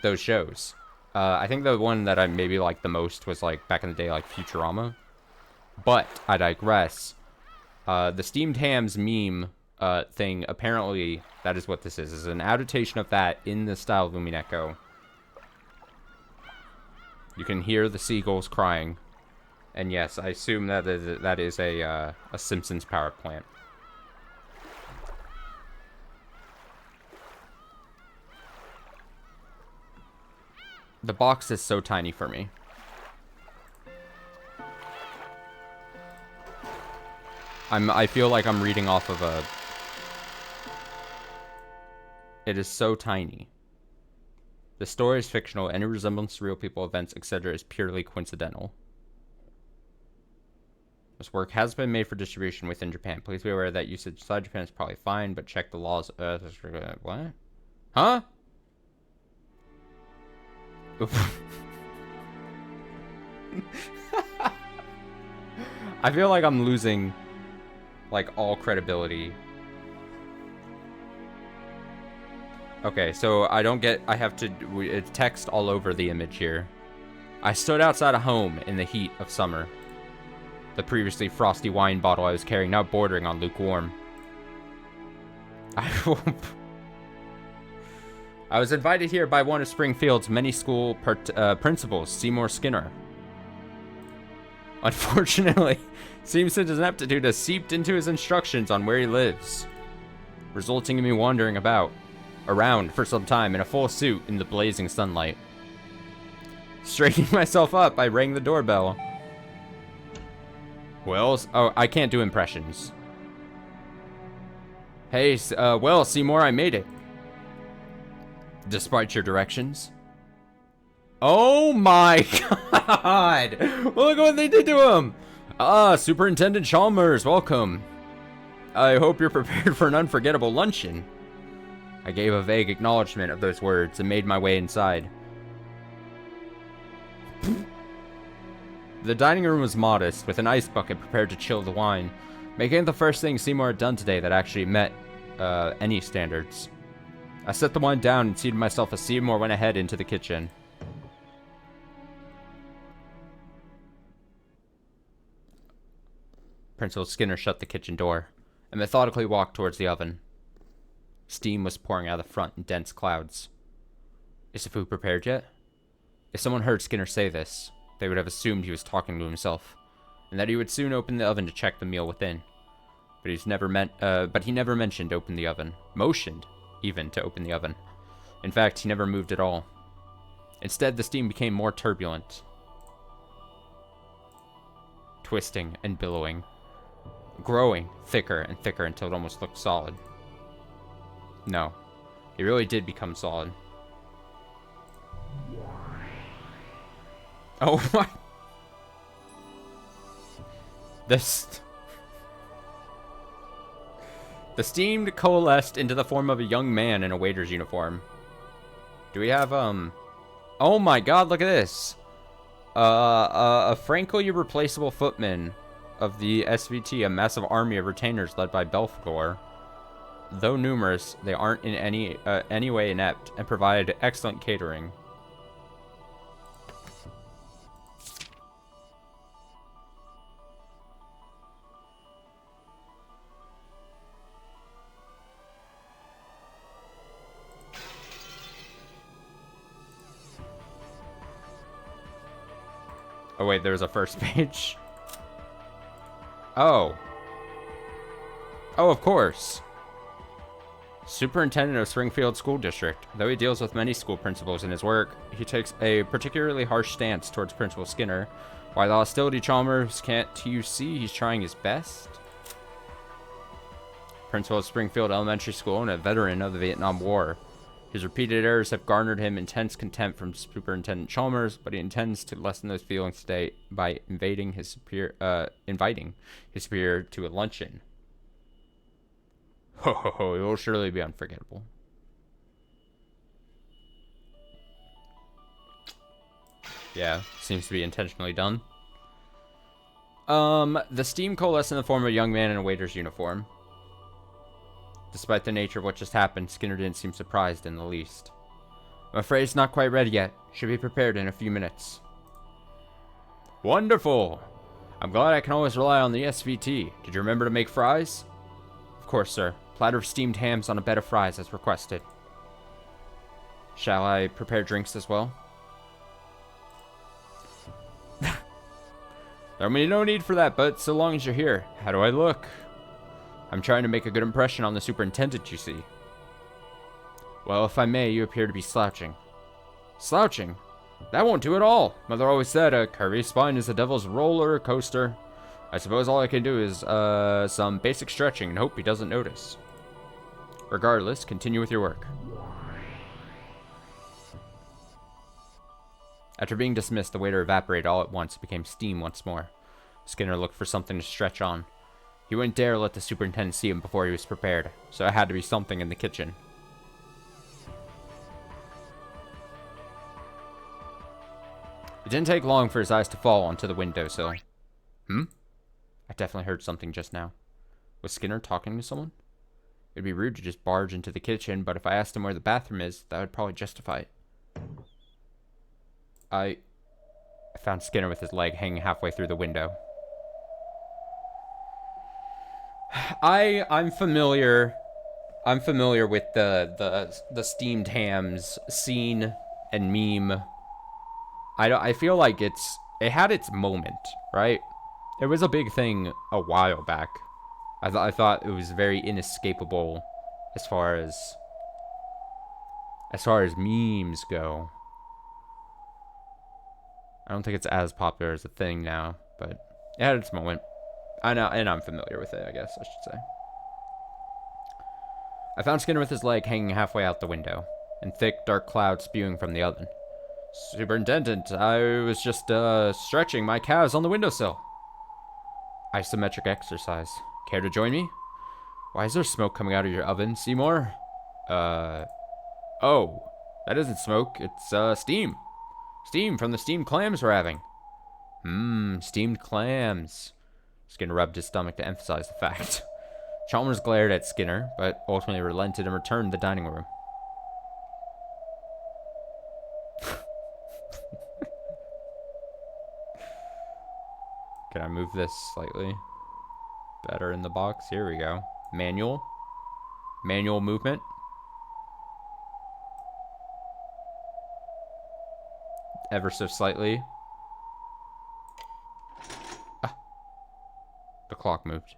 those shows. I think the one that I maybe liked the most was, like, back in the day, like, Futurama. But I digress. The steamed hams meme thing, apparently that is what this is an adaptation of that in the style of Umineko. You can hear the seagulls crying. And yes, I assume that is a Simpsons power plant. The box is so tiny for me. I feel like I'm reading off of a... It is so tiny. The story is fictional. Any resemblance to real people, events, etc. is purely coincidental. This work has been made for distribution within Japan. Please be aware that usage outside Japan is probably fine, but check the laws. What? Huh? I feel like I'm losing, like, all credibility. Okay, so I have to, it's text all over the image here. I stood outside a home in the heat of summer. The previously frosty wine bottle I was carrying now bordering on lukewarm. I was invited here by one of Springfield's many school principals, Seymour Skinner. Unfortunately, Simpsons' ineptitude has seeped into his instructions on where he lives, resulting in me wandering around for some time in a full suit in the blazing sunlight. Straightening myself up, I rang the doorbell. Well, oh, I can't do impressions. Hey, well, Seymour, I made it. Despite your directions. Oh my god! Look what they did to him! Ah, Superintendent Chalmers, welcome. I hope you're prepared for an unforgettable luncheon. I gave a vague acknowledgement of those words and made my way inside. The dining room was modest, with an ice bucket prepared to chill the wine, making it the first thing Seymour had done today that actually met any standards. I set the wine down and seated myself as Seymour went ahead into the kitchen. Principal Skinner shut the kitchen door and methodically walked towards the oven. Steam was pouring out of the front in dense clouds. Is the food prepared yet? If someone heard Skinner say this, they would have assumed he was talking to himself, and that he would soon open the oven to check the meal within. But he never mentioned open the oven, motioned even to open the oven. In fact, he never moved at all. Instead, the steam became more turbulent, twisting and billowing, growing thicker and thicker until it almost looked solid. No, it really did become solid. Oh my... The steam coalesced into the form of a young man in a waiter's uniform. Do we have, Oh my god, look at this. A frankly replaceable footman of the SVT, a massive army of retainers led by Belfagor. Though numerous, they aren't in any way inept and provide excellent catering. Oh wait, there's a first page. Oh. Oh, of course. Superintendent of Springfield School District. Though he deals with many school principals in his work, he takes a particularly harsh stance towards Principal Skinner. Why the hostility, Chalmers? Can't you see he's trying his best? Principal of Springfield Elementary School and a veteran of the Vietnam War. His repeated errors have garnered him intense contempt from Superintendent Chalmers, but he intends to lessen those feelings today by inviting his superior to a luncheon. Ho ho ho, it will surely be unforgettable. Yeah, seems to be intentionally done. The steam coalesced in the form of a young man in a waiter's uniform. Despite the nature of what just happened, Skinner didn't seem surprised in the least. I'm afraid it's not quite ready yet. Should be prepared in a few minutes. Wonderful! I'm glad I can always rely on the SVT. Did you remember to make fries? Of course, sir. Platter of steamed hams on a bed of fries as requested. Shall I prepare drinks as well? There'll be no need for that, but so long as you're here. How do I look? I'm trying to make a good impression on the superintendent, you see. Well, if I may, you appear to be slouching. Slouching? That won't do at all. Mother always said a curvy spine is the devil's roller coaster. I suppose all I can do is some basic stretching and hope he doesn't notice. Regardless, continue with your work. After being dismissed, the waiter evaporated all at once and became steam once more. Skinner looked for something to stretch on. He wouldn't dare let the superintendent see him before he was prepared, so it had to be something in the kitchen. It didn't take long for his eyes to fall onto the windowsill. I definitely heard something just now. Was Skinner talking to someone? It'd be rude to just barge into the kitchen, but if I asked him where the bathroom is, that would probably justify it. I found Skinner with his leg hanging halfway through the window. I'm familiar with the steamed hams scene and meme. I feel like it had its moment, right? It was a big thing a while back. I thought it was very inescapable as far as memes go. I don't think it's as popular as a thing now, but it had its moment. I know, and I'm familiar with it, I guess I should say. I found Skinner with his leg hanging halfway out the window, and thick, dark clouds spewing from the oven. Superintendent, I was just, stretching my calves on the windowsill. Isometric exercise. Care to join me? Why is there smoke coming out of your oven, Seymour? Oh, that isn't smoke, it's, steam. Steam from the steamed clams we're having. Steamed clams. Skinner rubbed his stomach to emphasize the fact. Chalmers glared at Skinner, but ultimately relented and returned to the dining room. Can I move this slightly better in the box? Here we go. Manual. Manual movement. Ever so slightly. The clock moved.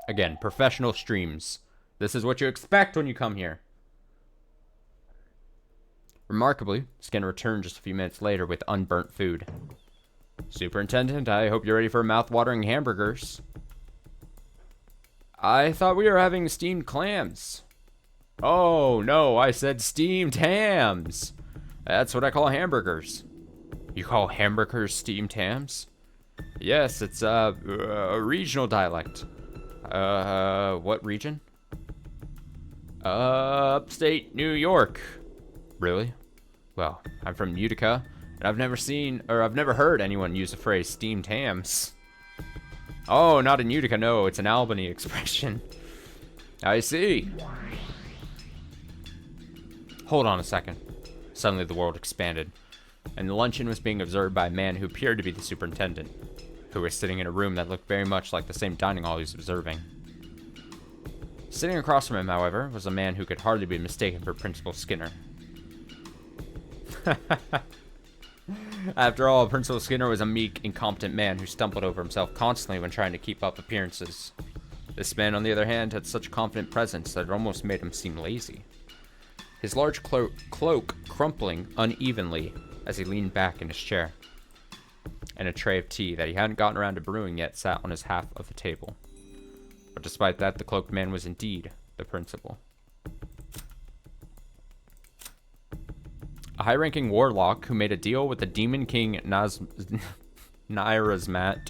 Again, professional streams. This is what you expect when you come here. Remarkably, Skinner returned just a few minutes later with unburnt food. Superintendent, I hope you're ready for mouth-watering hamburgers. I thought we were having steamed clams. Oh, no, I said steamed hams. That's what I call hamburgers. You call hamburgers steamed hams? Yes, it's a regional dialect. What region? Upstate New York. Really? Well, I'm from Utica, and I've never heard anyone use the phrase steamed hams. Oh, not in Utica, no, it's an Albany expression. I see. Hold on a second. Suddenly the world expanded, and the luncheon was being observed by a man who appeared to be the superintendent, who was sitting in a room that looked very much like the same dining hall he was observing. Sitting across from him, however, was a man who could hardly be mistaken for Principal Skinner. After all, Principal Skinner was a meek, incompetent man who stumbled over himself constantly when trying to keep up appearances. This man, on the other hand, had such confident presence that it almost made him seem lazy. His large cloak crumpling unevenly as he leaned back in his chair, and a tray of tea that he hadn't gotten around to brewing yet sat on his half of the table. But despite that, the cloaked man was indeed the principal. A high-ranking warlock who made a deal with the Demon King Nyrazmat,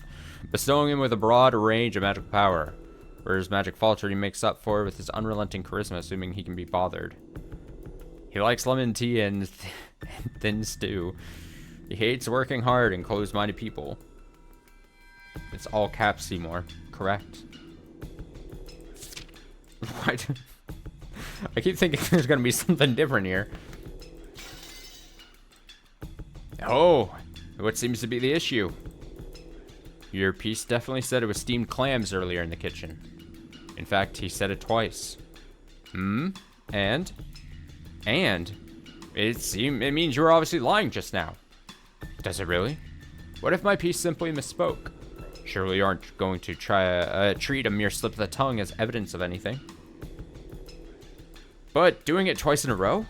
bestowing him with a broad range of magical power, where his magic faltered he makes up for with his unrelenting charisma, assuming he can be bothered. He likes lemon tea and thin stew. He hates working hard and closed-minded people. It's all caps, Seymour. Correct. What? I keep thinking there's gonna be something different here. Oh, what seems to be the issue? Your piece definitely said it was steamed clams earlier in the kitchen. In fact, he said it twice. And? It means you were obviously lying just now. Does it really? What if my piece simply misspoke? Surely you aren't going to treat a mere slip of the tongue as evidence of anything. But doing it twice in a row?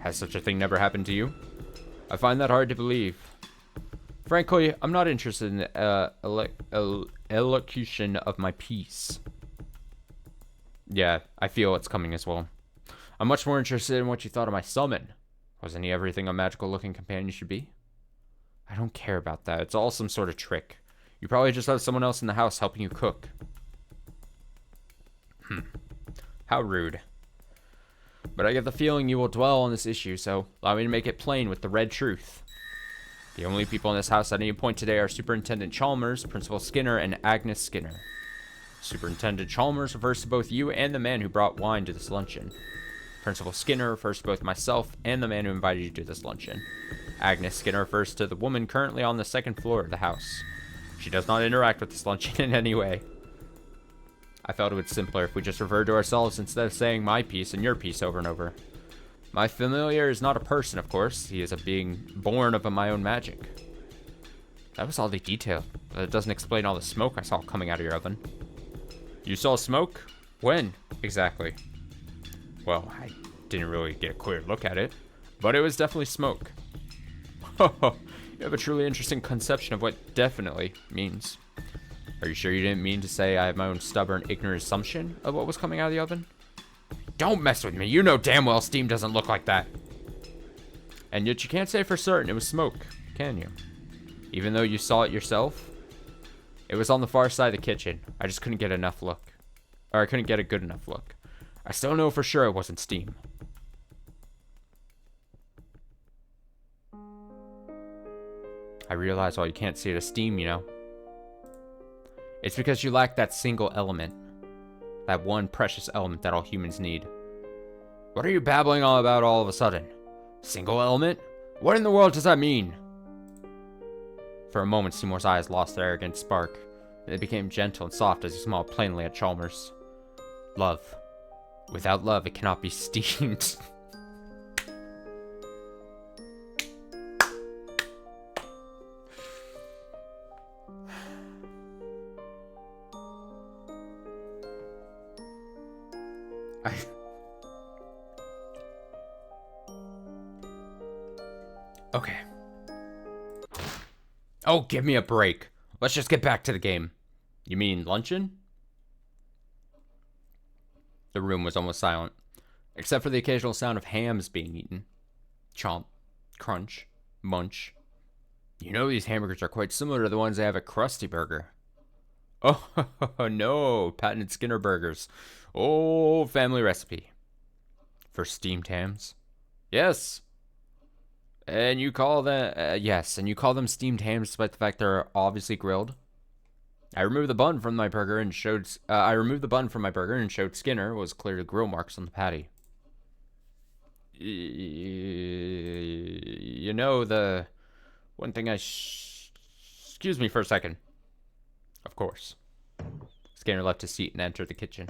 Has such a thing never happened to you? I find that hard to believe. Frankly, I'm not interested in the elocution of my piece. Yeah, I feel it's coming as well. I'm much more interested in what you thought of my summon. Wasn't he everything a magical-looking companion should be? I don't care about that. It's all some sort of trick. You probably just have someone else in the house helping you cook. How rude. But I get the feeling you will dwell on this issue, so allow me to make it plain with the red truth. The only people in this house at any point today are Superintendent Chalmers, Principal Skinner, and Agnes Skinner. Superintendent Chalmers refers to both you and the man who brought wine to this luncheon. Principal Skinner refers to both myself and the man who invited you to this luncheon. Agnes Skinner refers to the woman currently on the second floor of the house. She does not interact with this luncheon in any way. I felt it would be simpler if we just referred to ourselves instead of saying my piece and your piece over and over. My familiar is not a person, of course. He is a being born of my own magic. That was all the detail, but it doesn't explain all the smoke I saw coming out of your oven. You saw smoke? When, exactly? Well, I didn't really get a clear look at it, but it was definitely smoke. You have a truly interesting conception of what definitely means. Are you sure you didn't mean to say I have my own stubborn, ignorant assumption of what was coming out of the oven? Don't mess with me. You know damn well steam doesn't look like that. And yet you can't say for certain it was smoke, can you? Even though you saw it yourself? It was on the far side of the kitchen. I just couldn't get enough look. Or I couldn't get a good enough look. I still know for sure it wasn't steam. I realize why you can't see it as steam, you know. It's because you lack that single element. That one precious element that all humans need. What are you babbling all about all of a sudden? Single element? What in the world does that mean? For a moment, Seymour's eyes lost their arrogant spark. They became gentle and soft as he smiled plainly at Chalmers. Love. Without love, it cannot be steamed. Okay. Oh, give me a break. Let's just get back to the game. You mean luncheon? The room was almost silent, except for the occasional sound of hams being eaten. Chomp, crunch, munch. You know these hamburgers are quite similar to the ones they have at Krusty Burger. Oh, no, patented Skinner burgers. Oh, family recipe. For steamed hams? Yes. And you call them, yes, and you call them steamed hams despite the fact they're obviously grilled? I removed the bun from my burger and showed, Skinner was clearly grill marks on the patty. You know, the one thing excuse me for a second. Of course. Skinner left his seat and entered the kitchen,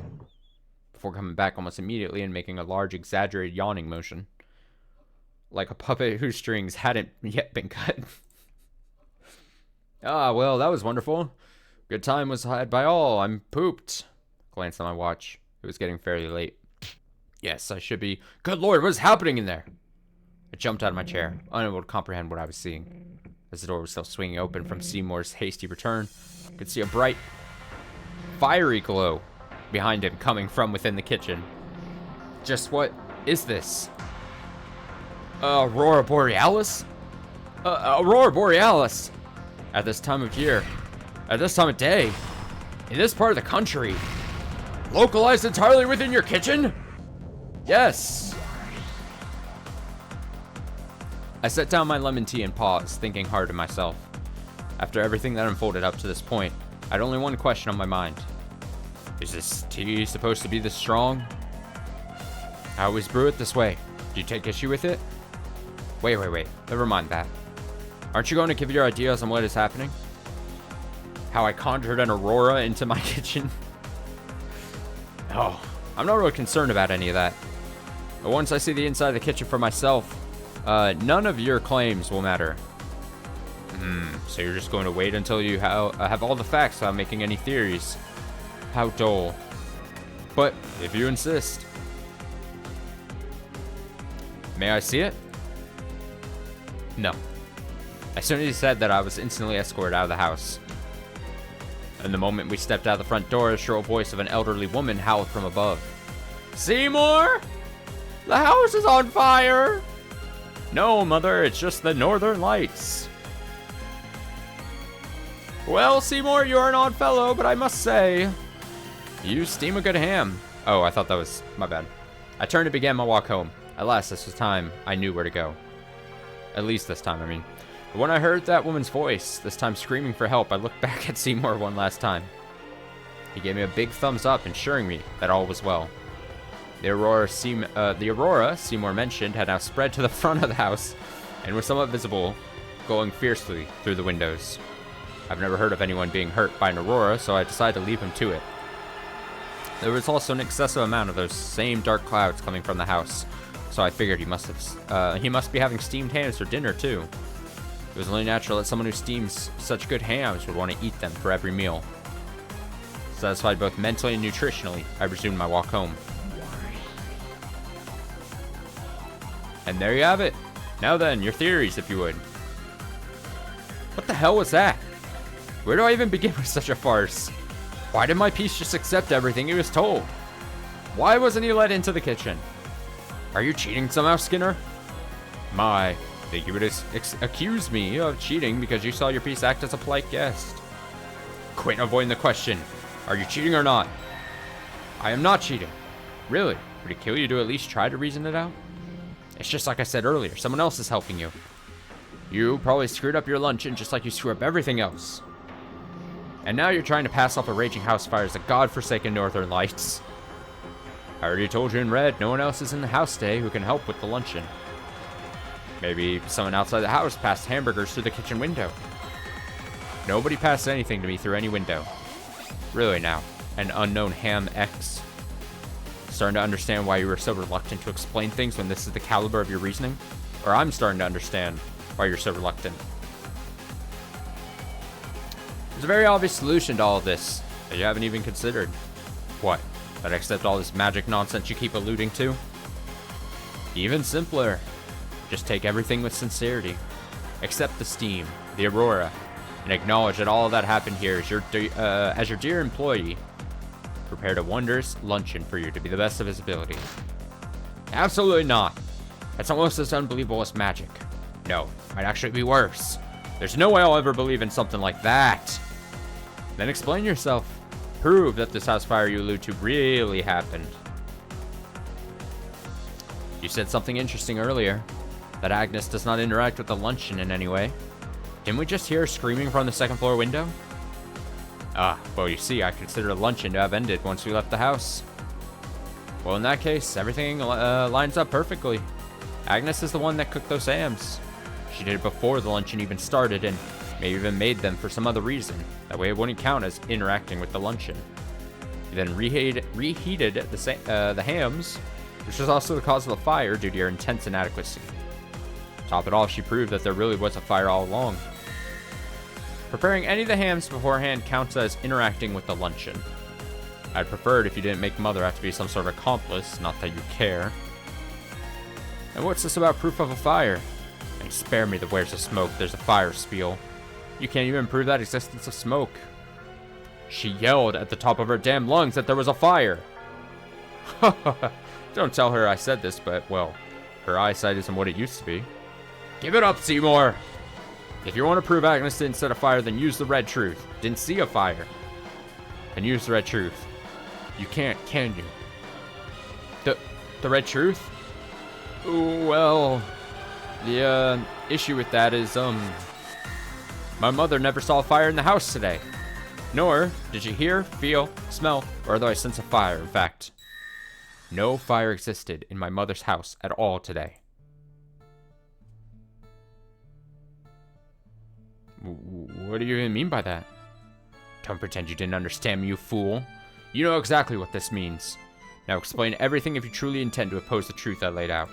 before coming back almost immediately and making a large, exaggerated yawning motion, like a puppet whose strings hadn't yet been cut. Ah, well, that was wonderful. Good time was had by all. I'm pooped. Glanced at my watch. It was getting fairly late. Yes, I should be. Good Lord, what is happening in there? I jumped out of my chair, unable to comprehend what I was seeing. As the door was still swinging open from Seymour's hasty return, I could see a bright, fiery glow behind him coming from within the kitchen. Just what is this? Aurora Borealis? Aurora Borealis! At this time of year, at this time of day, in this part of the country, localized entirely within your kitchen? Yes! I set down my lemon tea and paused, thinking hard to myself. After everything that unfolded up to this point, I had only one question on my mind. Is this tea supposed to be this strong? I always brew it this way. Do you take issue with it? Wait. Never mind that. Aren't you going to give your ideas on what is happening? How I conjured an aurora into my kitchen? Oh, I'm not really concerned about any of that. But once I see the inside of the kitchen for myself, none of your claims will matter. So you're just going to wait until you have all the facts without making any theories. How dull. But if you insist. May I see it? No. As soon as he said that, I was instantly escorted out of the house. And the moment we stepped out the front door, the shrill voice of an elderly woman howled from above. Seymour! The house is on fire! No, Mother, it's just the northern lights. Well, Seymour, you're an odd fellow, but I must say, you steam a good ham. Oh, I thought that was my bad. I turned and began my walk home. At last, this was time I knew where to go. At least this time, I mean. But when I heard that woman's voice, this time screaming for help, I looked back at Seymour one last time. He gave me a big thumbs up, ensuring me that all was well. The aurora Seymour mentioned had now spread to the front of the house and was somewhat visible, glowing fiercely through the windows. I've never heard of anyone being hurt by an aurora, so I decided to leave him to it. There was also an excessive amount of those same dark clouds coming from the house, so I figured he must be having steamed hams for dinner too. It was only natural that someone who steams such good hams would want to eat them for every meal. Satisfied both mentally and nutritionally, I resumed my walk home. And there you have it. Now then, your theories, if you would. What the hell was that? Where do I even begin with such a farce? Why did my piece just accept everything he was told? Why wasn't he let into the kitchen? Are you cheating somehow, Skinner? I think you would accuse me of cheating because you saw your piece act as a polite guest. Quit avoiding the question. Are you cheating or not? I am not cheating. Really? Would it kill you to at least try to reason it out? It's just like I said earlier. Someone else is helping you. You probably screwed up your luncheon just like you screw up everything else. And now you're trying to pass off a raging house fire as the godforsaken northern lights. I already told you in red, no one else is in the house today who can help with the luncheon. Maybe someone outside the house passed hamburgers through the kitchen window. Nobody passed anything to me through any window. Really now, an unknown ham X. Starting to understand why you were so reluctant to explain things when this is the caliber of your reasoning? Or I'm starting to understand why you're so reluctant. There's a very obvious solution to all of this that you haven't even considered. What? That I accept all this magic nonsense you keep alluding to? Even simpler. Just take everything with sincerity. Accept the steam, the aurora, and acknowledge that all of that happened here as your dear employee prepared a wondrous luncheon for you to be the best of his ability. Absolutely not. That's almost as unbelievable as magic. No, might actually be worse. There's no way I'll ever believe in something like that. Then explain yourself. Prove that this house fire you allude to really happened. You said something interesting earlier. That Agnes does not interact with the luncheon in any way. Didn't we just hear her screaming from the second floor window? Well, you see, I consider the luncheon to have ended once we left the house. Well, in that case, everything lines up perfectly. Agnes is the one that cooked those hams. She did it before the luncheon even started, and maybe even made them for some other reason. That way it wouldn't count as interacting with the luncheon. She then reheated the hams, which was also the cause of the fire due to your intense inadequacy. Top it off, she proved that there really was a fire all along. Preparing any of the hams beforehand counts as interacting with the luncheon. I'd prefer it if you didn't make Mother have to be some sort of accomplice, not that you care. And what's this about proof of a fire? And spare me the where's the smoke, there's a fire spiel. You can't even prove that existence of smoke. She yelled at the top of her damn lungs that there was a fire. Don't tell her I said this, but, well, her eyesight isn't what it used to be. Give it up, Seymour! If you want to prove Agnes didn't set a fire, then use the red truth. Didn't see a fire. Then use the red truth. You can't, can you? The red truth? Well, the issue with that is, my mother never saw a fire in the house today. Nor did she hear, feel, smell, or otherwise sense a fire. In fact, no fire existed in my mother's house at all today. What do you even mean by that? Don't pretend you didn't understand me, you fool. You know exactly what this means. Now explain everything if you truly intend to oppose the truth I laid out.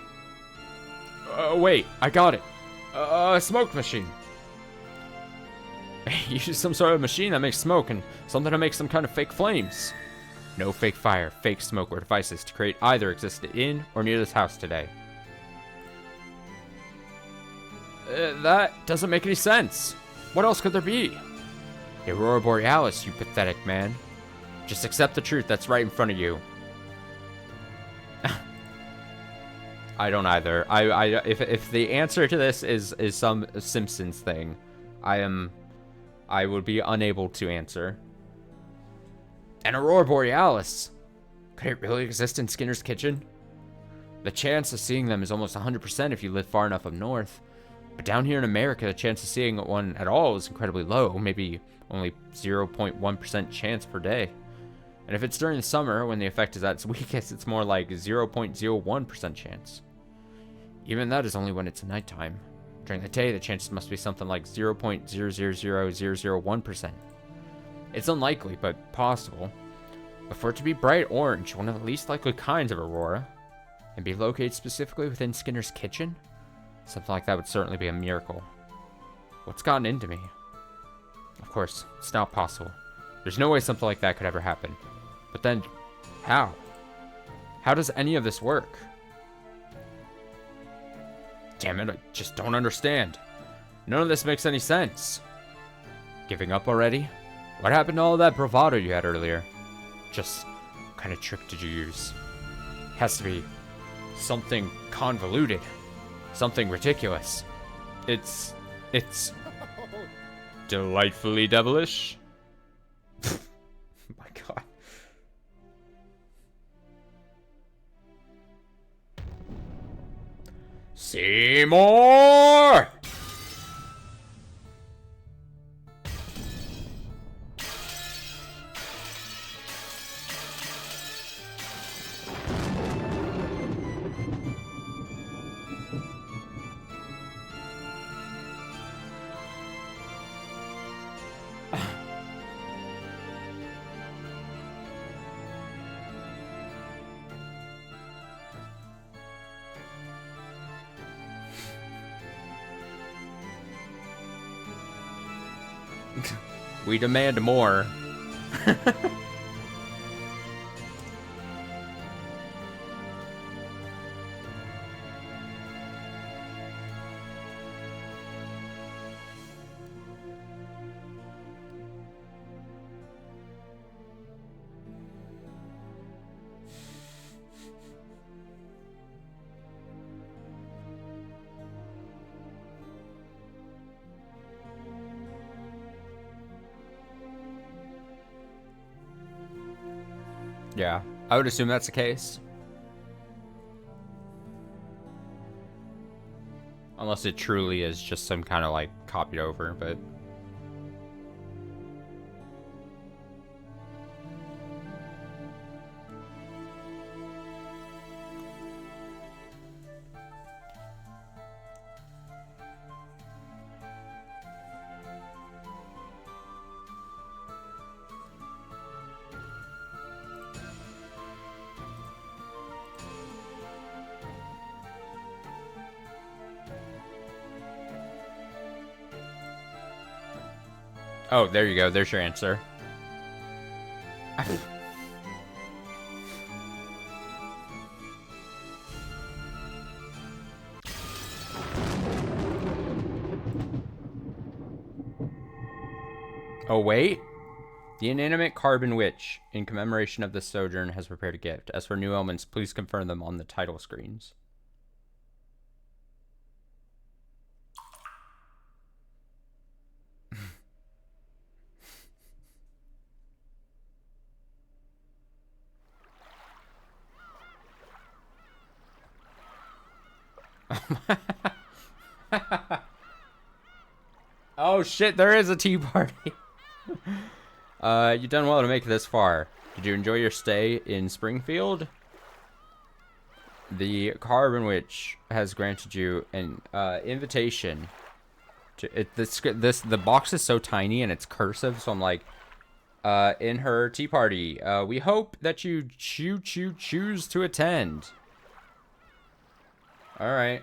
Wait, I got it. A smoke machine. You use some sort of machine that makes smoke and something to make some kind of fake flames. No fake fire, fake smoke, or devices to create either existed in or near this house today. That doesn't make any sense. What else could there be? Aurora Borealis, you pathetic man. Just accept the truth that's right in front of you. I don't either. If the answer to this is some Simpsons thing, I would be unable to answer. An Aurora Borealis? Could it really exist in Skinner's kitchen? The chance of seeing them is almost 100% if you live far enough up north. But down here in America, the chance of seeing one at all is incredibly low, maybe only 0.1% chance per day. And if it's during the summer, when the effect is at its weakest, it's more like 0.01% chance. Even that is only when it's nighttime. During the day, the chances must be something like 0.000001%. It's unlikely, but possible. But for it to be bright orange, one of the least likely kinds of aurora, and be located specifically within Skinner's kitchen? Something like that would certainly be a miracle. What's gotten into me? Of course, it's not possible. There's no way something like that could ever happen. But then, how? How does any of this work? Damn it, I just don't understand. None of this makes any sense. Giving up already? What happened to all that bravado you had earlier? Just what kind of trick did you use? Has to be something convoluted. Something ridiculous. It's delightfully devilish. My God. Seymour! We demand more. Yeah, I would assume that's the case. Unless it truly is just some kind of like copied over, but... Oh, there you go. There's your answer. Oh, wait. The inanimate carbon witch, in commemoration of this sojourn, has prepared a gift. As for new elements, please confirm them on the title screens. Oh shit, there is a tea party. You've done well to make it this far. Did you enjoy your stay in Springfield? The Carbon Witch has granted you an invitation to the box is so tiny and it's cursive, so I'm like, in her tea party. We hope that you choose to attend. All right.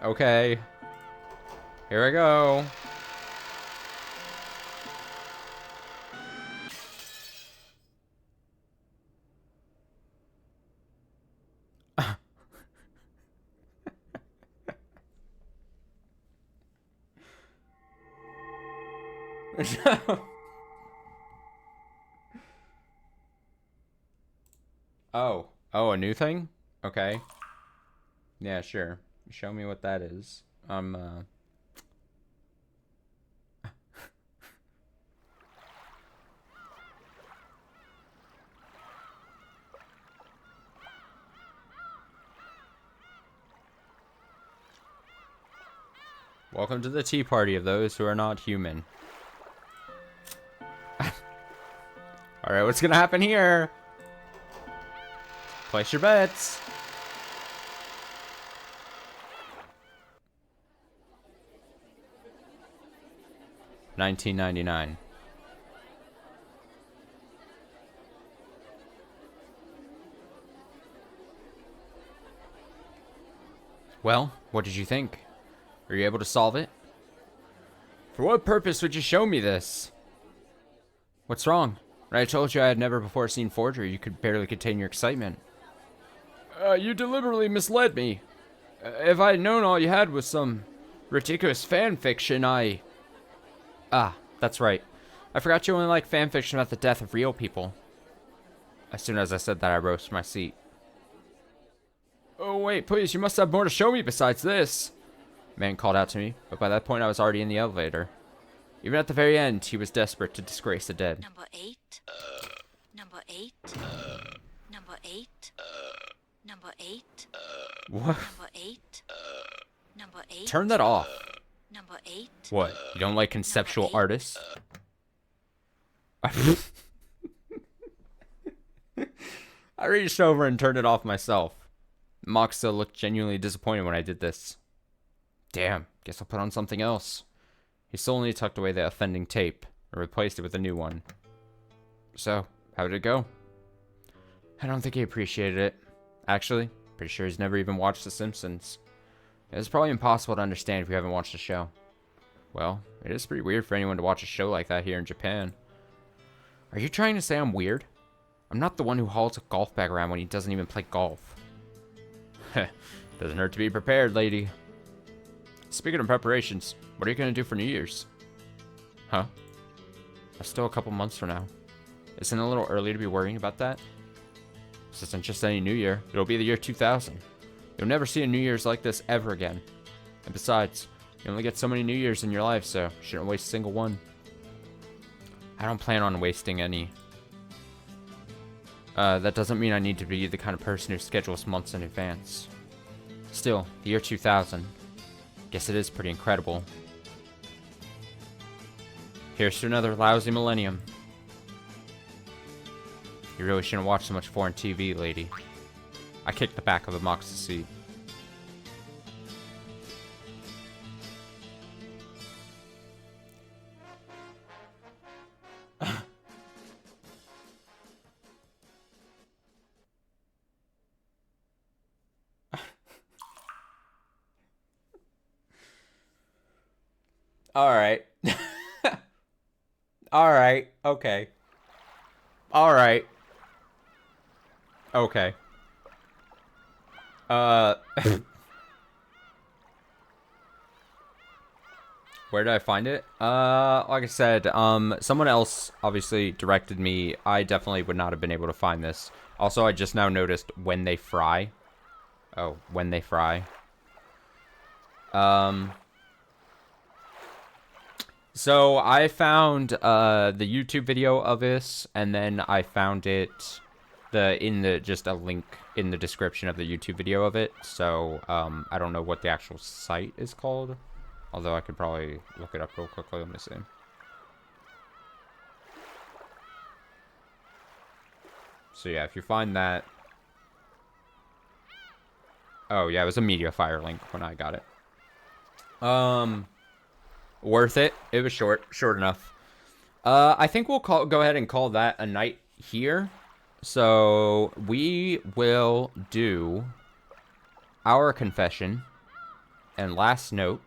Okay. Here I go. Oh. Oh, a new thing? Okay. Yeah, sure. Show me what that is. Welcome to the tea party of those who are not human. Alright, what's gonna happen here? Place your bets. $19.99. Well, what did you think? Were you able to solve it? For what purpose would you show me this? What's wrong? When I told you I had never before seen forgery, you could barely contain your excitement. You deliberately misled me. If I had known all you had was some ridiculous fan fiction, Ah, that's right. I forgot you only like fan fiction about the death of real people. As soon as I said that, I rose from my seat. Oh, wait, please, you must have more to show me besides this. Man called out to me, but by that point I was already in the elevator. Even at the very end, he was desperate to disgrace the dead. Number 8. Number 8. Number 8. Number 8. What? Number 8. Number 8. Turn that off. Number 8. What? You don't like conceptual artists? I reached over and turned it off myself. Mock still looked genuinely disappointed when I did this. Damn, guess I'll put on something else. He sullenly tucked away the offending tape and replaced it with a new one. So, how did it go? I don't think he appreciated it. Actually, pretty sure he's never even watched The Simpsons. It's probably impossible to understand if you haven't watched the show. Well, it is pretty weird for anyone to watch a show like that here in Japan. Are you trying to say I'm weird? I'm not the one who hauls a golf bag around when he doesn't even play golf. Doesn't hurt to be prepared, lady. Speaking of preparations, what are you going to do for New Year's? Huh? That's still a couple months from now. Isn't it a little early to be worrying about that? This isn't just any New Year. It'll be the year 2000. You'll never see a New Year's like this ever again. And besides, you only get so many New Year's in your life, so you shouldn't waste a single one. I don't plan on wasting any. That doesn't mean I need to be the kind of person who schedules months in advance. Still, the year 2000. Guess it is pretty incredible. Here's to another lousy millennium. You really shouldn't watch so much foreign TV, lady. I kicked the back of the Mox's seat. Alright. Alright. Okay. Alright. Okay. Where did I find it? Like I said, someone else obviously directed me. I definitely would not have been able to find this. Also, I just now noticed when they fry. Oh, when they fry. So I found the YouTube video of this, and then I found it just a link in the description of the YouTube video of it. So I don't know what the actual site is called, although I could probably look it up real quickly. Let me see. So yeah, if you find that, oh yeah, it was a Mediafire link when I got it. Worth it. It was short enough. I think we'll go ahead and call that a night here. So we will do our confession and last note.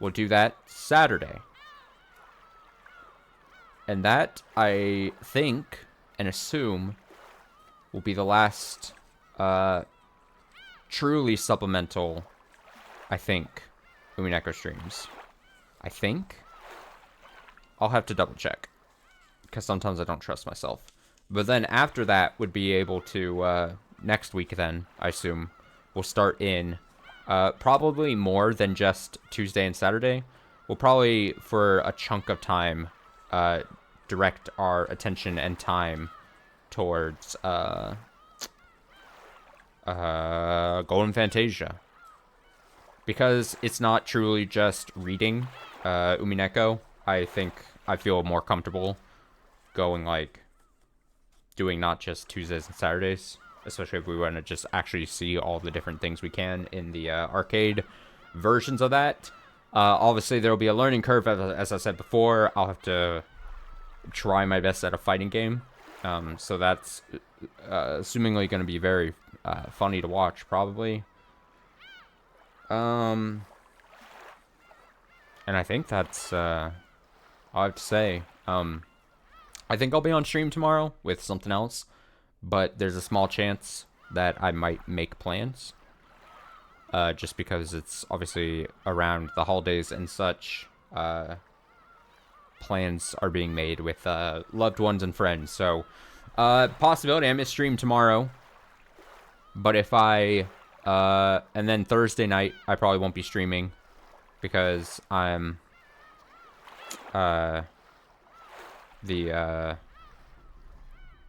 We'll do that Saturday. And that, I think and assume, will be the last truly supplemental, I think, Umineko streams. I think. I'll have to double check, because sometimes I don't trust myself. But then after that would be able to, next week then, I assume, we'll start in probably more than just Tuesday and Saturday. We'll probably, for a chunk of time, direct our attention and time towards Golden Fantasia. Because it's not truly just reading Umineko, I think I feel more comfortable going, like, doing not just Tuesdays and Saturdays, especially if we want to just actually see all the different things we can in the arcade versions of that. Obviously, there will be a learning curve, as I said before. I'll have to try my best at a fighting game. So that's assumingly going to be very funny to watch, probably. And I think that's all I have to say. I think I'll be on stream tomorrow with something else, but there's a small chance that I might make plans. Just because it's obviously around the holidays and such. Plans are being made with loved ones and friends. So, possibility I miss stream tomorrow. But if I and then Thursday night, I probably won't be streaming because I'm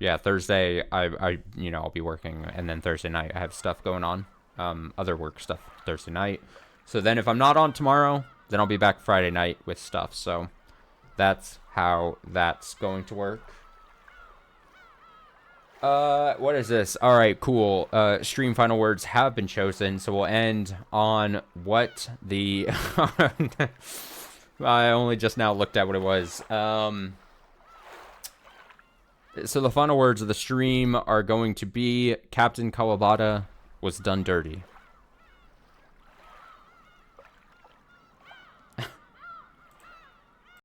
yeah, Thursday I'll be working, and then Thursday night I have stuff going on, other work stuff Thursday night. So then if I'm not on tomorrow, then I'll be back Friday night with stuff. So that's how that's going to work. What is this? All right, cool. Stream final words have been chosen, so we'll end on what the I only just now looked at what it was. So the final words of the stream are going to be Captain Kawabata was done dirty.